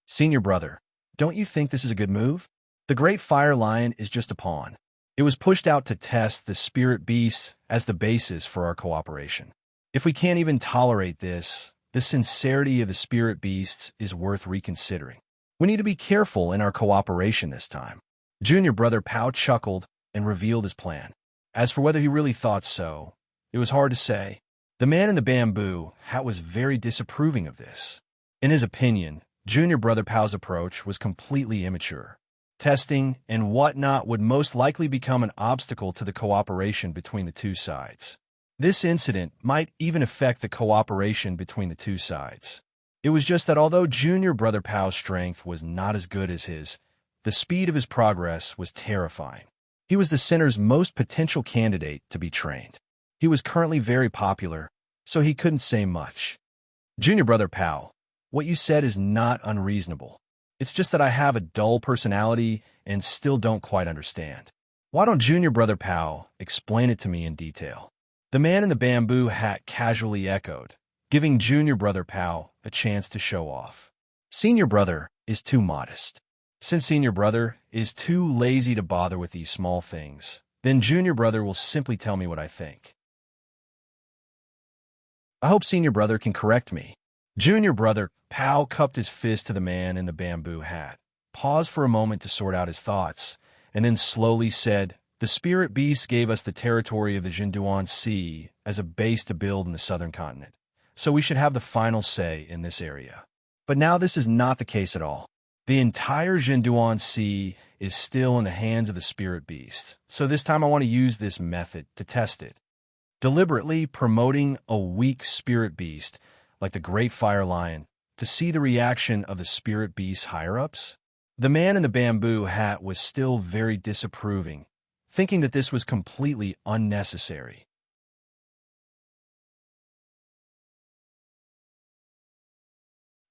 Senior brother, don't you think this is a good move? The great fire lion is just a pawn. It was pushed out to test the spirit beast as the basis for our cooperation. If we can't even tolerate this, the sincerity of the spirit beasts is worth reconsidering. We need to be careful in our cooperation this time. Junior Brother Pao chuckled and revealed his plan. As for whether he really thought so, it was hard to say. The man in the bamboo hat was very disapproving of this. In his opinion, Junior Brother Pao's approach was completely immature. Testing and whatnot would most likely become an obstacle to the cooperation between the two sides. This incident might even affect the cooperation between the two sides. It was just that although Junior Brother Pao's strength was not as good as his, the speed of his progress was terrifying. He was the center's most potential candidate to be trained. He was currently very popular, so he couldn't say much. Junior Brother Pao, what you said is not unreasonable. It's just that I have a dull personality and still don't quite understand. Why don't Junior Brother Pao explain it to me in detail? The man in the bamboo hat casually echoed, giving Junior Brother Pao a chance to show off. Senior Brother is too modest. Since Senior Brother is too lazy to bother with these small things, then Junior Brother will simply tell me what I think. I hope Senior Brother can correct me. Junior Brother Pao cupped his fist to the man in the bamboo hat, paused for a moment to sort out his thoughts, and then slowly said, The spirit beast gave us the territory of the Jinduan Sea as a base to build in the southern continent, so we should have the final say in this area. But now this is not the case at all. The entire Jinduan Sea is still in the hands of the spirit beast, so this time I want to use this method to test it. Deliberately promoting a weak spirit beast, like the Great Fire Lion, to see the reaction of the spirit beast's higher-ups? The man in the bamboo hat was still very disapproving, thinking that this was completely unnecessary.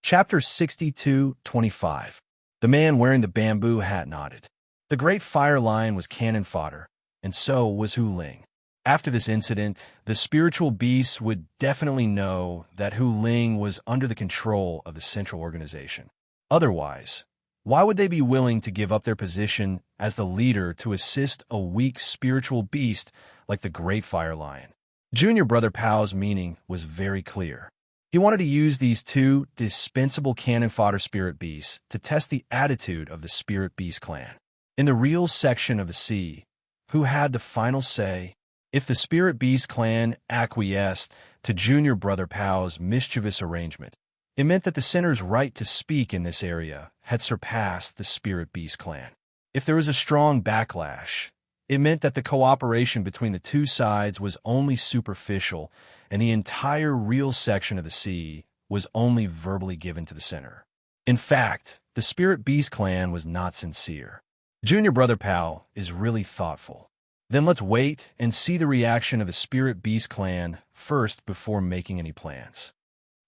Chapter 62-25. The man wearing the bamboo hat nodded. The Great Fire Lion was cannon fodder, and so was Hu Ling. After this incident, the spiritual beasts would definitely know that Hu Ling was under the control of the central organization. Otherwise, why would they be willing to give up their position as the leader to assist a weak spiritual beast like the Great Fire Lion? Junior Brother Pao's meaning was very clear. He wanted to use these two dispensable cannon fodder spirit beasts to test the attitude of the spirit beast clan. In the real section of the sea, who had the final say? If the Spirit Beast clan acquiesced to Junior Brother Pao's mischievous arrangement, it meant that the center's right to speak in this area had surpassed the Spirit Beast clan. If there was a strong backlash, it meant that the cooperation between the two sides was only superficial and the entire real section of the sea was only verbally given to the center. In fact, the Spirit Beast clan was not sincere. Junior Brother Pao is really thoughtful. Then let's wait and see the reaction of the Spirit Beast clan first before making any plans.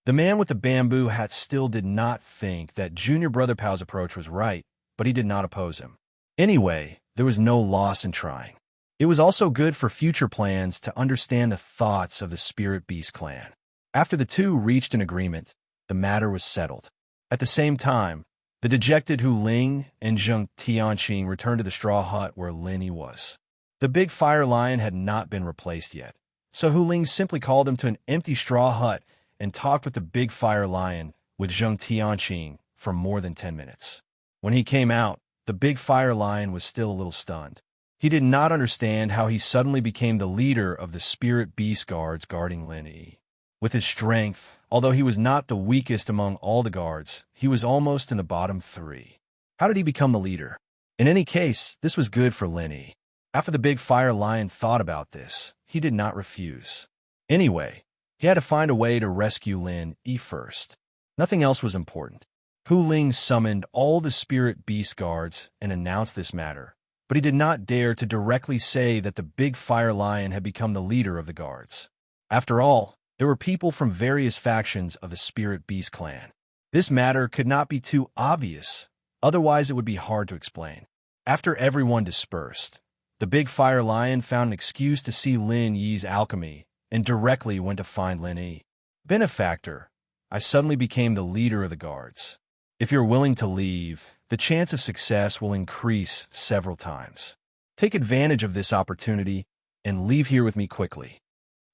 The man with the bamboo hat still did not think that Junior Brother Pao's approach was right, but he did not oppose him. Anyway, there was no loss in trying. It was also good for future plans to understand the thoughts of the Spirit Beast clan. After the two reached an agreement, the matter was settled. At the same time, the dejected Hu Ling and Zheng Tianqing returned to the straw hut where Lin Yi was. The big fire lion had not been replaced yet, so Hu Ling simply called him to an empty straw hut and talked with the big fire lion with Zheng Tianqing for more than 10 minutes. When he came out, the big fire lion was still a little stunned. He did not understand how he suddenly became the leader of the Spirit Beast guards guarding Lin Yi. With his strength, although he was not the weakest among all the guards, he was almost in the bottom 3. How did he become the leader? In any case, this was good for Lin Yi. After the big fire lion thought about this, he did not refuse. Anyway, he had to find a way to rescue Lin Yi first. Nothing else was important. Hu Ling summoned all the Spirit Beast guards and announced this matter, but he did not dare to directly say that the big fire lion had become the leader of the guards. After all, there were people from various factions of the Spirit Beast clan. This matter could not be too obvious, otherwise it would be hard to explain. After everyone dispersed, the big fire lion found an excuse to see Lin Yi's alchemy and directly went to find Lin Yi. Benefactor, I suddenly became the leader of the guards. If you're willing to leave, the chance of success will increase several times. Take advantage of this opportunity and leave here with me quickly.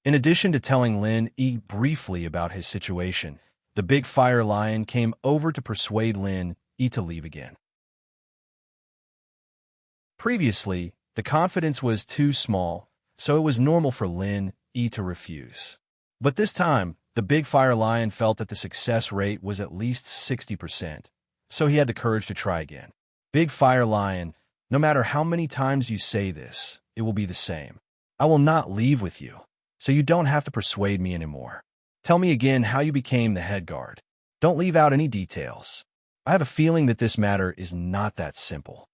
In addition to telling Lin Yi briefly about his situation, the big fire lion came over to persuade Lin Yi to leave again. Previously, the confidence was too small, so it was normal for Lin Yi to refuse. But this time, the big fire lion felt that the success rate was at least 60%, so he had the courage to try again. Big fire lion, no matter how many times you say this, it will be the same. I will not leave with you, so you don't have to persuade me anymore. Tell me again how you became the head guard. Don't leave out any details. I have a feeling that this matter is not that simple.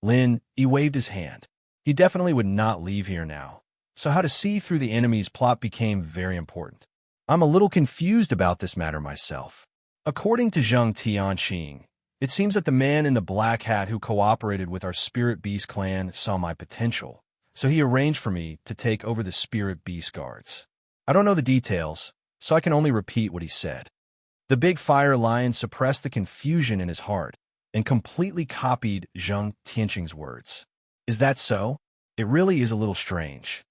Lin Yi waved his hand. He definitely would not leave here now, so how to see through the enemy's plot became very important. I'm a little confused about this matter myself. According to Zheng Tianqing, it seems that the man in the black hat who cooperated with our Spirit Beast clan saw my potential, so he arranged for me to take over the Spirit Beast guards. I don't know the details, so I can only repeat what he said. The big fire lion suppressed the confusion in his heart and completely copied Zheng Tianqing's words. Is that so? It really is a little strange.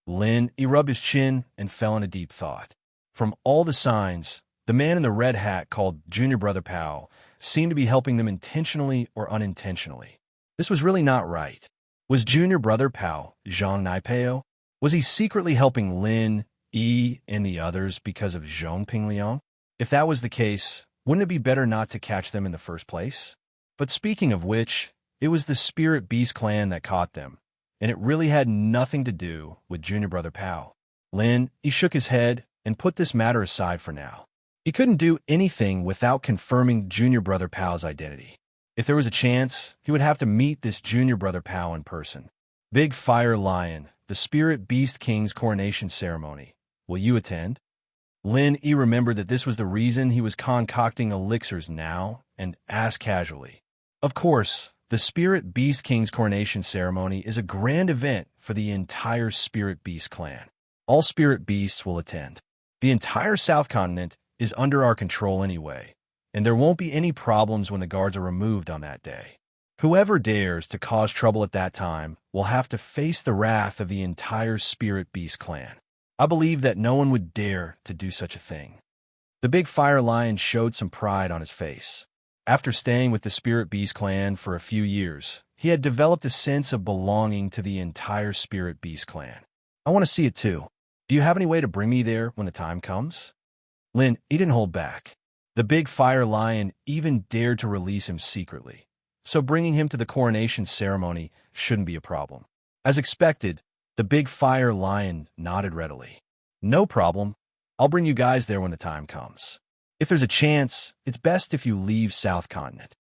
Lin Yi rubbed his chin and fell in a deep thought. From all the signs, the man in the red hat called Junior Brother Pao seemed to be helping them intentionally or unintentionally. This was really not right. Was Junior Brother Pao Zhang Naipeo? Was he secretly helping Lin Yi and the others because of Zhong Pingliang? If that was the case, wouldn't it be better not to catch them in the first place? But speaking of which, it was the Spirit Beast clan that caught them, and it really had nothing to do with Junior Brother Pao. Lin Yi shook his head and put this matter aside for now. He couldn't do anything without confirming Junior Brother Pao's identity. If there was a chance, he would have to meet this Junior Brother Pao in person. Big Fire Lion, the Spirit Beast King's coronation ceremony. Will you attend? Lin Yi remembered that this was the reason he was concocting elixirs now and asked casually. Of course, the Spirit Beast King's coronation ceremony is a grand event for the entire Spirit Beast clan. All Spirit Beasts will attend. The entire South Continent is under our control anyway, and there won't be any problems when the guards are removed on that day. Whoever dares to cause trouble at that time will have to face the wrath of the entire Spirit Beast clan. I believe that no one would dare to do such a thing. The big fire lion showed some pride on his face. After staying with the Spirit Beast clan for a few years, he had developed a sense of belonging to the entire Spirit Beast clan. I want to see it too. Do you have any way to bring me there when the time comes? Lin Yi didn't hold back. The big fire lion even dared to release him secretly, so bringing him to the coronation ceremony shouldn't be a problem. As expected, the big fire lion nodded readily. No problem. I'll bring you guys there when the time comes. If there's a chance, it's best if you leave South Continent.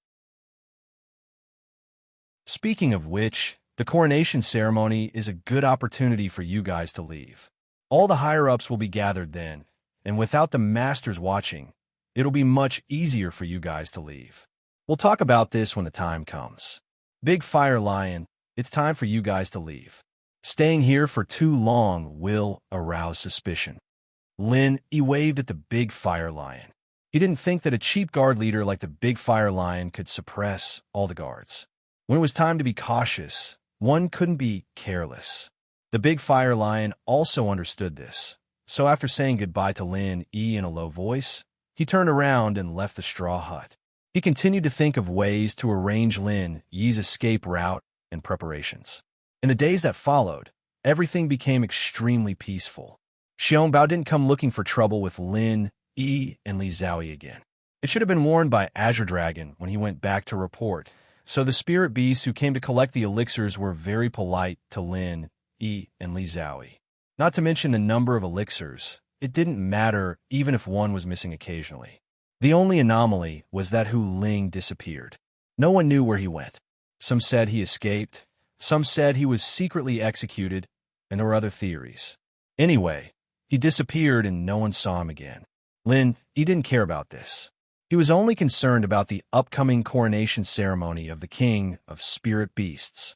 Speaking of which, the coronation ceremony is a good opportunity for you guys to leave. All the higher-ups will be gathered then, and without the masters watching, it'll be much easier for you guys to leave. We'll talk about this when the time comes. Big Fire Lion, it's time for you guys to leave. Staying here for too long will arouse suspicion. Lin waved at the big fire lion. He didn't think that a cheap guard leader like the big fire lion could suppress all the guards. When it was time to be cautious, one couldn't be careless. The big fire lion also understood this, so after saying goodbye to Lin in a low voice, he turned around and left the straw hut. He continued to think of ways to arrange Lin Yi's escape route and preparations. In the days that followed, everything became extremely peaceful. Xiaonbao didn't come looking for trouble with Lin Yi and Li Zhaoyi again. It should have been warned by Azure Dragon when he went back to report, so the spirit beasts who came to collect the elixirs were very polite to Lin Yi and Li Zhaoyi. Not to mention the number of elixirs, it didn't matter even if one was missing occasionally. The only anomaly was that Hu Ling disappeared. No one knew where he went. Some said he escaped, some said he was secretly executed, and there were other theories. Anyway, he disappeared and no one saw him again. Lin Yi didn't care about this. He was only concerned about the upcoming coronation ceremony of the King of Spirit Beasts.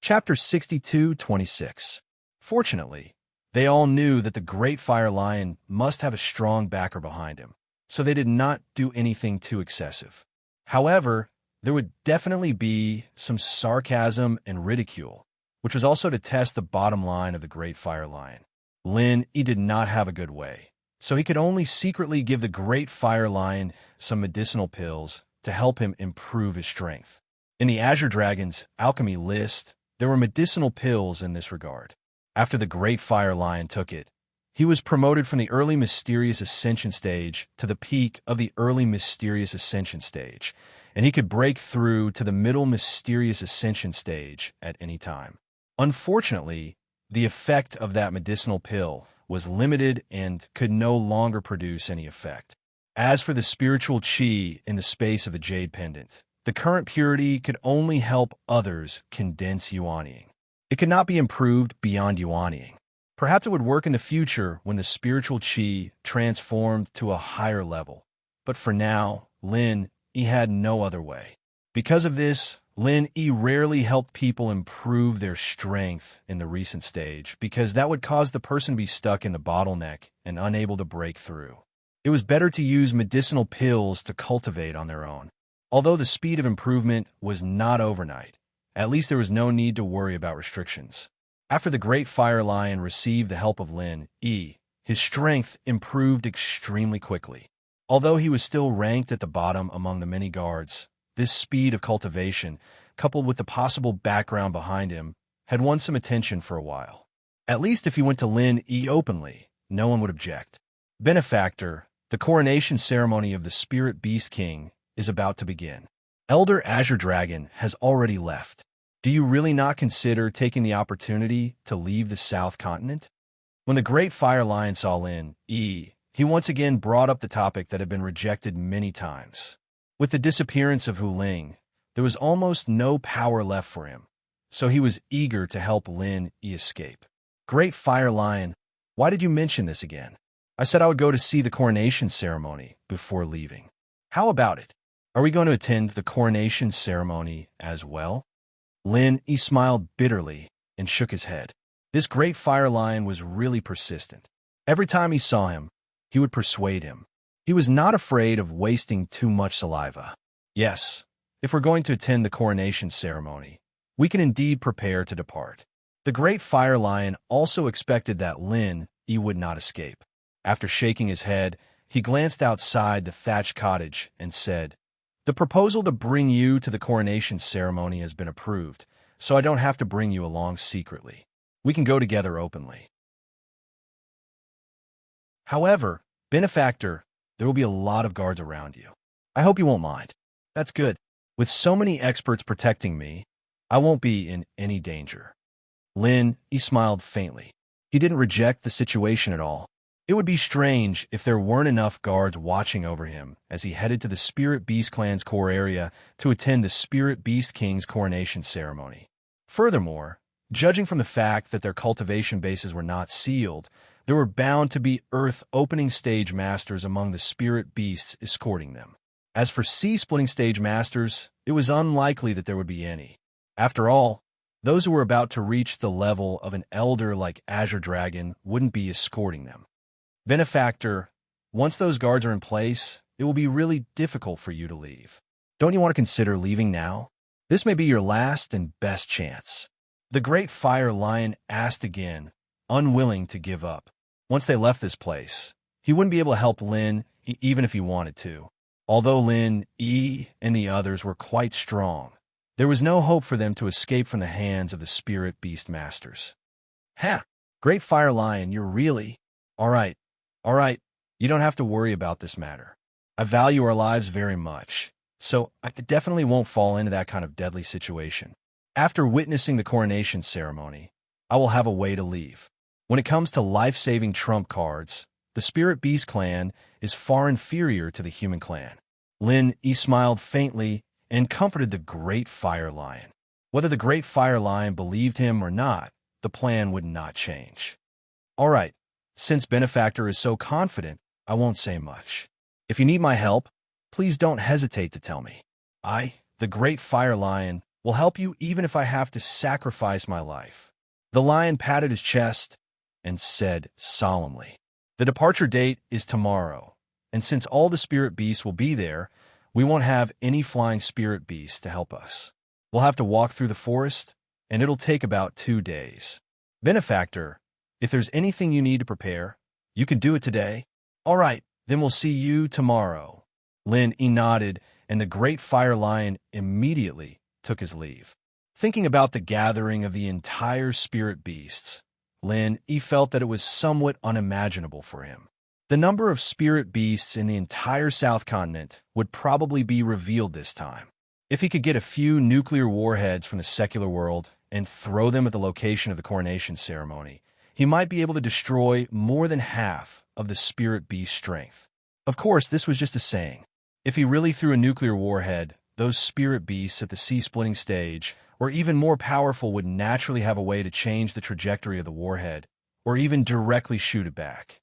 Chapter 62-26. Fortunately, they all knew that the Great Fire Lion must have a strong backer behind him, so they did not do anything too excessive. However, there would definitely be some sarcasm and ridicule, which was also to test the bottom line of the Great Fire Lion. Lin Yi did not have a good way, so he could only secretly give the Great Fire Lion some medicinal pills to help him improve his strength. In the Azure Dragon's alchemy list, there were medicinal pills in this regard. After the Great Fire Lion took it, he was promoted from the early Mysterious Ascension stage to the peak of the early Mysterious Ascension stage, and he could break through to the middle Mysterious Ascension stage at any time. Unfortunately, the effect of that medicinal pill was limited and could no longer produce any effect. As for the spiritual qi in the space of the Jade Pendant, the current purity could only help others condense yuanying. It could not be improved beyond yuanying. Perhaps it would work in the future when the spiritual qi transformed to a higher level. But for now, Lin Yi had no other way. Because of this, Lin Yi rarely helped people improve their strength in the recent stage because that would cause the person to be stuck in the bottleneck and unable to break through. It was better to use medicinal pills to cultivate on their own. Although the speed of improvement was not overnight, at least there was no need to worry about restrictions. After the Great Fire Lion received the help of Lin Yi, his strength improved extremely quickly. Although he was still ranked at the bottom among the many guards, this speed of cultivation, coupled with the possible background behind him, had won some attention for a while. At least if he went to Lin Yi openly, no one would object. Benefactor, the coronation ceremony of the Spirit Beast King is about to begin. Elder Azure Dragon has already left. Do you really not consider taking the opportunity to leave the South Continent? When the Great Fire Lion saw Lin Yi, he once again brought up the topic that had been rejected many times. With the disappearance of Hu Ling, there was almost no power left for him, so he was eager to help Lin Yi escape. Great Fire Lion, why did you mention this again? I said I would go to see the coronation ceremony before leaving. How about it? Are we going to attend the coronation ceremony as well? Lin Yi smiled bitterly and shook his head. This Great Fire Lion was really persistent. Every time he saw him, he would persuade him. He was not afraid of wasting too much saliva. Yes, if we're going to attend the coronation ceremony, we can indeed prepare to depart. The Great Fire Lion also expected that Lin Yi would not escape. After shaking his head, he glanced outside the thatched cottage and said, "The proposal to bring you to the coronation ceremony has been approved, so I don't have to bring you along secretly. We can go together openly." However, Benefactor, there will be a lot of guards around you. I hope you won't mind. That's good. With so many experts protecting me, I won't be in any danger. Lin Yi smiled faintly. He didn't reject the situation at all. It would be strange if there weren't enough guards watching over him as he headed to the Spirit Beast Clan's core area to attend the Spirit Beast King's coronation ceremony. Furthermore, judging from the fact that their cultivation bases were not sealed, there were bound to be Earth opening stage masters among the spirit beasts escorting them. As for sea-splitting stage masters, it was unlikely that there would be any. After all, those who were about to reach the level of an elder like Azure Dragon wouldn't be escorting them. Benefactor, once those guards are in place, it will be really difficult for you to leave. Don't you want to consider leaving now? This may be your last and best chance. The Great Fire Lion asked again, unwilling to give up. Once they left this place, he wouldn't be able to help Lin even if he wanted to. Although Lin, and the others were quite strong, there was no hope for them to escape from the hands of the Spirit Beast Masters. Ha! Great Fire Lion, you're really... All right. You don't have to worry about this matter. I value our lives very much, so I definitely won't fall into that kind of deadly situation. After witnessing the coronation ceremony, I will have a way to leave. When it comes to life-saving trump cards, the Spirit Beast clan is far inferior to the human clan. Lin smiled faintly and comforted the Great Fire Lion. Whether the Great Fire Lion believed him or not, the plan would not change. All right, since Benefactor is so confident, I won't say much. If you need my help, please don't hesitate to tell me. I, the Great Fire Lion, will help you even if I have to sacrifice my life. The lion patted his chest and said solemnly, the departure date is tomorrow, and since all the spirit beasts will be there, we won't have any flying spirit beasts to help us. We'll have to walk through the forest, and it'll take about 2 days. Benefactor, if there's anything you need to prepare, you can do it today. All right, then we'll see you tomorrow. Lin nodded, and the Great Fire Lion immediately took his leave. Thinking about the gathering of the entire spirit beasts, Lin felt that it was somewhat unimaginable for him. The number of spirit beasts in the entire South Continent would probably be revealed this time. If he could get a few nuclear warheads from the secular world and throw them at the location of the coronation ceremony, he might be able to destroy more than half of the spirit beast strength. Of course, this was just a saying. If he really threw a nuclear warhead, those spirit beasts at the sea-splitting stage, or even more powerful, would naturally have a way to change the trajectory of the warhead, or even directly shoot it back.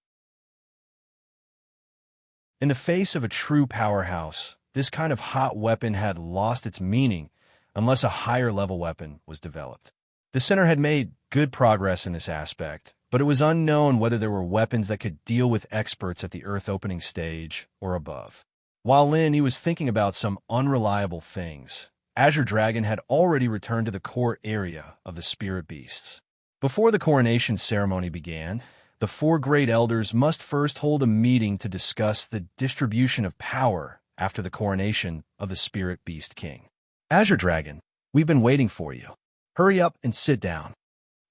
In the face of a true powerhouse, this kind of hot weapon had lost its meaning unless a higher-level weapon was developed. The center had made good progress in this aspect, but it was unknown whether there were weapons that could deal with experts at the Earth opening stage or above. While Lin was thinking about some unreliable things, Azure Dragon had already returned to the core area of the Spirit Beasts. Before the coronation ceremony began, the 4 great elders must first hold a meeting to discuss the distribution of power after the coronation of the Spirit Beast King. Azure Dragon, we've been waiting for you. Hurry up and sit down.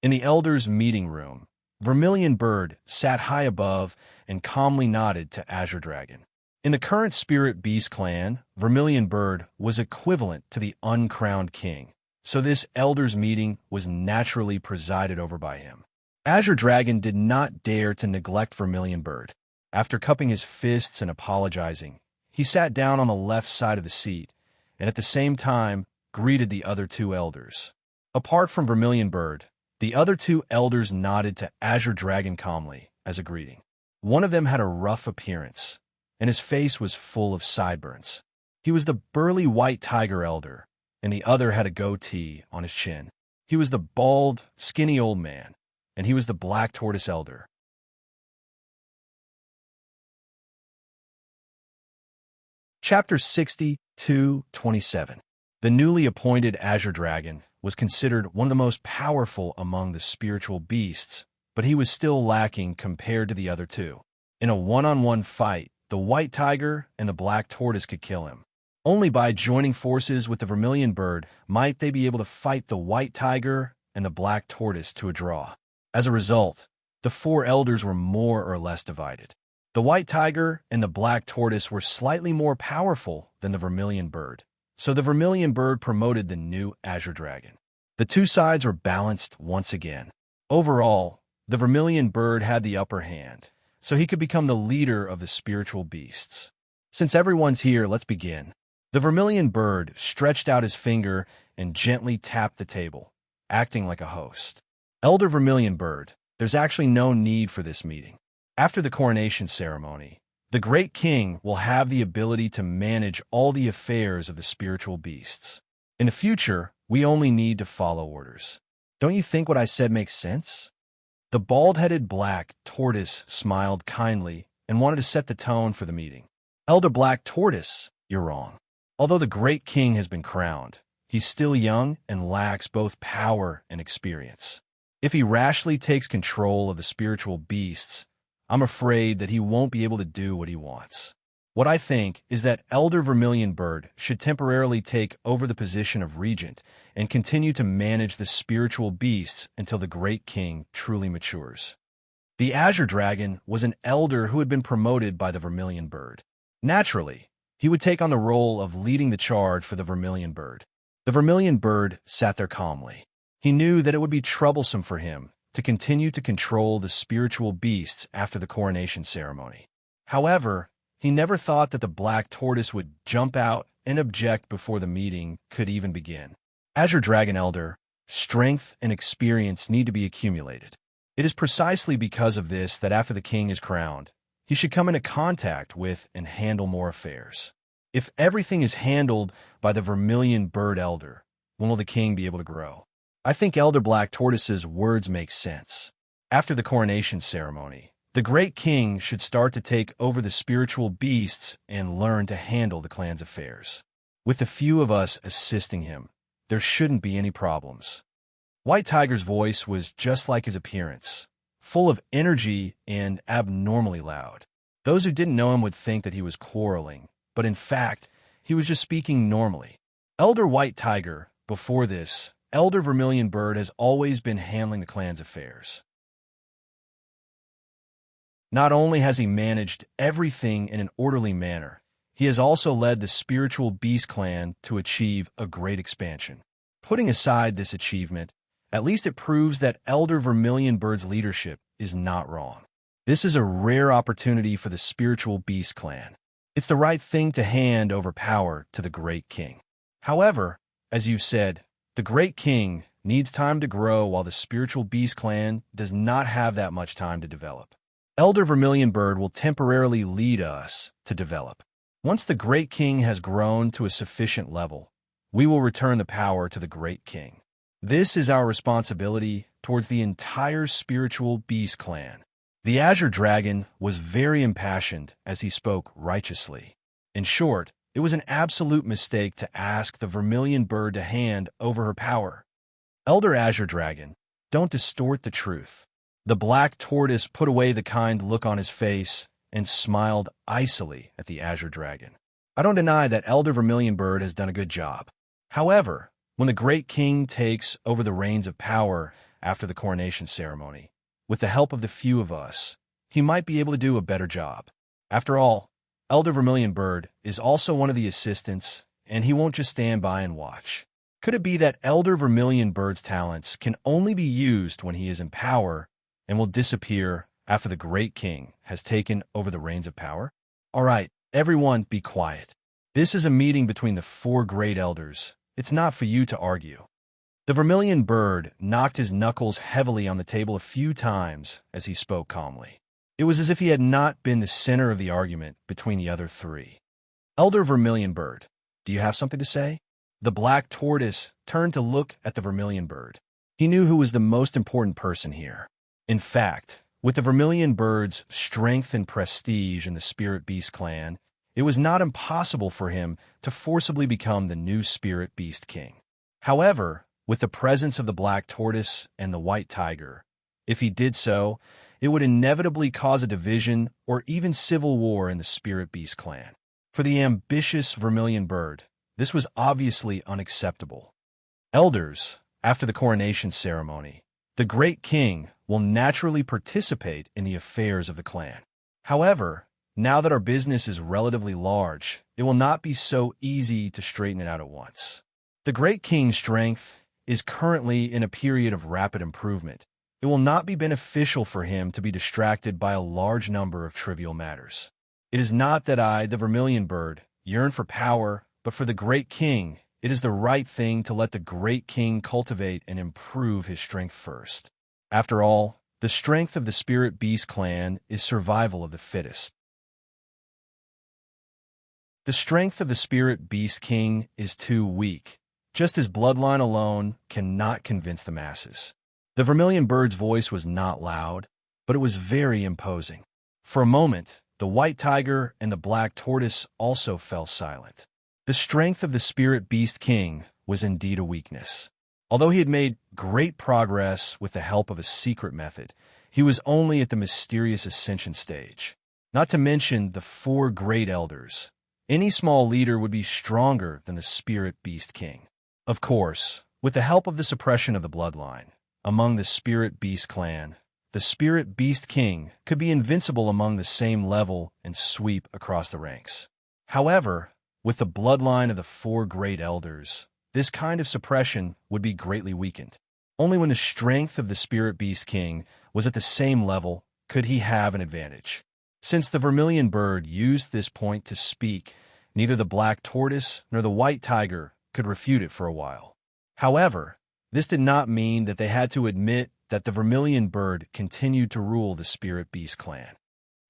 In the elders' meeting room, Vermilion Bird sat high above and calmly nodded to Azure Dragon. In the current Spirit Beast clan, Vermilion Bird was equivalent to the uncrowned king, so this elders' meeting was naturally presided over by him. Azure Dragon did not dare to neglect Vermilion Bird. After cupping his fists and apologizing, he sat down on the left side of the seat, and at the same time greeted the other 2 elders. Apart from Vermilion Bird, the other 2 elders nodded to Azure Dragon calmly as a greeting. One of them had a rough appearance, and his face was full of sideburns. He was the burly white tiger elder, and the other had a goatee on his chin. He was the bald, skinny old man, and he was the black tortoise elder. Chapter 60-27. The newly appointed Azure Dragon was considered one of the most powerful among the spiritual beasts, but he was still lacking compared to the other 2. In a one-on-one fight, the white tiger and the black tortoise could kill him. Only by joining forces with the Vermilion Bird might they be able to fight the white tiger and the black tortoise to a draw. As a result, the 4 elders were more or less divided. The white tiger and the black tortoise were slightly more powerful than the Vermilion Bird, so the Vermilion Bird promoted the new Azure Dragon. The 2 sides were balanced once again. Overall, the Vermilion Bird had the upper hand, so he could become the leader of the spiritual beasts. Since everyone's here, let's begin. The Vermilion Bird stretched out his finger and gently tapped the table, acting like a host. Elder Vermilion Bird, there's actually no need for this meeting. After the coronation ceremony, The Great King will have the ability to manage all the affairs of the spiritual beasts. In the future, we only need to follow orders. Don't you think what I said makes sense? The bald-headed Black Tortoise smiled kindly and wanted to set the tone for the meeting. Elder Black Tortoise, you're wrong. Although the Great King has been crowned, he's still young and lacks both power and experience. If he rashly takes control of the spiritual beasts, I'm afraid that he won't be able to do what he wants. What I think is that Elder Vermilion Bird should temporarily take over the position of regent and continue to manage the spiritual beasts until the Great King truly matures. The Azure Dragon was an elder who had been promoted by the Vermilion Bird. Naturally, he would take on the role of leading the charge for the Vermilion Bird. The Vermilion Bird sat there calmly. He knew that it would be troublesome for him to continue to control the spiritual beasts after the coronation ceremony. However, he never thought that the Black Tortoise would jump out and object before the meeting could even begin. Azure Dragon Elder, strength and experience need to be accumulated. It is precisely because of this that after the king is crowned, he should come into contact with and handle more affairs. If everything is handled by the Vermilion Bird Elder, when will the king be able to grow? I think Elder Black Tortoise's words make sense. After the coronation ceremony, the Great King should start to take over the spiritual beasts and learn to handle the clan's affairs. With a few of us assisting him, there shouldn't be any problems. White Tiger's voice was just like his appearance, full of energy and abnormally loud. Those who didn't know him would think that he was quarreling, but in fact, he was just speaking normally. Elder White Tiger, before this, Elder Vermilion Bird has always been handling the clan's affairs. Not only has he managed everything in an orderly manner, he has also led the spiritual beast clan to achieve a great expansion. Putting aside this achievement, at least it proves that Elder Vermilion Bird's leadership is not wrong. This is a rare opportunity for the spiritual beast clan. It's the right thing to hand over power to the Great King. However, as you've said, the Great King needs time to grow while the spiritual beast clan does not have that much time to develop. Elder Vermilion Bird will temporarily lead us to develop. Once the Great King has grown to a sufficient level, we will return the power to the Great King. This is our responsibility towards the entire spiritual beast clan. The Azure Dragon was very impassioned as he spoke righteously. In short, it was an absolute mistake to ask the Vermilion Bird to hand over her power. Elder Azure Dragon, don't distort the truth. The Black Tortoise put away the kind look on his face and smiled icily at the Azure Dragon. I don't deny that Elder Vermilion Bird has done a good job. However, when the Great King takes over the reins of power after the coronation ceremony, with the help of the few of us, he might be able to do a better job. After all, Elder Vermilion Bird is also one of the assistants, and he won't just stand by and watch. Could it be that Elder Vermilion Bird's talents can only be used when he is in power and will disappear after the Great King has taken over the reins of power? All right, everyone be quiet. This is a meeting between the four great elders. It's not for you to argue. The Vermilion Bird knocked his knuckles heavily on the table a few times as he spoke calmly. It was as if he had not been the center of the argument between the other three. Elder Vermilion Bird, do you have something to say? The Black Tortoise turned to look at the Vermilion Bird. He knew who was the most important person here. In fact, with the Vermilion Bird's strength and prestige in the Spirit Beast clan, it was not impossible for him to forcibly become the new Spirit Beast King. However, with the presence of the Black Tortoise and the White Tiger, if he did so, it would inevitably cause a division or even civil war in the Spirit Beast clan. For the ambitious Vermilion Bird, this was obviously unacceptable. Elders, after the coronation ceremony, the Great King will naturally participate in the affairs of the clan. However, now that our business is relatively large, it will not be so easy to straighten it out at once. The Great King's strength is currently in a period of rapid improvement. It will not be beneficial for him to be distracted by a large number of trivial matters. It is not that I, the Vermilion Bird, yearn for power, but for the Great King, it is the right thing to let the Great King cultivate and improve his strength first. After all, the strength of the Spirit Beast clan is survival of the fittest. The strength of the Spirit Beast King is too weak. Just his bloodline alone cannot convince the masses. The Vermilion Bird's voice was not loud, but it was very imposing. For a moment, the White Tiger and the Black Tortoise also fell silent. The strength of the Spirit Beast King was indeed a weakness. Although he had made great progress with the help of a secret method, he was only at the mysterious ascension stage. Not to mention the 4 great elders. Any small leader would be stronger than the Spirit Beast King. Of course, with the help of the suppression of the bloodline, among the Spirit Beast clan, the Spirit Beast King could be invincible among the same level and sweep across the ranks. However, with the bloodline of the 4 great elders, this kind of suppression would be greatly weakened. Only when the strength of the Spirit Beast King was at the same level could he have an advantage. Since the Vermilion Bird used this point to speak, neither the Black Tortoise nor the White Tiger could refute it for a while. However, this did not mean that they had to admit that the Vermilion Bird continued to rule the Spirit Beast clan.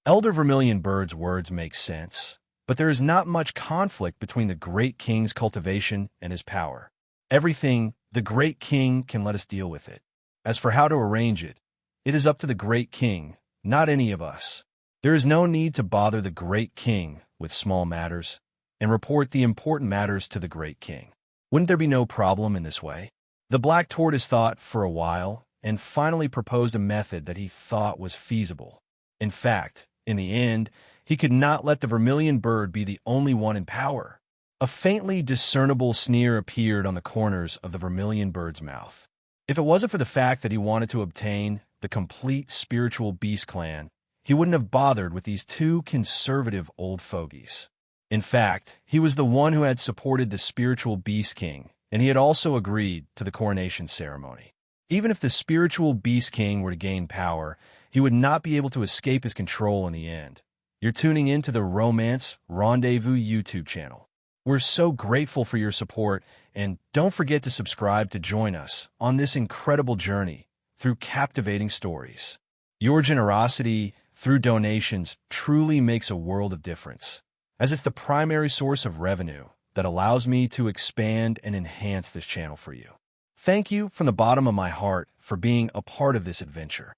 Elder Vermilion Bird's words make sense, but there is not much conflict between the Great King's cultivation and his power. Everything, the Great King can let us deal with it. As for how to arrange it, it is up to the Great King, not any of us. There is no need to bother the Great King with small matters and report the important matters to the Great King. Wouldn't there be no problem in this way? The Black Tortoise thought for a while and finally proposed a method that he thought was feasible. In fact, in the end, he could not let the Vermilion Bird be the only one in power. A faintly discernible sneer appeared on the corners of the Vermilion Bird's mouth. If it wasn't for the fact that he wanted to obtain the complete spiritual beast clan, he wouldn't have bothered with these 2 conservative old fogies. In fact, he was the one who had supported the spiritual beast king, and he had also agreed to the coronation ceremony. Even if the spiritual beast king were to gain power, he would not be able to escape his control in the end. You're tuning in to the Romance Rendezvous YouTube channel. We're so grateful for your support, and don't forget to subscribe to join us on this incredible journey through captivating stories. Your generosity through donations truly makes a world of difference, as it's the primary source of revenue that allows me to expand and enhance this channel for you. Thank you from the bottom of my heart for being a part of this adventure.